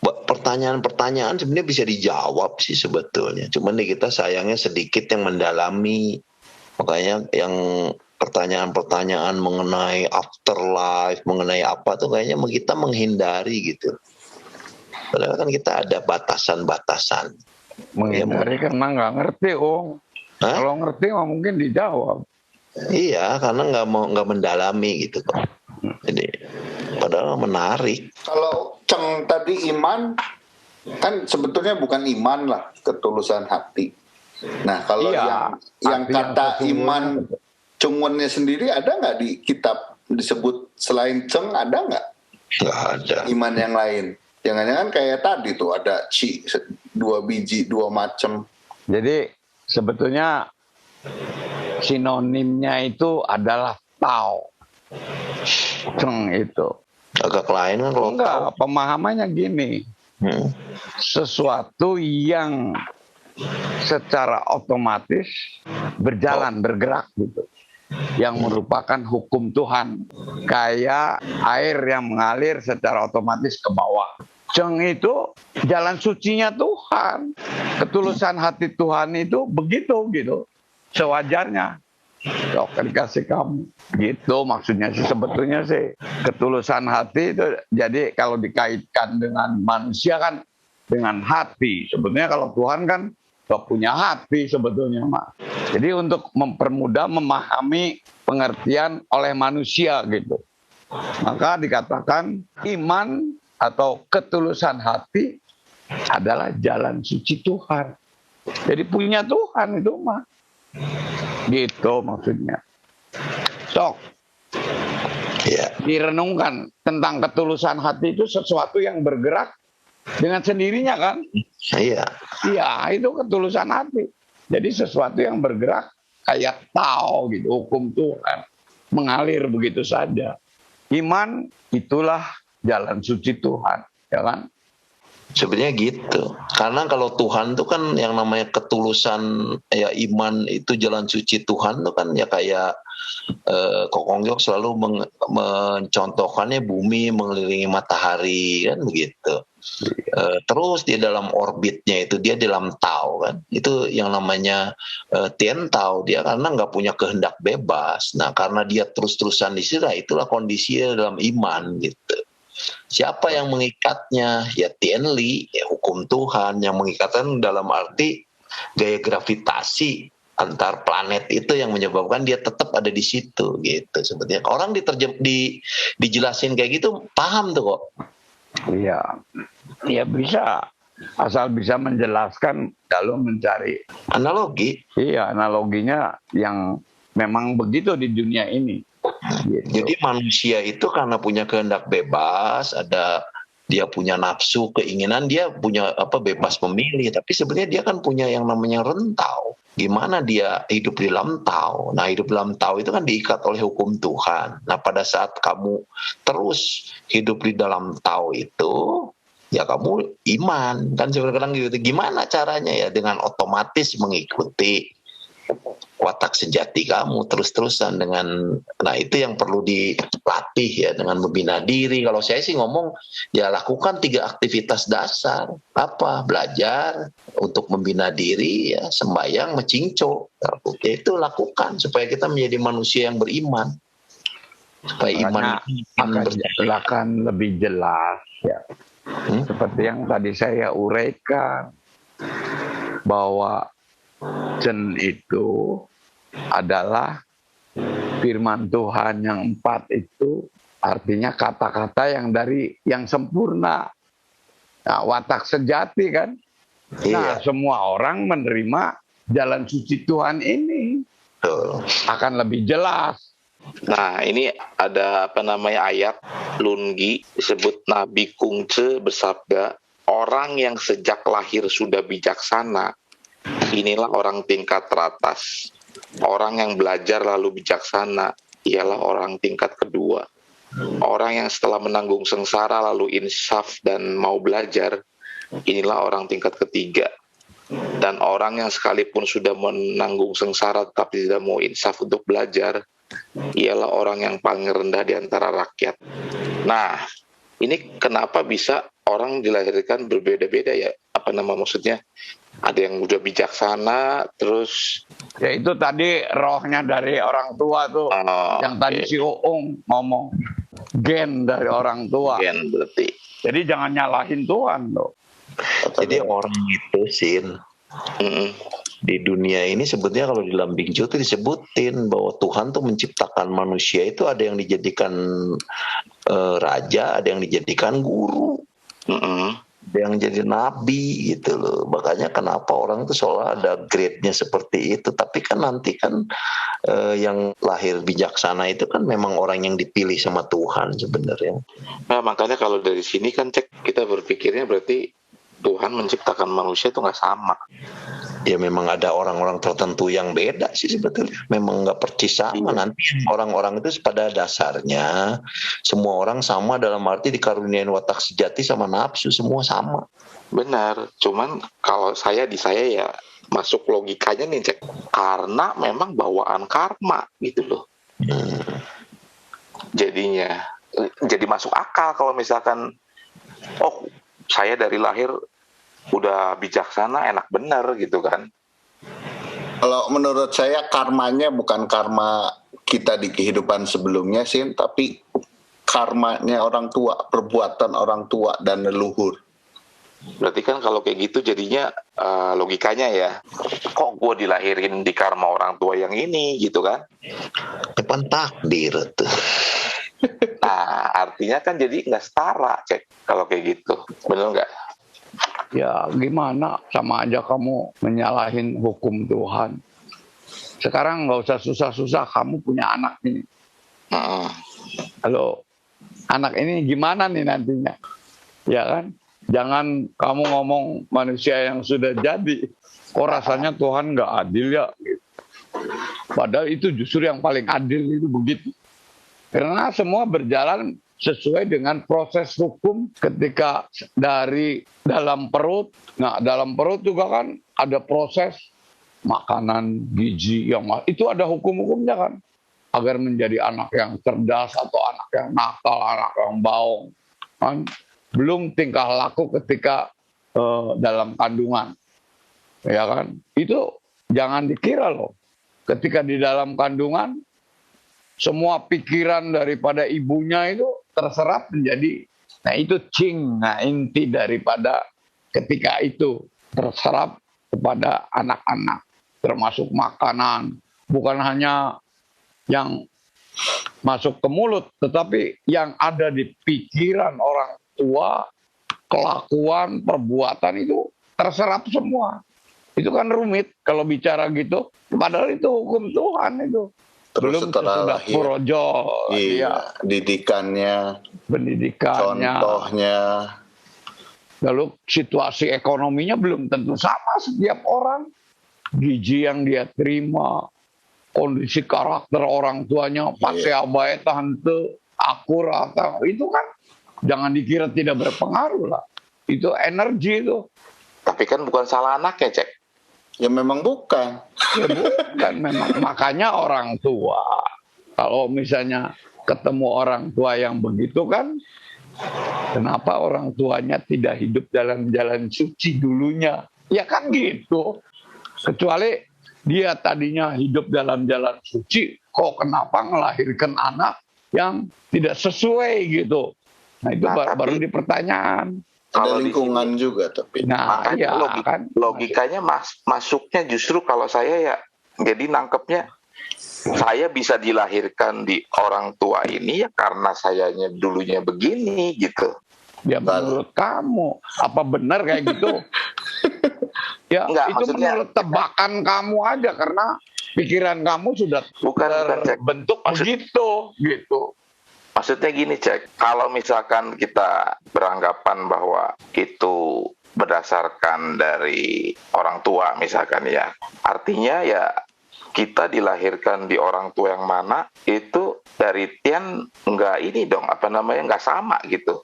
Speaker 1: pertanyaan-pertanyaan sebenarnya bisa dijawab sih sebetulnya. Cuman nih kita sayangnya sedikit yang mendalami. Makanya yang pertanyaan-pertanyaan mengenai afterlife, mengenai apa tuh kayaknya kita menghindari gitu. Padahal kan kita ada batasan-batasan.
Speaker 2: Menghindari karena nggak ngerti, Om. Kalau ngerti mah mungkin dijawab.
Speaker 1: Iya, karena nggak mendalami gitu kok. Jadi padahal menarik.
Speaker 3: Kalau Ceng tadi iman, kan sebetulnya bukan iman lah, ketulusan hati. Nah kalau
Speaker 2: iya,
Speaker 3: yang kata iman Chungwonnya sendiri ada nggak di kitab disebut selain Ceng, ada nggak?
Speaker 1: Nggak ada.
Speaker 3: Iman yang lain. Jangan-jangan kayak tadi tuh ada Ci, 2 biji, 2 macam.
Speaker 2: Jadi sebetulnya sinonimnya itu adalah Tao. Ceng itu.
Speaker 1: Agak lain kan kalau
Speaker 2: enggak, pemahamannya gini. Sesuatu yang secara otomatis berjalan, bergerak gitu. Yang merupakan hukum Tuhan. Kayak air yang mengalir secara otomatis ke bawah. Ceng itu jalan sucinya Tuhan. Ketulusan hati Tuhan itu begitu gitu. Sewajarnya. Oke, dikasih kamu. Gitu maksudnya sih, sebetulnya sih. Ketulusan hati itu, jadi kalau dikaitkan dengan manusia kan dengan hati. Sebetulnya kalau Tuhan kan Gak punya hati sebetulnya, Mak. Jadi untuk mempermudah memahami pengertian oleh manusia gitu. Maka dikatakan iman atau ketulusan hati adalah jalan suci Tuhan. Jadi punya Tuhan itu mah. Gitu maksudnya. Sok.
Speaker 1: Ya.
Speaker 2: Direnungkan tentang ketulusan hati itu sesuatu yang bergerak dengan sendirinya kan?
Speaker 1: Iya.
Speaker 2: Iya, itu ketulusan hati. Jadi sesuatu yang bergerak kayak tahu gitu, hukum Tuhan. Mengalir begitu saja. Iman itulah jalan suci Tuhan, ya kan?
Speaker 1: Sebenarnya gitu. Karena kalau Tuhan itu kan yang namanya ketulusan, ya iman itu jalan suci Tuhan itu kan ya kayak Kokong Yok selalu mencontohkannya bumi mengelilingi matahari kan begitu. Terus dia dalam orbitnya itu dia dalam Tao kan. Itu yang namanya Tien Tao, dia karena nggak punya kehendak bebas. Nah karena dia terus-terusan di situ, itulah kondisinya dalam iman gitu. Siapa yang mengikatnya? Ya Tien Li, ya hukum Tuhan yang mengikatkan dalam arti gaya gravitasi antar planet itu yang menyebabkan dia tetap ada di situ gitu. Sebetulnya orang dijelasin kayak gitu paham tuh kok.
Speaker 2: Iya, ya bisa. Asal bisa menjelaskan lalu mencari
Speaker 1: analogi.
Speaker 2: Iya, analoginya yang memang begitu di dunia ini. Gitu.
Speaker 1: Jadi manusia itu karena punya kehendak bebas, dia punya nafsu, keinginan, dia punya bebas memilih. Tapi sebenarnya dia kan punya yang namanya rentau. Gimana dia hidup di dalam Tao? Nah hidup dalam Tao itu kan diikat oleh hukum Tuhan. Nah pada saat kamu terus hidup di dalam Tao itu, ya kamu iman. Kan sebenarnya gitu. Gimana caranya ya? Dengan otomatis mengikuti watak sejati kamu terus-terusan dengan, nah itu yang perlu dilatih ya, dengan membina diri. Kalau saya sih ngomong ya lakukan 3 aktivitas dasar. Apa? Belajar, untuk membina diri ya, sembahyang, mencingco. Ya, itu lakukan supaya kita menjadi manusia yang beriman. Supaya iman
Speaker 2: akan lebih jelas ya. Seperti yang tadi saya uraikan bahwa Jen itu adalah firman Tuhan yang 4 itu artinya kata-kata yang sempurna. Nah, watak sejati kan. Nah, semua orang menerima jalan suci Tuhan ini akan lebih jelas.
Speaker 4: Nah, ini ada ayat Lungi disebut Nabi Kungce bersabda, orang yang sejak lahir sudah bijaksana, inilah orang tingkat teratas. Orang yang belajar lalu bijaksana, ialah orang tingkat kedua. Orang yang setelah menanggung sengsara lalu insaf dan mau belajar, inilah orang tingkat ketiga. Dan orang yang sekalipun sudah menanggung sengsara tetapi tidak mau insaf untuk belajar, ialah orang yang paling rendah di antara rakyat. Nah, ini kenapa bisa orang dilahirkan berbeda-beda ya? Maksudnya? Ada yang udah bijaksana, terus
Speaker 2: ya itu tadi rohnya dari orang tua tuh, yang tadi si Uung ngomong gen dari orang tua.
Speaker 4: Gen berarti.
Speaker 2: Jadi jangan nyalahin Tuhan loh.
Speaker 1: Jadi orang itu di dunia ini sebetulnya kalau di dalam Bingju itu disebutin bahwa Tuhan tuh menciptakan manusia itu ada yang dijadikan raja, ada yang dijadikan guru. Yang jadi nabi gitu loh. Makanya kenapa orang itu seolah ada grade-nya seperti itu. Tapi kan nanti kan yang lahir bijaksana itu kan memang orang yang dipilih sama Tuhan sebenarnya.
Speaker 4: Nah makanya kalau dari sini kan kita berpikirnya berarti Tuhan menciptakan manusia itu nggak sama.
Speaker 1: Ya memang ada orang-orang tertentu yang beda sih sebetulnya. Memang nggak persis sama. Nanti orang-orang itu pada dasarnya semua orang sama dalam arti dikaruniain watak sejati sama nafsu, semua sama.
Speaker 4: Benar. Cuman kalau saya ya masuk logikanya nih karena memang bawaan karma gitu loh. Jadinya jadi masuk akal kalau misalkan saya dari lahir udah bijaksana, enak bener gitu kan.
Speaker 3: Kalau menurut saya karmanya bukan karma kita di kehidupan sebelumnya sih, tapi karmanya orang tua, perbuatan orang tua dan leluhur.
Speaker 4: Berarti kan kalau kayak gitu jadinya logikanya ya, kok gue dilahirin di karma orang tua yang ini gitu kan?
Speaker 1: Depan takdir tuh.
Speaker 4: Nah, artinya kan jadi nggak setara, Cek, kalau kayak gitu. Bener nggak?
Speaker 2: Ya gimana, sama aja kamu menyalahin hukum Tuhan. Sekarang nggak usah susah-susah, kamu punya anak ini. Halo, anak ini gimana nih nantinya? Ya kan? Jangan kamu ngomong manusia yang sudah jadi. Kok rasanya Tuhan nggak adil ya? Padahal itu justru yang paling adil itu begitu. Karena semua berjalan sesuai dengan proses hukum ketika dari dalam perut. Nah, dalam perut juga kan ada proses makanan, gizi yang itu ada hukum-hukumnya kan. Agar menjadi anak yang cerdas atau anak yang nakal, anak yang baung. Kan? Belum tingkah laku ketika dalam kandungan. Ya kan? Itu jangan dikira loh. Ketika di dalam kandungan, semua pikiran daripada ibunya itu terserap menjadi, nah itu cing, nah inti daripada ketika itu terserap kepada anak-anak, termasuk makanan, bukan hanya yang masuk ke mulut, tetapi yang ada di pikiran orang tua, kelakuan, perbuatan itu terserap semua. Itu kan rumit kalau bicara gitu, padahal itu hukum Tuhan itu.
Speaker 3: Terus
Speaker 2: Belum
Speaker 3: setelah
Speaker 2: sudah
Speaker 3: lahir,
Speaker 2: porojo,
Speaker 3: iya, didikannya,
Speaker 2: pendidikannya,
Speaker 3: contohnya,
Speaker 2: lalu situasi ekonominya belum tentu sama setiap orang, gizi yang dia terima, kondisi karakter orang tuanya, pasti abai tante, akur atau itu kan jangan dikira tidak berpengaruh lah. Itu energi itu.
Speaker 4: Tapi kan bukan salah anaknya, Cek.
Speaker 3: ya memang bukan.
Speaker 2: Ya bukan memang. Makanya orang tua, kalau misalnya ketemu orang tua yang begitu kan, kenapa orang tuanya tidak hidup dalam jalan suci dulunya? Ya kan gitu. Kecuali dia tadinya hidup dalam jalan suci, kok kenapa melahirkan anak yang tidak sesuai gitu. Nah itu baru di pertanyaan.
Speaker 3: Ada lingkungan juga tapi.
Speaker 2: Nah iya kan.
Speaker 4: Logikanya masuknya justru kalau saya ya, jadi nangkepnya saya bisa dilahirkan di orang tua ini ya karena sayanya dulunya begini gitu.
Speaker 2: Ya menurut kamu, apa benar kayak gitu? Ya
Speaker 4: Enggak,
Speaker 2: itu menurut tebakan kamu aja karena pikiran kamu sudah terbentuk begitu gitu.
Speaker 4: Maksudnya gini, Cek, kalau misalkan kita beranggapan bahwa itu berdasarkan dari orang tua misalkan ya, artinya ya kita dilahirkan di orang tua yang mana itu dari Tian nggak sama gitu.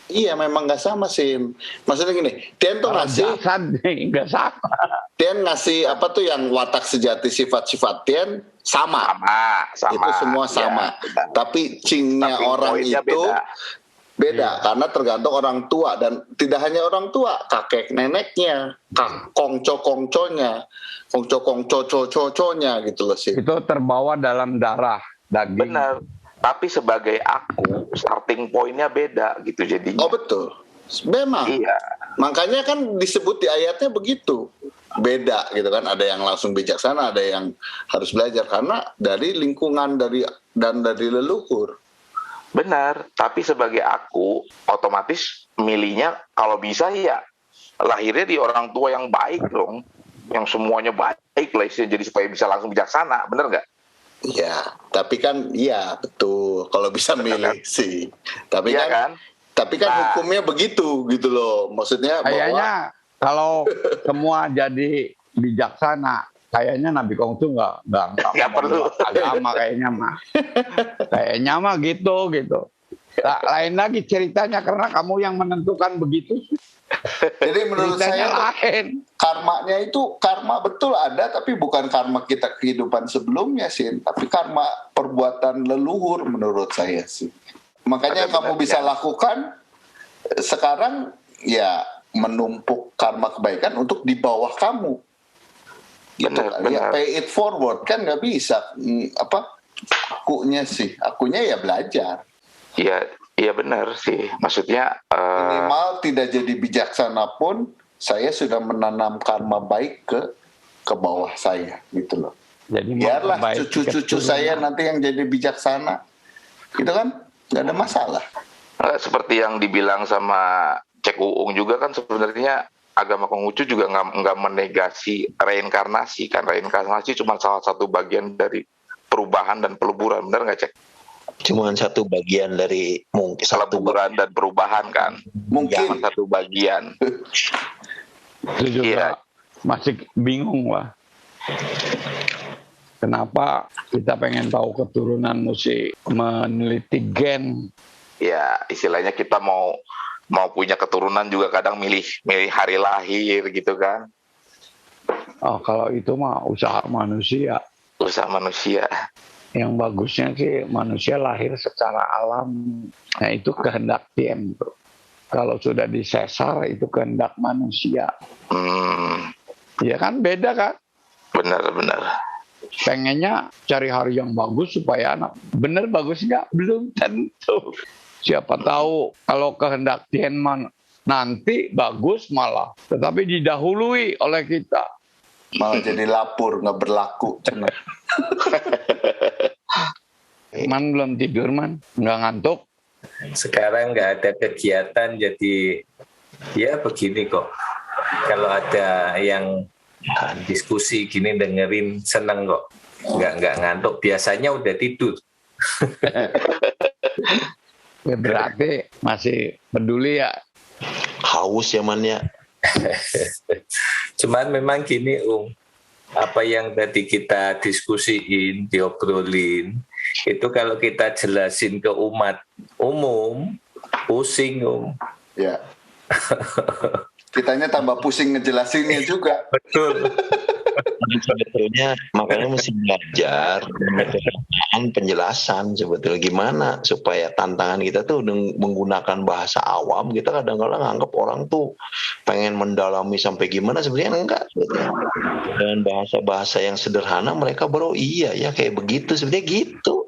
Speaker 3: Iya memang nggak sama sih. Maksudnya gini, Tian tuh ngasih
Speaker 2: nggak sama.
Speaker 3: Tian ngasih apa tuh yang watak sejati sifat-sifat Tian sama. Itu semua sama.
Speaker 4: Ya,
Speaker 3: tapi cingnya orang itu beda karena tergantung orang tua dan tidak hanya orang tua, kakek neneknya, kongco-kongconya, kongco-kongco-coconya gitu loh sih.
Speaker 2: Itu terbawa dalam darah daging.
Speaker 4: Benar. Tapi sebagai aku, starting point-nya beda gitu jadinya.
Speaker 3: Oh betul, memang. Iya. Makanya kan disebut di ayatnya begitu. Beda gitu kan, ada yang langsung bijaksana, ada yang harus belajar karena dari lingkungan dan dari leluhur.
Speaker 4: Benar, tapi sebagai aku otomatis milihnya kalau bisa ya lahirnya di orang tua yang baik dong, yang semuanya baik lah jadi supaya bisa langsung bijaksana, benar nggak?
Speaker 3: Iya, tapi kan iya betul kalau bisa milih sih. Tapi
Speaker 4: iya kan?
Speaker 3: Tapi kan hukumnya begitu gitu loh. Maksudnya
Speaker 2: kayaknya kalau semua jadi bijaksana, kayaknya Nabi Kongsu nggak perlu agama kayaknya mah gitu. Nah, lain lagi ceritanya karena kamu yang menentukan begitu.
Speaker 3: Jadi menurut saya
Speaker 2: lain.
Speaker 3: Karmanya itu karma betul ada, tapi bukan karma kita kehidupan sebelumnya sih, tapi karma perbuatan leluhur menurut saya sih. Makanya kamu bisa lakukan sekarang ya menumpuk karma kebaikan untuk di bawah kamu. Gitu kan. Ya pay it forward kan nggak bisa. Akunya ya belajar.
Speaker 4: Iya, Iya benar sih, maksudnya
Speaker 3: minimal tidak jadi bijaksana pun saya sudah menanam karma baik ke bawah saya gitu loh.
Speaker 2: Jadi
Speaker 3: Biarlah
Speaker 2: memperbaiki
Speaker 3: cucu-cucu
Speaker 2: keturunan.
Speaker 3: saya nanti yang jadi bijaksana, itu kan nggak ada masalah.
Speaker 4: seperti yang dibilang sama Cek Uung juga kan sebenarnya agama Konghucu juga nggak menegasi reinkarnasi kan. Reinkarnasi cuma salah satu bagian dari perubahan dan peleburan, benar nggak Cek?
Speaker 1: Cuma satu bagian dari mungkin
Speaker 4: Peleburan dan perubahan kan,
Speaker 3: Mungkin
Speaker 4: satu bagian.
Speaker 2: Itu juga
Speaker 4: Iya.
Speaker 2: masih bingung lah. Kenapa kita pengen tahu keturunan mesti meneliti gen?
Speaker 4: Ya istilahnya kita mau punya keturunan juga kadang milih hari lahir gitu kan.
Speaker 2: Oh, kalau itu mah usaha manusia.
Speaker 4: Usaha manusia.
Speaker 2: Yang bagusnya sih manusia lahir secara alam. Nah itu kehendak Tien, bro. Kalau sudah disesar itu kehendak manusia. Ya kan beda kan?
Speaker 4: Benar.
Speaker 2: Pengennya cari hari yang bagus supaya anak. Bener bagus nggak? Belum tentu. Siapa tahu kalau kehendak Tien nanti bagus malah. Tetapi didahului oleh kita.
Speaker 3: malah jadi lapur, nggak berlaku.
Speaker 2: Man belum tidur, Man. Nggak ngantuk.
Speaker 6: Sekarang nggak ada kegiatan, jadi ya begini kok. Kalau ada yang diskusi gini dengerin seneng kok. Nggak ngantuk. Biasanya udah tidur.
Speaker 2: Ya berarti masih peduli ya.
Speaker 1: Haus ya Man ya.
Speaker 6: Cuman memang gini apa yang tadi kita diskusiin, diobrolin, itu kalau kita jelasin ke umat umum, pusing
Speaker 3: Ya. Kitanya tambah pusing ngejelasinnya juga.
Speaker 6: Betul.
Speaker 1: Sebetulnya makanya mesti belajar penjelasan sebetulnya gimana supaya tantangan kita tuh menggunakan bahasa awam. Kita kadang-kadang anggap orang tuh pengen mendalami sampai gimana, sebenarnya enggak. Dan bahasa-bahasa yang sederhana mereka baru iya ya kayak begitu, sebenarnya gitu.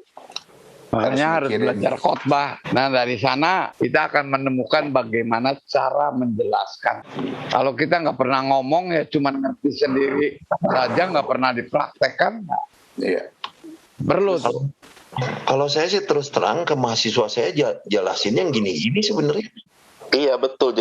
Speaker 2: Makanya harus belajar khotbah. Nah dari sana kita akan menemukan bagaimana cara menjelaskan. Kalau kita nggak pernah ngomong ya cuma ngerti sendiri saja, nggak pernah dipraktekkan.
Speaker 3: Iya.
Speaker 2: Perlu.
Speaker 1: Kalau saya sih terus terang ke mahasiswa saya jelasin yang gini-gini sebenarnya.
Speaker 4: Iya betul.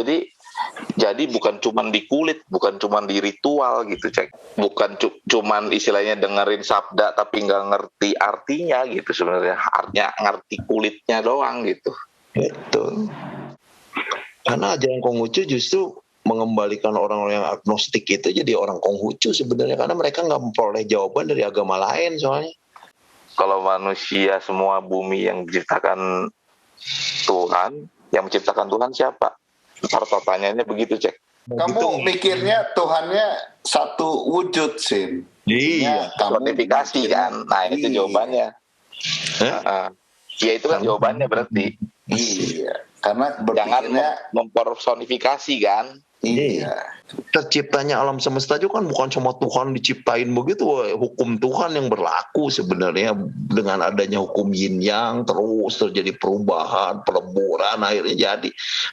Speaker 4: Jadi bukan cuman di kulit, bukan cuman di ritual gitu Cek. Bukan cuman istilahnya dengerin sabda tapi nggak ngerti artinya gitu sebenarnya. Artinya ngerti kulitnya doang gitu.
Speaker 1: Betul. Karena ajaran Konghucu justru mengembalikan orang-orang yang agnostik itu jadi orang Konghucu sebenarnya, karena mereka nggak memperoleh jawaban dari agama lain soalnya.
Speaker 4: Kalau manusia semua bumi yang diciptakan Tuhan, yang menciptakan Tuhan siapa? Ntar pertanyaannya begitu Cek.
Speaker 3: Kamu mikirnya Tuhannya satu wujud, Sin.
Speaker 1: Iya.
Speaker 4: Personifikasi kan. Nah itu jawabannya. Ya itu kan jawabannya berarti.
Speaker 3: Iya. Karena
Speaker 4: Jangan
Speaker 3: berpikirnya
Speaker 4: mempersonifikasi kan.
Speaker 3: iya.
Speaker 1: Terciptanya alam semesta juga kan bukan cuma Tuhan diciptain begitu, hukum Tuhan yang berlaku sebenarnya. Dengan adanya hukum yin yang terus terjadi perubahan, peleburan, akhirnya jadi.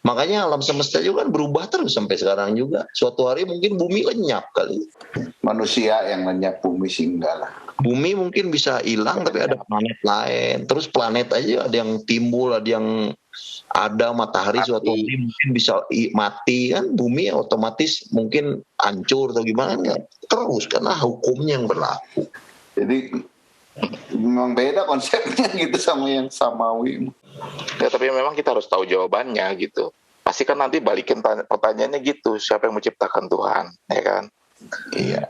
Speaker 1: Makanya alam semesta juga kan berubah terus sampai sekarang juga. Suatu hari mungkin bumi lenyap kali.
Speaker 3: Manusia yang lenyap, bumi sih enggak lah.
Speaker 1: Bumi mungkin bisa hilang tapi ada planet lain. Terus planet aja ada yang timbul, ada yang ada matahari suatu hari mungkin bisa mati kan, bumi otomatis mungkin hancur atau gimana kan, terus karena hukumnya yang berlaku.
Speaker 3: Jadi memang beda konsepnya gitu sama yang samawi.
Speaker 4: Ya tapi memang kita harus tahu jawabannya gitu. Pasti kan nanti balikin pertanyaannya gitu, siapa yang menciptakan Tuhan, ya kan?
Speaker 3: Iya.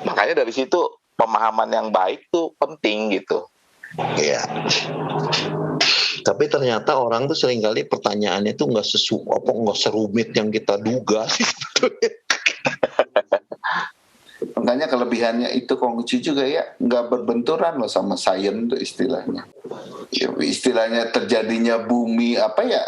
Speaker 4: Makanya dari situ pemahaman yang baik tuh penting gitu.
Speaker 1: Iya. Tapi ternyata orang tuh seringkali pertanyaannya tuh nggak serumit yang kita duga.
Speaker 3: Makanya kelebihannya itu Konghucu juga ya, nggak berbenturan loh sama sains tuh istilahnya. Ya, istilahnya terjadinya bumi apa ya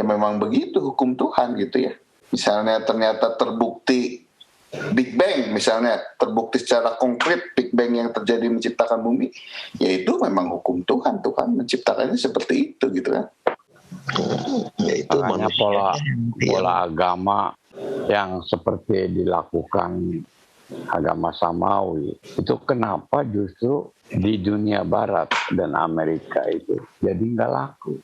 Speaker 3: memang begitu hukum Tuhan gitu ya. Misalnya ternyata terbukti Big Bang, misalnya terbukti secara konkret Big Bang yang terjadi menciptakan bumi, ya itu memang hukum Tuhan. Tuhan menciptakannya seperti itu gitu kan.
Speaker 1: Ya itu
Speaker 2: Makanya
Speaker 1: manusia.
Speaker 2: pola agama yang seperti dilakukan agama Samawi itu kenapa justru di dunia Barat dan Amerika itu jadi nggak laku?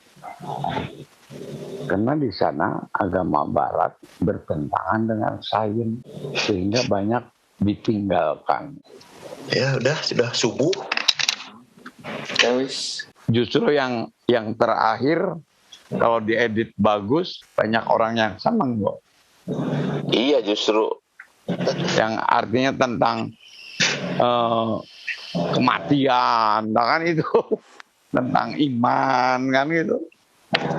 Speaker 2: Karena di sana agama Barat bertentangan dengan sains sehingga banyak ditinggalkan.
Speaker 1: Ya sudah subuh.
Speaker 2: Justru yang terakhir kalau diedit bagus banyak orang yang senang kok.
Speaker 4: Iya justru.
Speaker 2: Yang artinya tentang kematian, kan itu tentang iman kan gitu.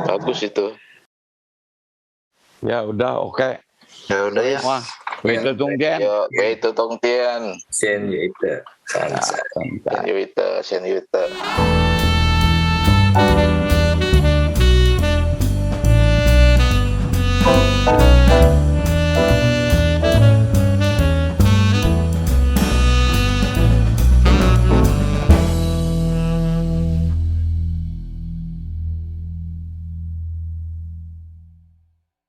Speaker 4: Bagus itu.
Speaker 2: Ya udah oke.
Speaker 1: Ya udah ya.
Speaker 2: Wah, itu tungtian.
Speaker 4: Yo, itu tongtian.
Speaker 6: Sen itu.
Speaker 4: Sen yuite.